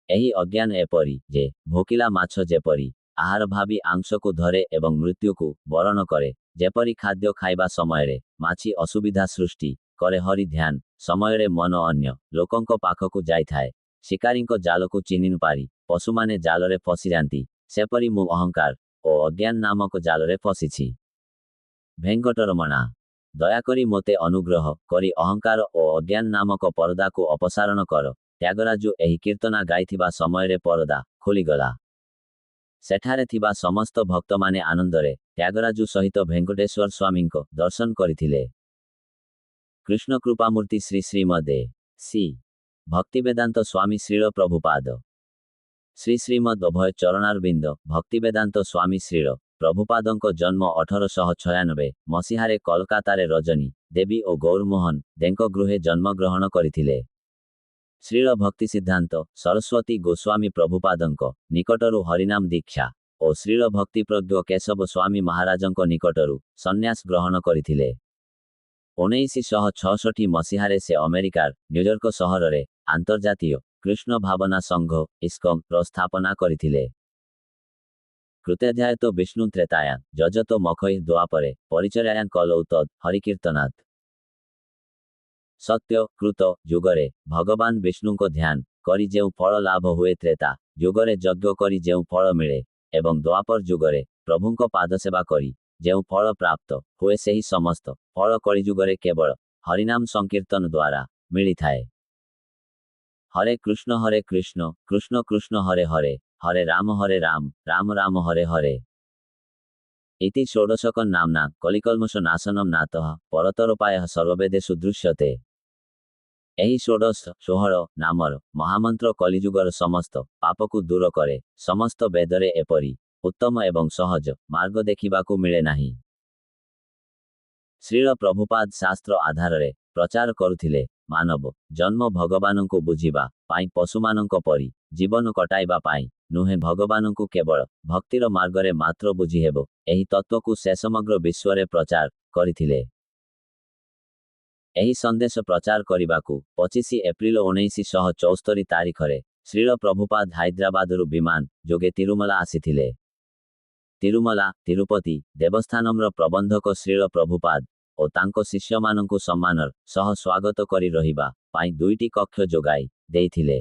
ଏହି ଅଜ୍ଞାନ ଏପରି ଯେ ଭୋକିଲା ମାଛ ଯେପରି ଆହାର ଭାବି ଆଂଶକୁ ଧରେ ଏବଂ ମୃତ୍ୟୁକୁ ବରଣ କରେ, ଯେପରି ଖାଦ୍ୟ ଖାଇବା ସମୟରେ ମାଛି ଅସୁବିଧା ସୃଷ୍ଟି କରେ, ହରି ଧ୍ୟାନ ସମୟରେ ମନ ଅନ୍ୟ ଲୋକଙ୍କ ପାଖକୁ ଯାଇଥାଏ, ଶିକାରୀଙ୍କ ଜାଲକୁ ଚିହ୍ନି ନପାରି ପଶୁମାନେ ଜାଲରେ ଫସିଯାନ୍ତି, ସେପରି ମୁଁ ଅହଙ୍କାର ଓ ଅଜ୍ଞାନ ନାମକ ଜାଲରେ ଫସିଛି। ଭେଙ୍କଟରମଣା, ଦୟାକରି ମୋତେ ଅନୁଗ୍ରହ କରି ଅହଙ୍କାର ଓ ଅଜ୍ଞାନ ନାମକ ପରଦାକୁ ଅପସାରଣ କର। ତ୍ୟାଗରାଜୁ ଏହି କୀର୍ତ୍ତନା ଗାଇଥିବା ସମୟରେ ପରଦା ଖୋଲିଗଲା। ସେଠାରେ ଥିବା ସମସ୍ତ ଭକ୍ତମାନେ ଆନନ୍ଦରେ ତ୍ୟାଗରାଜୁ ସହିତ ଭେଙ୍କଟେଶ୍ୱର ସ୍ୱାମୀଙ୍କ ଦର୍ଶନ କରିଥିଲେ। କୃଷ୍ଣ କୃପାମୂର୍ତ୍ତି ଶ୍ରୀ ଶ୍ରୀମଦେ ଶ୍ରୀ ଭକ୍ତିବେଦାନ୍ତ ସ୍ୱାମୀ ଶ୍ରୀଳ ପ୍ରଭୁପାଦ ଶ୍ରୀ ଶ୍ରୀମଦ ଅଭୟ ଚରଣାରବିନ୍ଦ ଭକ୍ତିବେଦାନ୍ତ ସ୍ୱାମୀ ଶ୍ରୀଳ ପ୍ରଭୁପାଦଙ୍କ ଜନ୍ମ 1896 ମସିହାରେ କଲକାତାରେ ରଜନୀ ଦେବୀ ଓ ଗୌରମୋହନ ଦେଙ୍କ ଗୃହେ ଜନ୍ମଗ୍ରହଣ କରିଥିଲେ। ଶ୍ରୀଳ ଭକ୍ତି ସିଦ୍ଧାନ୍ତ ସରସ୍ୱତୀ ଗୋସ୍ୱାମୀ ପ୍ରଭୁପାଦଙ୍କ ନିକଟରୁ ହରିନାମ ଦୀକ୍ଷା ଓ ଶ୍ରୀଳ ଭକ୍ତିପ୍ରଜ୍ଞ କେଶବ ସ୍ୱାମୀ ମହାରାଜଙ୍କ ନିକଟରୁ ସନ୍ନ୍ୟାସ ଗ୍ରହଣ କରିଥିଲେ। 1966 ମସିହାରେ ସେ ଆମେରିକାର ନ୍ୟୁୟର୍କ ସହରରେ ଆନ୍ତର୍ଜାତୀୟ କୃଷ୍ଣ ଭାବନା ସଂଘ ଇସ୍କନ୍ର ସ୍ଥାପନା କରିଥିଲେ। କୃତେଧ୍ୟାୟତ ବିଷ୍ଣୁ ତ୍ରେତାୟା ଯଜତ ମଖଇ ଦ୍ୱାପରେ ପରିଚର୍ୟାୟାଂ କଲୌ ତଦ୍ ହରିକୀର୍ତ୍ତନାତ୍। ସତ୍ୟ କୃତ ଯୁଗରେ ଭଗବାନ ବିଷ୍ଣୁଙ୍କ ଧ୍ୟାନ କରି ଯେଉଁ ଫଳ ଲାଭ ହୁଏ, ତ୍ରେତା ଯୁଗରେ ଯଜ୍ଞ କରି ଯେଉଁ ଫଳ ମିଳେ ଏବଂ ଦ୍ୱାପର ଯୁଗରେ ପ୍ରଭୁଙ୍କ ପାଦସେବା କରି ଯେଉଁ ଫଳ ପ୍ରାପ୍ତ ହୁଏ, ସେହି ସମସ୍ତ ଫଳ କଳିଯୁଗରେ କେବଳ ହରିନାମ ସଂକୀର୍ତ୍ତନ ଦ୍ୱାରା ମିଳିଥାଏ। ହରେ କୃଷ୍ଣ କୃଷ୍ଣ କୃଷ୍ଣ ହରେ ହରେ, ହରେ ରାମ ରାମ ରାମ ହରେ ହରେ। ଇତି ଷୋଡ଼ଶକଂ ନାମ୍ନା କଳିକଲ୍ମଷ ନାଶନମ୍ ନାତଃ ପରତରୋପାୟଃ ସର୍ବବେଦେଷୁ ଦୃଶ୍ୟତେ। ଏହି 16 ନାମର ମହାମନ୍ତ୍ର କଳିଯୁଗର ସମସ୍ତ ପାପକୁ ଦୂର କରେ। ସମସ୍ତ ବେଦରେ ଏପରି ଉତ୍ତମ ଏବଂ ସହଜ ମାର୍ଗ ଦେଖିବାକୁ ମିଳେ ନାହିଁ। ଶ୍ରୀଳ ପ୍ରଭୁପାଦ ଶାସ୍ତ୍ର ଆଧାରରେ ପ୍ରଚାର କରୁଥିଲେ। ମାନବ ଜନ୍ମ ଭଗବାନଙ୍କୁ ବୁଝିବା ପାଇଁ, ପଶୁମାନଙ୍କ ପରି ଜୀବନ କଟାଇବା ପାଇଁ ନୁହେଁ, ଭଗବାନଙ୍କୁ କେବଳ ଭକ୍ତିର ମାର୍ଗରେ ମାତ୍ର ବୁଝିହେବ, ଏହି ତତ୍ତ୍ୱକୁ ସେ ସମଗ୍ର ବିଶ୍ୱରେ ପ୍ରଚାର କରିଥିଲେ। ଏହି ସନ୍ଦେଶ ପ୍ରଚାର କରିବାକୁ 25 ଏପ୍ରିଲ 1974 ତାରିଖରେ ଶ୍ରୀଳ ପ୍ରଭୁପାଦ ହାଇଦ୍ରାବାଦରୁ ବିମାନ ଯୋଗେ ତିରୁମଲା ଆସିଥିଲେ। ତିରୁମଲା ତିରୁପତି ଦେବସ୍ଥାନମର ପ୍ରବନ୍ଧକ ଶ୍ରୀଳ ପ୍ରଭୁପାଦ ଓ ତାଙ୍କ ଶିଷ୍ୟମାନଙ୍କୁ ସମ୍ମାନର ସହ ସ୍ୱାଗତ କରି ରହିବା ପାଇଁ 2ଟି କକ୍ଷ ଯୋଗାଇ ଦେଇଥିଲେ।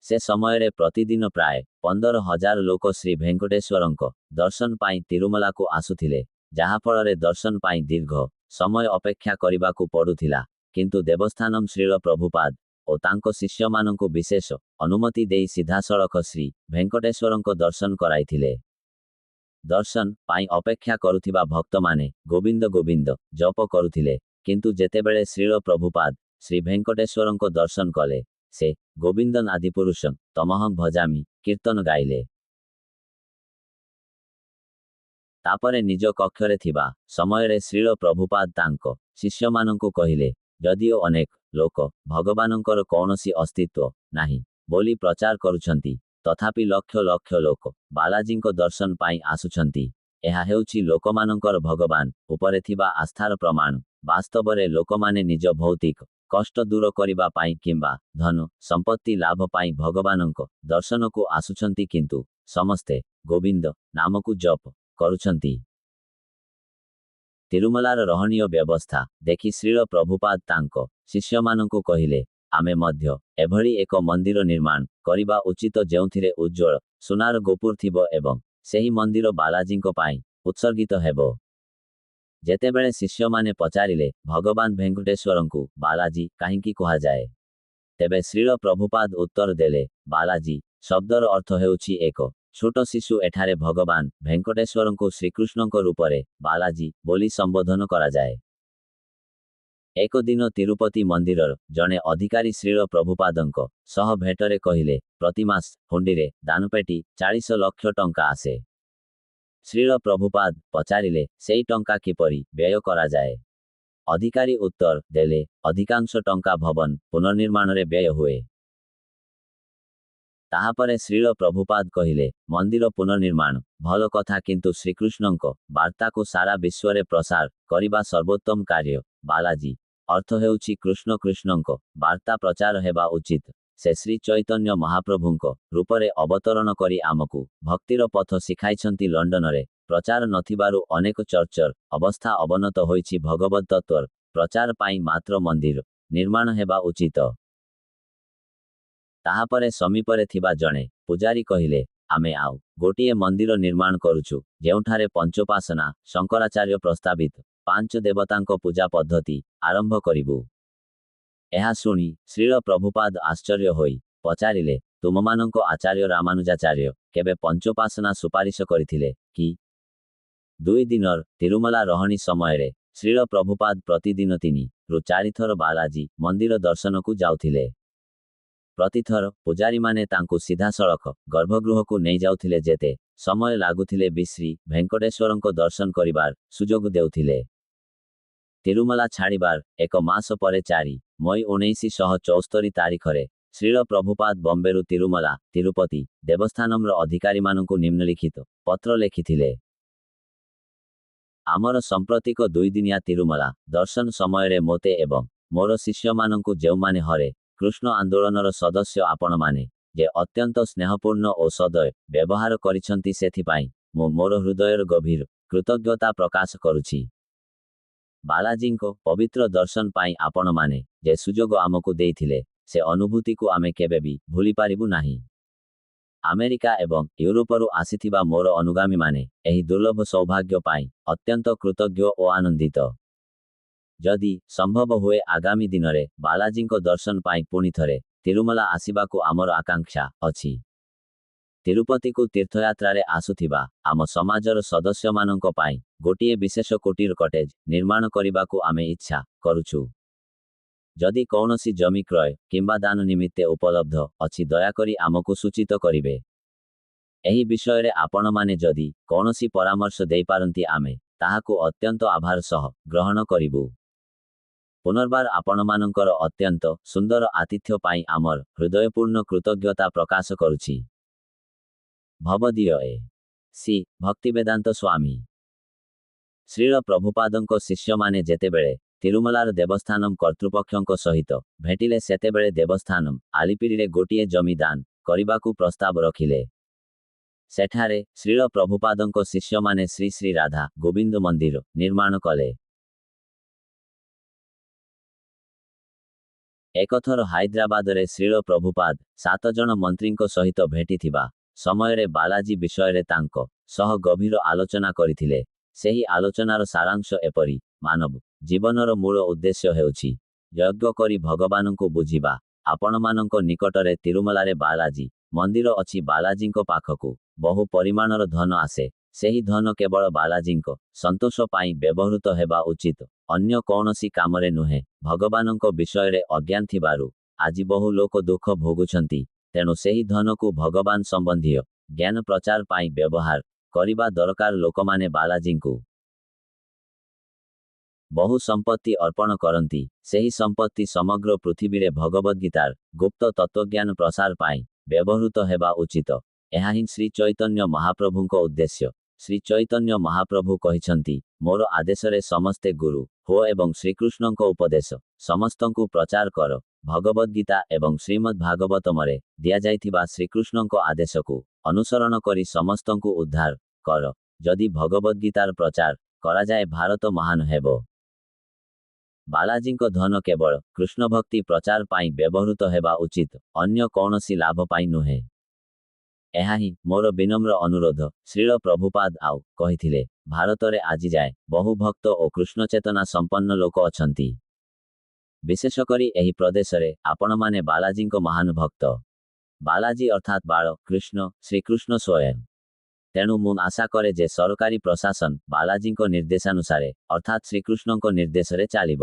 ସେ ସମୟରେ ପ୍ରତିଦିନ ପ୍ରାୟ 15,000 ଲୋକ ଶ୍ରୀ ଭେଙ୍କଟେଶ୍ୱରଙ୍କ ଦର୍ଶନ ପାଇଁ ତିରୁମଲାକୁ ଆସୁଥିଲେ, ଯାହାଫଳରେ ଦର୍ଶନ ପାଇଁ ଦୀର୍ଘ ସମୟ ଅପେକ୍ଷା କରିବାକୁ ପଡୁଥିଲା, କିନ୍ତୁ ଦେବସ୍ଥାନମ ଶ୍ରୀଳ ପ୍ରଭୁପାଦ ଓ ତାଙ୍କ ଶିଷ୍ୟମାନଙ୍କୁ ବିଶେଷ ଅନୁମତି ଦେଇ ସିଧାସଳଖ ଶ୍ରୀ ଭେଙ୍କଟେଶ୍ୱରଙ୍କ ଦର୍ଶନ କରାଇଥିଲେ। ଦର୍ଶନ ପାଇଁ ଅପେକ୍ଷା କରୁଥିବା ଭକ୍ତମାନେ ଗୋବିନ୍ଦ ଗୋବିନ୍ଦ ଜପ କରୁଥିଲେ, କିନ୍ତୁ ଯେତେବେଳେ ଶ୍ରୀଳ ପ୍ରଭୁପାଦ ଶ୍ରୀ ଭେଙ୍କଟେଶ୍ୱରଙ୍କ ଦର୍ଶନ କଲେ, ସେ ଗୋବିନ୍ଦନ ଆଦିପୁରୁଷଂ ତମହଂ ଭଜାମି କୀର୍ତ୍ତନ ଗାଇଲେ। ତାପରେ ନିଜ କକ୍ଷରେ ଥିବା ସମୟରେ ଶ୍ରୀଳ ପ୍ରଭୁପାଦ ତାଙ୍କ ଶିଷ୍ୟମାନଙ୍କୁ କହିଲେ, ଯଦିଓ ଅନେକ ଲୋକ ଭଗବାନଙ୍କର କୌଣସି ଅସ୍ତିତ୍ୱ ନାହିଁ ବୋଲି ପ୍ରଚାର କରୁଛନ୍ତି, ତଥାପି ଲକ୍ଷ ଲକ୍ଷ ଲୋକ ବାଲାଜୀଙ୍କ ଦର୍ଶନ ପାଇଁ ଆସୁଛନ୍ତି। ଏହା ହେଉଛି ଲୋକମାନଙ୍କର ଭଗବାନ ଉପରେ ଥିବା ଆସ୍ଥାର ପ୍ରମାଣ। ବାସ୍ତବରେ ଲୋକମାନେ ନିଜ ଭୌତିକ କଷ୍ଟ ଦୂର କରିବା ପାଇଁ କିମ୍ବା ଧନ ସମ୍ପତ୍ତି ଲାଭ ପାଇଁ ଭଗବାନଙ୍କ ଦର୍ଶନକୁ ଆସୁଛନ୍ତି, କିନ୍ତୁ ସମସ୍ତେ ଗୋବିନ୍ଦ ନାମକୁ ଜପ କରୁଛନ୍ତି। ତିରୁମଲାର ରହଣୀୟ ବ୍ୟବସ୍ଥା ଦେଖି ଶ୍ରୀଳ ପ୍ରଭୁପାଦ ତାଙ୍କ ଶିଷ୍ୟମାନଙ୍କୁ କହିଲେ, ଆମେ ମଧ୍ୟ ଏଭଳି ଏକ ମନ୍ଦିର ନିର୍ମାଣ କରିବା ଉଚିତ ଯେଉଁଥିରେ ଉଜ୍ଜ୍ୱଳ ସୁନାର ଗୋପୁର ଥିବ ଏବଂ ସେହି ମନ୍ଦିର ବାଲାଜୀଙ୍କ ପାଇଁ ଉତ୍ସର୍ଗିତ ହେବ। ଯେତେବେଳେ ଶିଷ୍ୟମାନେ ପଚାରିଲେ, ଭଗବାନ ଭେଙ୍କଟେଶ୍ୱରଙ୍କୁ ବାଲାଜୀ କାହିଁକି କୁହାଯାଏ, ତେବେ ଶ୍ରୀଳ ପ୍ରଭୁପାଦ ଉତ୍ତର ଦେଲେ, ବାଲାଜୀ ଶବ୍ଦର ଅର୍ଥ ହେଉଛି ଏକ छोट शिशु एठारे भगवान भेंकटेश्वरଙ୍କୁ श्रीकृष्णଙ୍କ रूपरे बालाजी बोली संबोधन कराଯାए। एक दिन तिरुपति मंदिरर जने अधिकारी श्रील प्रभुपादଙ୍କ सह भेटरे कहिले प्रतिमास हुंडीरे दानपेटी 40 लक्ष टंका आसे। श्रील प्रभुपाद पचारिले सेई टंका किपरि व्यय कराଯାए। अधिकारी उत्तर देले अधिकांश टंका भवन पुनर्निर्माणरे व्यय हुए। ताहापरे श्रील प्रभुपाद कहिले मंदिर पुनर्निर्माण भल कथा किंतु श्रीकृष्णଙ୍କ वार्ता को सारा विश्वरे प्रसार करिबा सर्वोत्तम कार्य। बालाजी अर्थ हेउछि कृष्ण कृष्णଙ୍କ वार्ता प्रचार हेबा उचित। से श्री चैतन्य महाप्रभुଙ୍କ रूपरे अवतरण करी आमकु भक्तिर पथ शिखाइछन्ति। लंडनरे प्रचार नथिबारु अनेक चर्चर अवस्था अवनत होइछि। भगवत तत्वर प्रचार पाई मात्र मंदिर निर्माण हेबा उचित। ताहापरे समीपरे थिबा जणे पुजारी कहिले आमे आउ गोटिए मंदिर निर्माण करुछु जेउठारे पंचोपासना शंकराचार्य प्रस्तावित 5 देवतांको पूजा पद्धति आरंभ करिबु। एहा सुनी श्रील प्रभुपाद आश्चर्य होई पचारिले तुममानंको आचार्य रामानुजाचार्य केबे पंचोपासना सुपारिश करिथिले कि? 2 दिनर तिरुमला रहणी समयरे श्रील प्रभुपाद प्रतिदिन 3 रु 4 थर बालाजी मंदिर दर्शन को जाउथिले। प्रतिथर पुजारी माने तांकु सीधा सड़क गर्भगृह को नहीं जाउथिले जेते समय लागुथिले बिश्री भेंकटेश्वरंको दर्शन करिबार सुजोग देउथिले। तिरुमला छाड़िबार 1 मास परे 4 मई 1974 तारिखरे श्रील प्रभुपाद बम्बेरु तिरुमला तिरुपति देवस्थानमर अधिकारी मानंकु निम्नलिखित पत्र लेखिथिले। आमर सांप्रतिक 2 दिनिया तिरुमला दर्शन समयरे मोते एवं मोर शिष्य मानंकु जेउमाने हरे कृष्ण आंदोलनर सदस्य आपण माने जे अत्यंत स्नेहपूर्ण और सदय व्यवहार करिछन्ति सेथिपाई मो मोर हृदयर गभीर कृतज्ञता प्रकाश करुछि। बालाजींको पवित्र दर्शन पाई आपण माने जे सुजोग आमको देइथिले से अनुभूति को आमे केबे भी भूली पारिबु नाही। अमेरिका एवं यूरोपरु आसीथिबा मोर अनुगामी माने एही दुर्लभ सौभाग्य पाई अत्यंत कृतज्ञ और आनंदित। जदि संभव हुए आगामी दिनरे बालाजींको दर्शन पाई पुणी थरे तिरुमला आसीबाकु आमर आकांक्षा अछि। तिरुपति को तीर्थयात्रारे आसुथिबा आम समाजर सदस्य मानंको पाई गोटिए विशेष कुटीर कटेज निर्माण करिबाकु आमे इच्छा करुछु। जदि कौनसी जमी क्रय किंबा दान निमित्ते उपलब्ध अछि दयाकरी आमको सूचित करिवे। एही विषयरे आपण माने जदि कौनसी परामर्श देई पारंती आमे ताहाकु अत्यंत आभार सह ग्रहण करिबु। पुनर्बार आपण मानंकर अत्यंत सुंदर आतिथ्य पाई आमर हृदयपूर्ण कृतज्ञता प्रकाश करुछि। भवदीय सी भक्तिवेदांत स्वामी श्रील प्रभुपादंको शिष्य माने जेतेबेले तिरुमलार देवस्थानम कर्तृपक्षंको सहित भेटिले सेतेबेले देवस्थानम आलिपिरीरे गोटिए जमी दान करिबाकु प्रस्ताव रखिले। सेठारे श्रील प्रभुपादंको शिष्य माने श्री श्री राधा गोविंद मंदिर निर्माण कले। एकथर हैदराबादरे श्रील प्रभुपाद 7 जन मंत्रींको सहित भेटिथिबा समयरे बालाजी विषयरे तांको सह गभीर आलोचना करिथिले। सेही आलोचनार सारांश एपरि मानव जीवनर मूल उद्देश्य हेउछि यज्ञ करी भगवानंको बुझिबा। आपणमानंको निकटरे तिरुमलारे बालाजी मंदिर अछि। बालाजींको पाखकु बहु परिमाणर धन आसे। सेही धन केवल बालाजींको संतोष पाई व्यवहृत हेबा उचित, अन्य कौनसी कामरे नुहे। भगवानंको विषयरे अज्ञान थिबारु आजि बहु लोक दुख भोगुछन्ति। तेणु सेही धन को भगवान संबंधी ज्ञान प्रचार पाई व्यवहार करिबा दरकार। लोकमाने बालाजींकु बहु संपत्ति अर्पण करंती। सेही संपत्ति समग्र पृथ्वीरे भगवद गीतार गुप्त तत्वज्ञान प्रसार पाई व्यवहृत हेबा उचित। एहा ही श्री चैतन्य महाप्रभुंको उद्देश्य। श्री चैतन्य महाप्रभु कहिछन्ति मोर आदेशरे समस्ते गुरु हो एवं श्रीकृष्णंको उपदेश समस्तंकु प्रचार कर। भगवद गीता एवं श्रीमद् भागवतमरे दिया जाइथिबा श्रीकृष्णंको आदेशकु अनुसरण करी समस्तंकु उद्धार कर। जदि भगवद गीतार प्रचार करा जाए भारत महान हेबो। बालाजींको धन केवल कृष्ण भक्ति प्रचार पाई व्यवहृत हेबा उचित, अन्य कौनसी लाभ पाई नुहे। एहा ही मोर विनम्र अनुरोध। श्रील प्रभुपाद आउ कहिथिले भारतरे आजि जाए बहु भक्त और कृष्ण चेतना संपन्न लोक अछंती। विशेष करी एही प्रदेशरे आपण माने बालाजींको महान भक्त। ବାଲାଜୀ ଅର୍ଥାତ୍ ବାଳ କୃଷ୍ଣ ଶ୍ରୀକୃଷ୍ଣ ସ୍ୱୟଂ। ତେଣୁ ମୁଁ ଆଶା କରେ ଯେ ସରକାରୀ ପ୍ରଶାସନ ବାଲାଜୀଙ୍କ ନିର୍ଦ୍ଦେଶାନୁସାରେ ଅର୍ଥାତ୍ ଶ୍ରୀକୃଷ୍ଣଙ୍କ ନିର୍ଦ୍ଦେଶରେ ଚାଲିବ।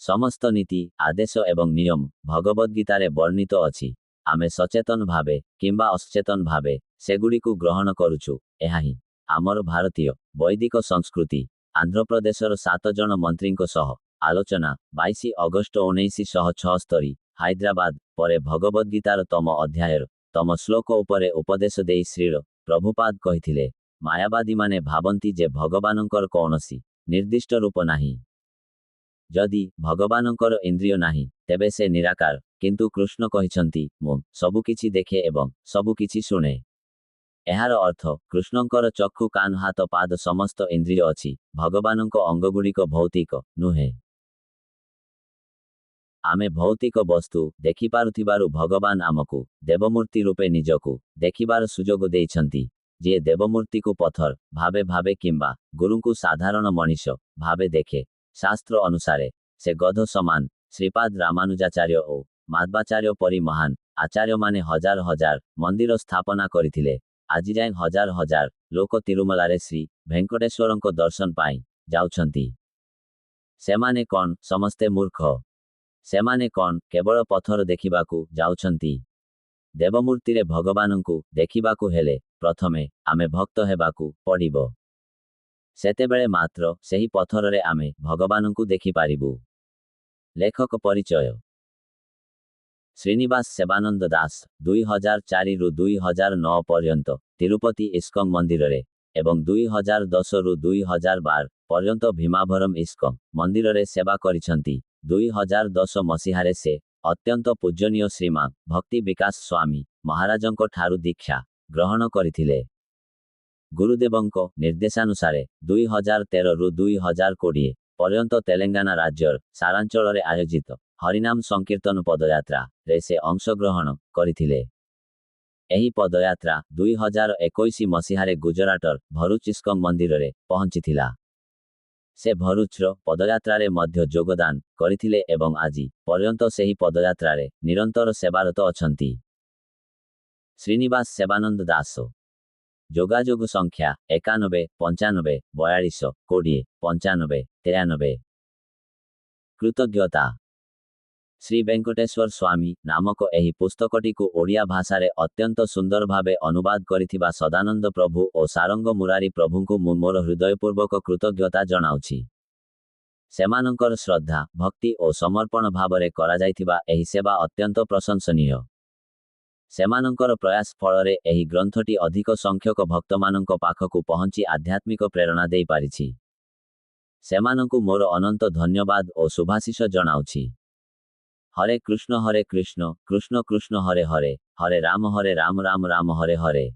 ସମସ୍ତ ନୀତି ଆଦେଶ ଏବଂ ନିୟମ ଭଗବଦ୍ଗୀତାରେ ବର୍ଣ୍ଣିତ ଅଛି। ଆମେ ସଚେତନ ଭାବେ କିମ୍ବା ଅସଚେତନ ଭାବେ ସେଗୁଡ଼ିକୁ ଗ୍ରହଣ କରୁଛୁ। ଏହା ହିଁ ଆମର ଭାରତୀୟ ବୈଦିକ ସଂସ୍କୃତି। ଆନ୍ଧ୍ରପ୍ରଦେଶର 7 ଜଣ ମନ୍ତ୍ରୀଙ୍କ ସହ ଆଲୋଚନା 22 ଅଗଷ୍ଟ 1976 ହାଇଦ୍ରାବାଦ ପରେ ଭଗବଦ୍ଗୀତାର ତମ ଅଧ୍ୟାୟର ତମ ଶ୍ଲୋକ ଉପରେ ଉପଦେଶ ଦେଇ ଶ୍ରୀଳ ପ୍ରଭୁପାଦ କହିଥିଲେ, ମାୟାବାଦୀମାନେ ଭାବନ୍ତି ଯେ ଭଗବାନଙ୍କର କୌଣସି ନିର୍ଦ୍ଦିଷ୍ଟ ରୂପ ନାହିଁ। ଯଦି ଭଗବାନଙ୍କର ଇନ୍ଦ୍ରିୟ ନାହିଁ ତେବେ ସେ ନିରାକାର, କିନ୍ତୁ କୃଷ୍ଣ କହିଛନ୍ତି ମୁଁ ସବୁକିଛି ଦେଖେ ଏବଂ ସବୁକିଛି ଶୁଣେ। ଏହାର ଅର୍ଥ କୃଷ୍ଣଙ୍କର ଚକ୍ଷୁ କାନ ହାତ ପାଦ ସମସ୍ତ ଇନ୍ଦ୍ରିୟ ଅଛି। ଭଗବାନଙ୍କ ଅଙ୍ଗଗୁଡ଼ିକ ଭୌତିକ ନୁହେଁ। ଆମେ ଭୌତିକ ବସ୍ତୁ ଦେଖିପାରୁଥିବାରୁ ଭଗବାନ ଆମକୁ ଦେବମୂର୍ତ୍ତି ରୂପେ ନିଜକୁ ଦେଖିବାର ସୁଯୋଗ ଦେଇଛନ୍ତି। ଯିଏ ଦେବମୂର୍ତ୍ତିକୁ ପଥର ଭାବେ କିମ୍ବା ଗୁରୁଙ୍କୁ ସାଧାରଣ ମଣିଷ ଭାବେ ଦେଖେ, ଶାସ୍ତ୍ର ଅନୁସାରେ ସେ ଗଧ ସମାନ। ଶ୍ରୀପାଦ ରାମାନୁଜାଚାର୍ଯ୍ୟ ଓ ମାଧ୍ବାଚାର୍ଯ୍ୟ ପରି ମହାନ ଆଚାର୍ଯ୍ୟମାନେ ହଜାର ହଜାର ମନ୍ଦିର ସ୍ଥାପନା କରିଥିଲେ। ଆଜିଯାଏ ହଜାର ହଜାର ଲୋକ ତିରୁମଲାରେ ଶ୍ରୀ ଭେଙ୍କଟେଶ୍ୱରଙ୍କ ଦର୍ଶନ ପାଇଁ ଯାଉଛନ୍ତି। ସେମାନେ କ'ଣ ସମସ୍ତେ ମୂର୍ଖ? ସେମାନେ କ'ଣ କେବଳ ପଥର ଦେଖିବାକୁ ଯାଉଛନ୍ତି? ଦେବମୂର୍ତ୍ତିରେ ଭଗବାନଙ୍କୁ ଦେଖିବାକୁ ହେଲେ ପ୍ରଥମେ ଆମେ ଭକ୍ତ ହେବାକୁ ପଡ଼ିବ। ସେତେବେଳେ ମାତ୍ର ସେହି ପଥରରେ ଆମେ ଭଗବାନଙ୍କୁ ଦେଖିପାରିବୁ। ଲେଖକ ପରିଚୟ: ଶ୍ରୀନିବାସ ସେବାନନ୍ଦ ଦାସ 2004ରୁ 2009 ପର୍ଯ୍ୟନ୍ତ ତିରୁପତି ଇସ୍କନ ମନ୍ଦିରରେ ଏବଂ 2010ରୁ 2012 ପର୍ଯ୍ୟନ୍ତ ଭୀମାଭରମ ଇସ୍କନ ମନ୍ଦିରରେ ସେବା କରିଛନ୍ତି। 2010 ମସିହାରେ ସେ ଅତ୍ୟନ୍ତ ପୂଜନୀୟ ଶ୍ରୀମା ଭକ୍ତି ବିକାଶ ସ୍ୱାମୀ ମହାରାଜଙ୍କ ଠାରୁ ଦୀକ୍ଷା ଗ୍ରହଣ କରିଥିଲେ। ଗୁରୁଦେବଙ୍କ ନିର୍ଦ୍ଦେଶାନୁସାରେ 2013ରୁ 2020 ପର୍ଯ୍ୟନ୍ତ ତେଲେଙ୍ଗାନା ରାଜ୍ୟର ସାରାଞ୍ଚଳରେ ଆୟୋଜିତ ହରିନାମ ସଂକୀର୍ତ୍ତନ ପଦଯାତ୍ରାରେ ସେ ଅଂଶଗ୍ରହଣ କରିଥିଲେ। ଏହି ପଦଯାତ୍ରା 2021 ମସିହାରେ ଗୁଜରାଟର ଭରୁଚ ଇସ୍କନ ମନ୍ଦିରରେ ପହଞ୍ଚିଥିଲା। ସେ ଭରୁଚର ପଦଯାତ୍ରାରେ ମଧ୍ୟ ଯୋଗଦାନ କରିଥିଲେ ଏବଂ ଆଜି ପର୍ଯ୍ୟନ୍ତ ସେହି ପଦଯାତ୍ରାରେ ନିରନ୍ତର ସେବାରତ ଅଛନ୍ତି। ଶ୍ରୀନିବାସ ସେବାନନ୍ଦ ଦାସ। ଯୋଗାଯୋଗ ସଂଖ୍ୟା 91 95 42 20 95 93। କୃତଜ୍ଞତା। ଶ୍ରୀ ଭେଙ୍କଟେଶ୍ୱର ସ୍ୱାମୀ ନାମକ ଏହି ପୁସ୍ତକଟିକୁ ଓଡ଼ିଆ ଭାଷାରେ ଅତ୍ୟନ୍ତ ସୁନ୍ଦର ଭାବେ ଅନୁବାଦ କରିଥିବା ସଦାନନ୍ଦ ପ୍ରଭୁ ଓ ସାରଙ୍ଗ ମୁରାରୀ ପ୍ରଭୁଙ୍କୁ ମୁଁ ମୋର ହୃଦୟପୂର୍ବକ କୃତଜ୍ଞତା ଜଣାଉଛି। ସେମାନଙ୍କର ଶ୍ରଦ୍ଧା ଭକ୍ତି ଓ ସମର୍ପଣ ଭାବରେ କରାଯାଇଥିବା ଏହି ସେବା ଅତ୍ୟନ୍ତ ପ୍ରଶଂସନୀୟ। ସେମାନଙ୍କର ପ୍ରୟାସ ଫଳରେ ଏହି ଗ୍ରନ୍ଥଟି ଅଧିକ ସଂଖ୍ୟକ ଭକ୍ତମାନଙ୍କ ପାଖକୁ ପହଞ୍ଚି ଆଧ୍ୟାତ୍ମିକ ପ୍ରେରଣା ଦେଇପାରିଛି। ସେମାନଙ୍କୁ ମୋର ଅନନ୍ତ ଧନ୍ୟବାଦ ଓ ଶୁଭାଶିଷ ଜଣାଉଛି। ହରେ କୃଷ୍ଣ କୃଷ୍ଣ କୃଷ୍ଣ ହରେ ହରେ, ହରେ ରାମ ରାମ ରାମ ହରେ ହରେ।